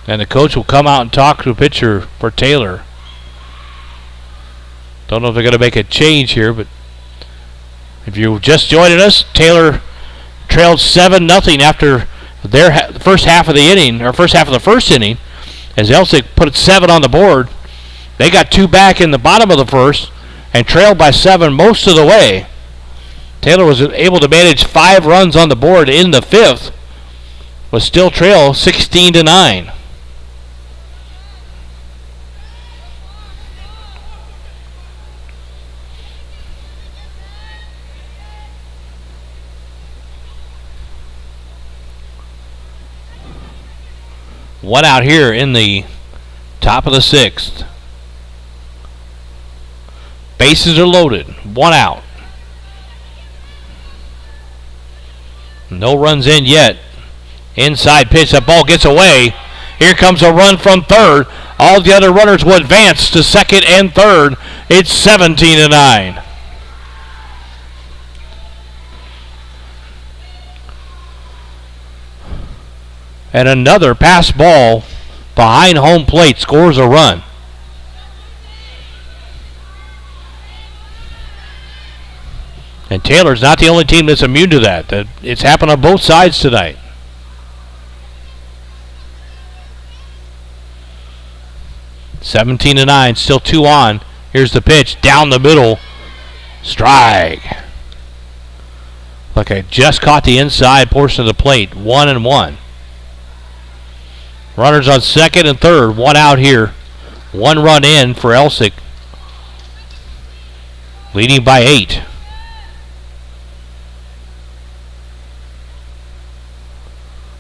And the coach will come out and talk to a pitcher for Taylor. Don't know if they're going to make a change here, but if you're just joining us, Taylor trailed 7-0 after their first half of the inning, or first half of the first inning, as Elsik put 7 on the board. They got 2 back in the bottom of the first and trailed by 7 most of the way. Taylor was able to manage 5 runs on the board in the 5th, but still trail 16-9. One out here in the top of the 6th. Bases are loaded. 1 out. No runs in yet. Inside pitch. That ball gets away. Here comes a run from third. All the other runners will advance to second and third. It's 17-9. And another pass ball behind home plate scores a run. And Taylor's not the only team that's immune to that. It's happened on both sides tonight. (17-9), still 2 on. Here's the pitch down the middle. Strike. Look, I just caught the inside portion of the plate. 1-1. Runners on second and third. One out here. 1 run in for Elsik. Leading by 8.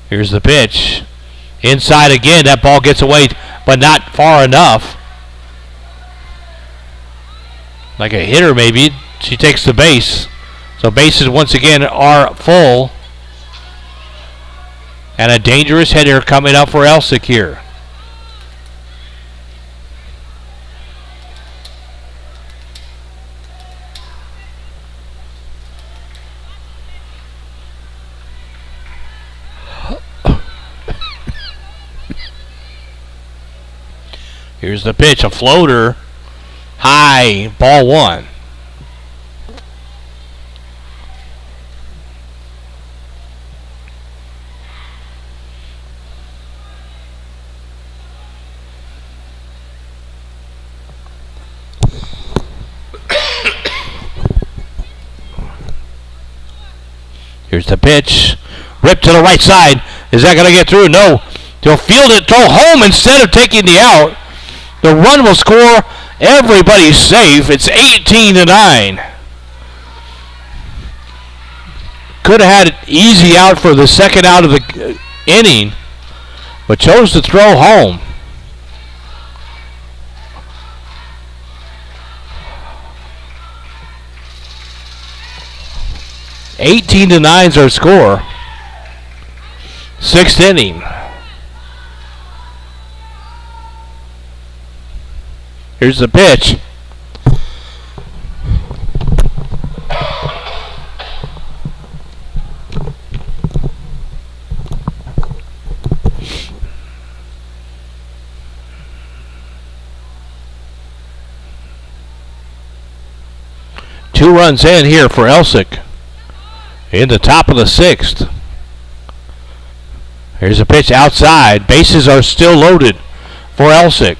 Here's the pitch. Inside again. That ball gets away, but not far enough. Like a hitter maybe. She takes the base. So bases once again are full. And a dangerous hitter coming up for Elsik here. Here's the pitch, a floater, high, ball 1. Here's the pitch, ripped to the right side. Is that going to get through? No. They'll field it, throw home instead of taking the out. The run will score. Everybody's safe. It's 18-9. Could have had it easy out for the second out of the inning, but chose to throw home. $18-9 is our score. 6th inning. Here's the pitch. Two runs in here for Elsik in the top of the 6th. Here's a pitch outside. Bases are still loaded for Elsik.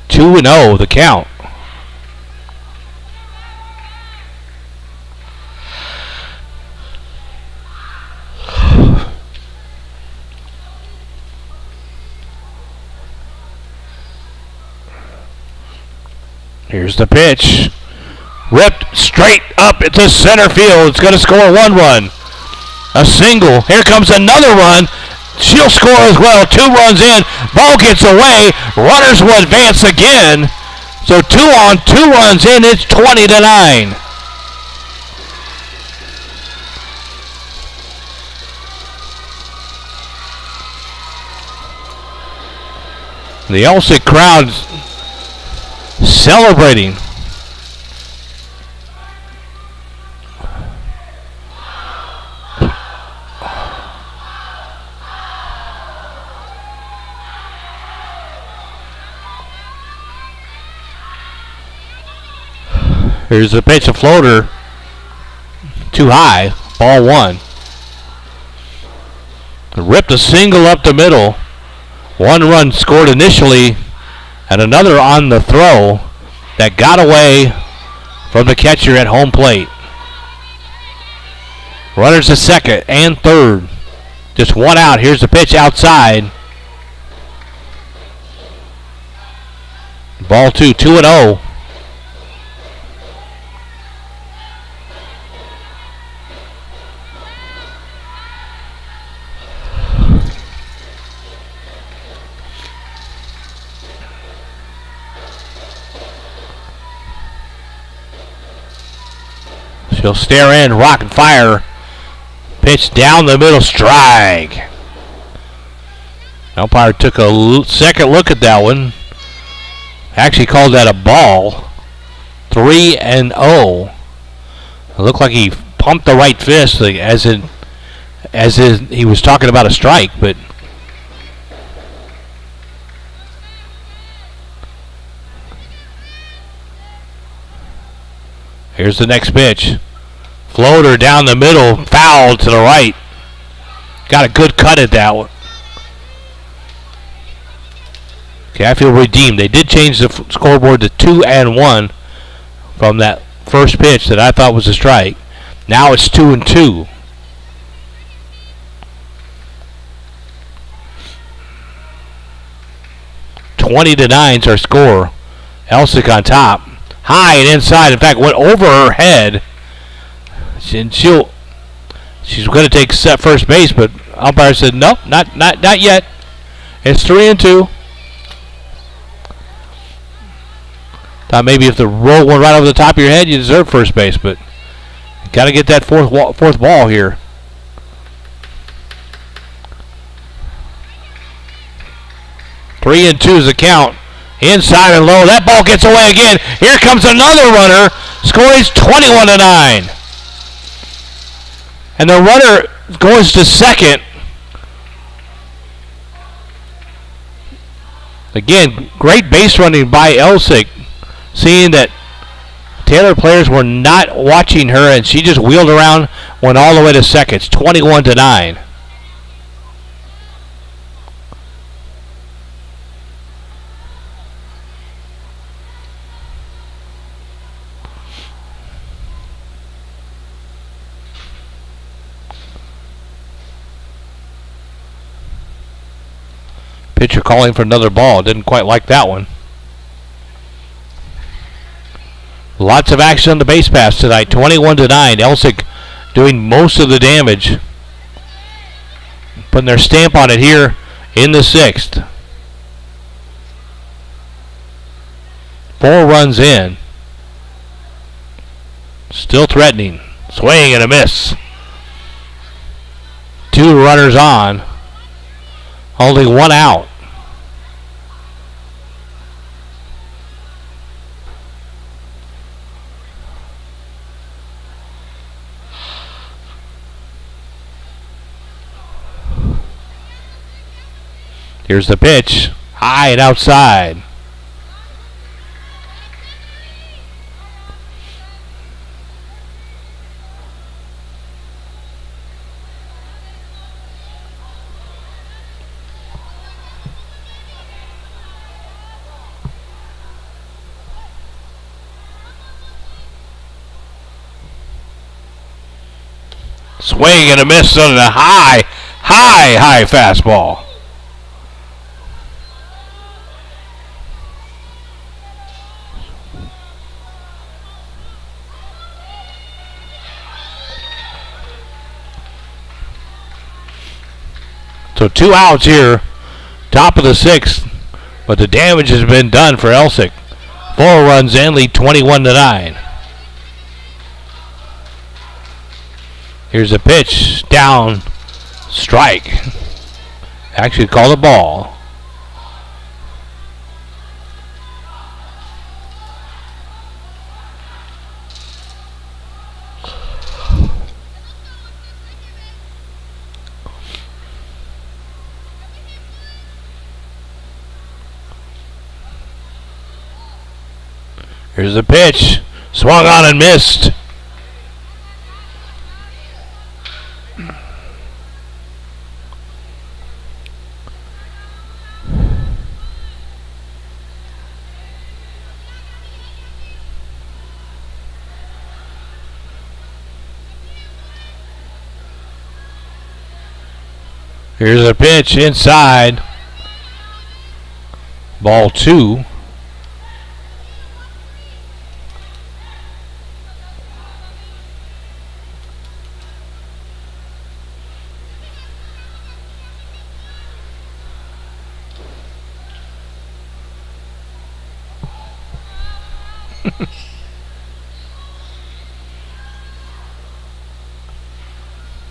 2-0 the count. Here's the pitch. Ripped straight up into center field. It's going to score 1 run. A single. Here comes another run. She'll score as well. 2 runs in. Ball gets away. Runners will advance again. So 2 on, 2 runs in. It's 20-9. The Elsik crowd celebrating. Here's the pitch, a floater. Too high. Ball 1. Ripped a single up the middle. 1 run scored initially, and another on the throw that got away from the catcher at home plate. Runners to second and third. Just 1 out. Here's the pitch outside. Ball 2, 2-0. She'll stare in, rock and fire. Pitch down the middle, strike. Umpire took a second look at that one. Actually called that a ball. 3-0. It looked like he pumped the right fist as in he was talking about a strike, but here's the next pitch. Floater down the middle, foul to the right. Got a good cut at that one. Okay, I feel redeemed. They did change the scoreboard to 2-1 from that first pitch that I thought was a strike. Now it's 2-2. $20-9's our score. Elsik on top. High and inside. In fact, went over her head. And she's going to take set first base, but umpire said, nope, not yet. It's 3-2. Thought maybe if the roll went right over the top of your head, you deserve first base, but you got to get that fourth ball here. Three and 2 is the count. Inside and low. That ball gets away again. Here comes another runner. Score is 21-9. And the runner goes to second. Again, great base running by Elsik. Seeing that Taylor players were not watching her, and she just wheeled around, went all the way to second. It's 21-9. Pitcher calling for another ball. Didn't quite like that one. Lots of action on the base pass tonight. 21-9. Elsik doing most of the damage. Putting their stamp on it here in the sixth. 4 runs in. Still threatening. Swing and a miss. 2 runners on. Only 1 out. Here's the pitch. High and outside. Swing and a miss on a high fastball. So 2 outs here, top of the 6th, but the damage has been done for Elsik. 4 runs in, lead 21-9. Here's a pitch, down, strike. Actually called a ball. Here's the pitch. Swung on and missed. Here's a pitch inside. Ball 2.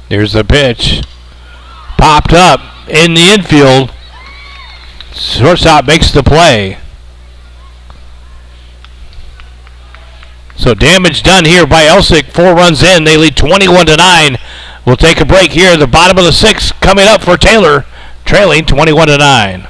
There's the pitch. Popped up in the infield. Shortstop makes the play. So damage done here by Elsik. 4 runs in. They lead 21-9. We'll take a break here. The bottom of the 6th coming up for Taylor, trailing 21-9.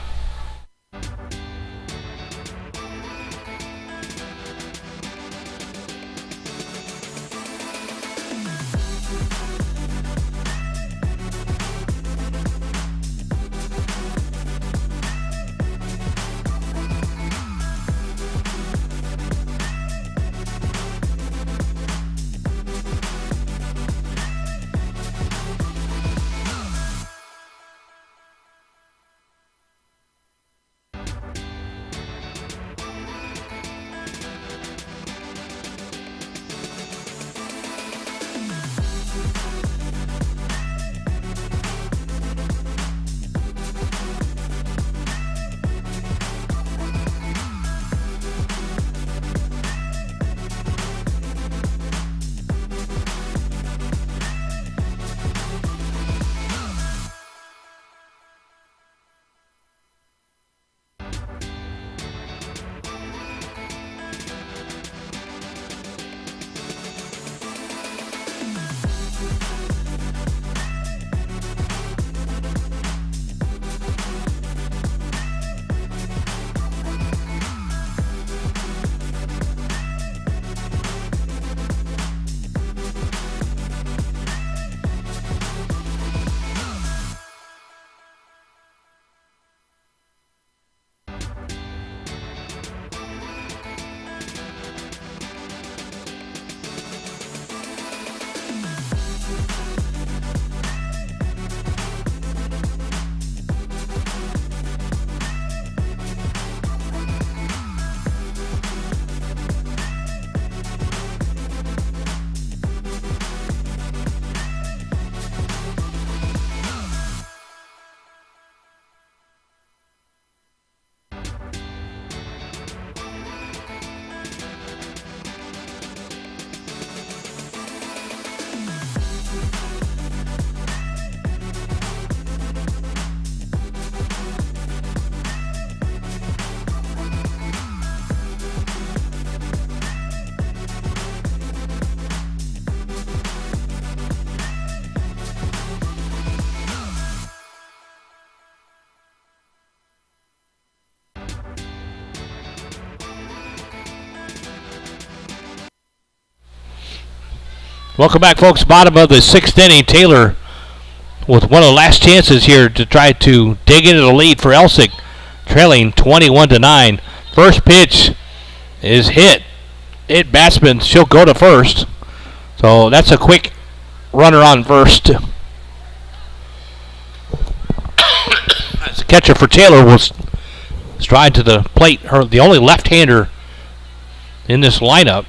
Welcome back, folks. Bottom of the sixth inning. Taylor with one of the last chances here to try to dig into the lead for Elsik, trailing 21-9. First pitch is hit. Hit batsman. She'll go to first. So that's a quick runner on first. As the catcher for Taylor was stride to the plate. The only left-hander in this lineup.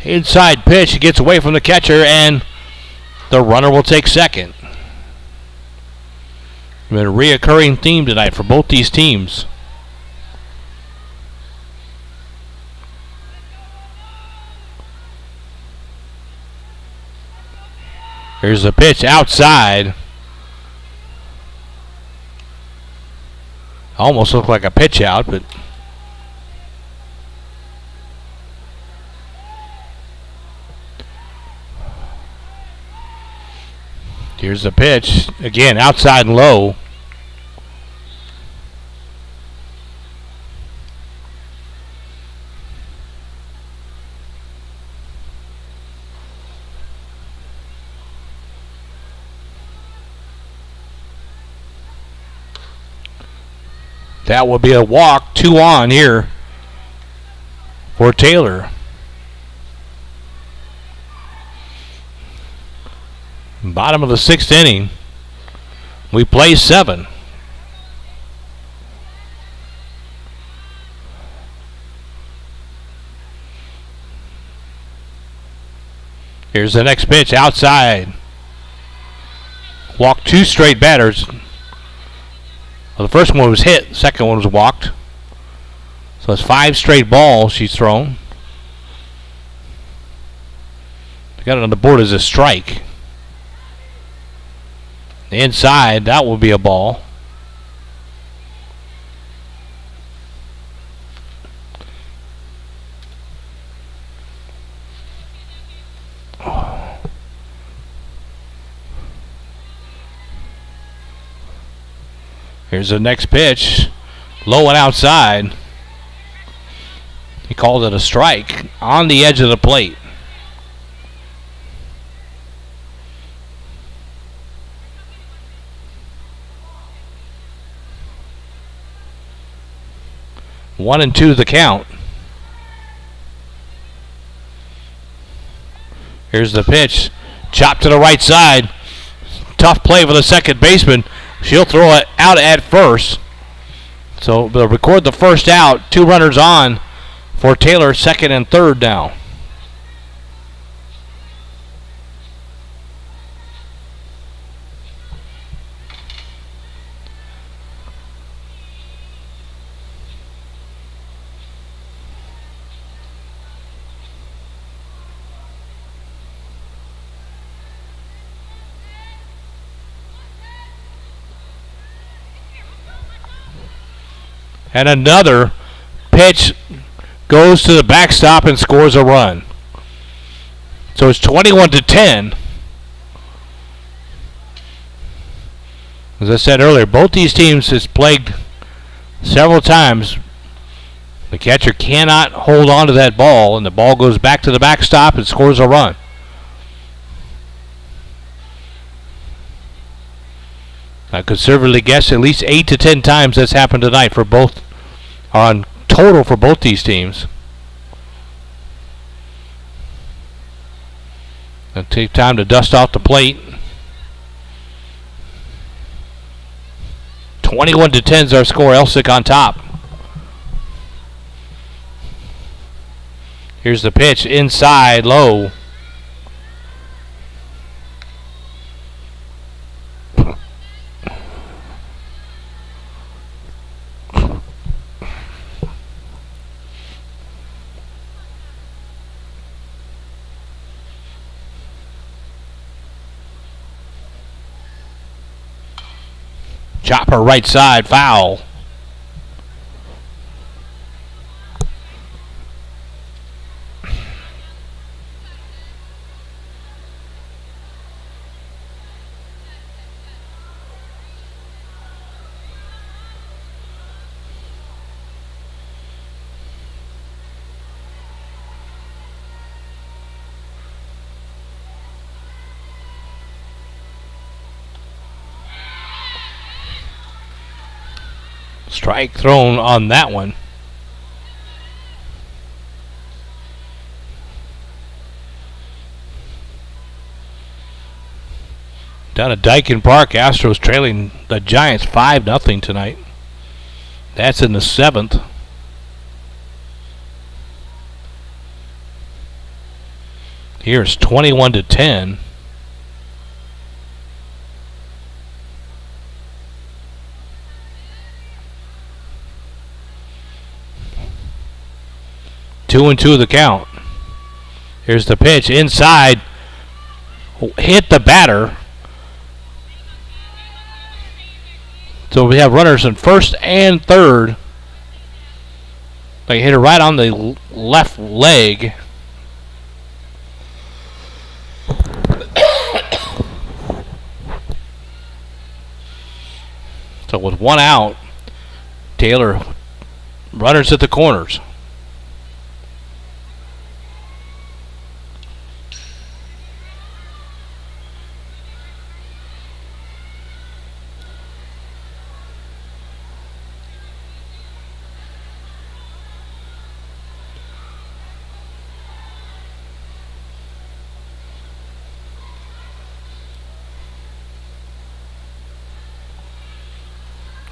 Inside pitch, he gets away from the catcher, and the runner will take second. Been a reoccurring theme tonight for both these teams. Here's the pitch outside. Almost looked like a pitch out, but here's the pitch. Again, outside and low. That will be a walk, 2 on here for Taylor. Bottom of the sixth inning. We play 7. Here's the next pitch outside. Walked 2 straight batters. Well, the first one was hit, the second one was walked. So it's 5 straight balls she's thrown. Got it on the board as a strike. Inside, that will be a ball. Here's the next pitch. Low and outside. He called it a strike on the edge of the plate. One and 2 the count. Here's the pitch. Chopped to the right side. Tough play for the second baseman. She'll throw it out at first. So they'll record the first out. 2 runners on for Taylor, second and third now. And another pitch goes to the backstop and scores a run. So it's 21-10. As I said earlier, both these teams has plagued several times. The catcher cannot hold on to that ball, and the ball goes back to the backstop and scores a run. I conservatively guess at least 8 to 10 times that's happened tonight for both, on total for both these teams. It'll take time to dust off the plate. 21-10 is our score. Elsik on top. Here's the pitch inside, low. Chopper right side, foul. Strike thrown on that one. Down at Dyken Park, Astros trailing the Giants 5-0 tonight. That's in the 7th. Here's 21-10. Two and two the count. Here's the pitch inside. Hit the batter. So we have runners in first and third. They hit it right on the left leg. So with one out, Taylor, runners at the corners.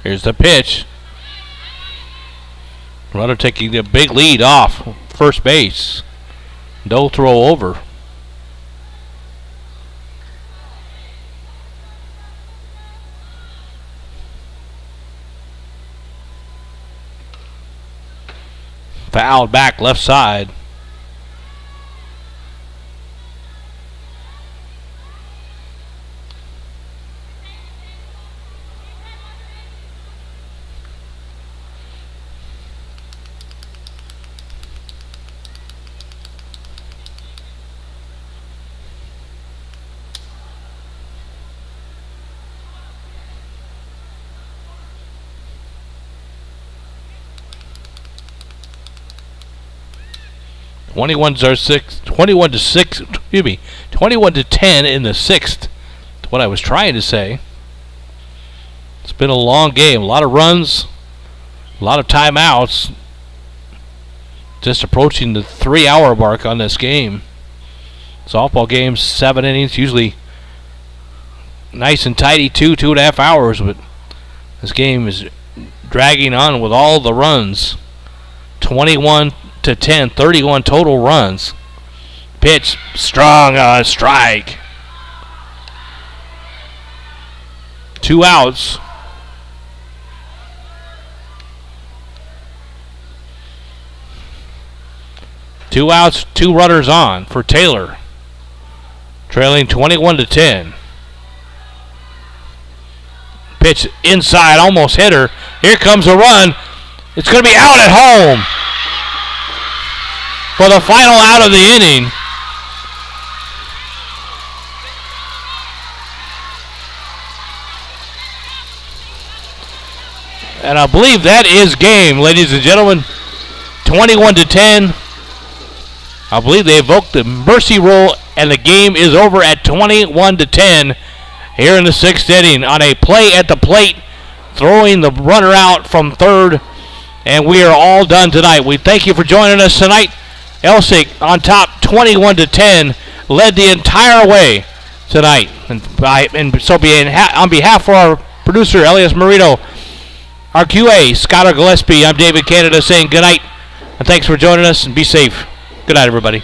Here's the pitch. Runner taking a big lead off first base. No throw over. Fouled back left side. Twenty-one to 6. Excuse me. 21-10 in the 6th. That's what I was trying to say. It's been a long game. A lot of runs. A lot of timeouts. Just approaching the 3-hour mark on this game. Softball games, 7 innings. Usually nice and tidy, 2.5 hours. But this game is dragging on with all the runs. 21-10, 31 total runs. Pitch, strong, strike. 2 outs. Two outs, 2 runners on for Taylor. Trailing 21-10. Pitch inside, almost hit her. Here comes a run. It's going to be out at home for the final out of the inning. And I believe that is game, ladies and gentlemen. 21-10. I believe they evoked the mercy rule, and the game is over at 21-10 here in the 6th inning on a play at the plate, throwing the runner out from third, and we are all done tonight. We thank you for joining us tonight. Elsik on top, 21-10, led the entire way tonight. And so on behalf of our producer, Elias Marino, our QA, Scott Gillespie, I'm David Canada saying good night, and thanks for joining us, and be safe. Good night, everybody.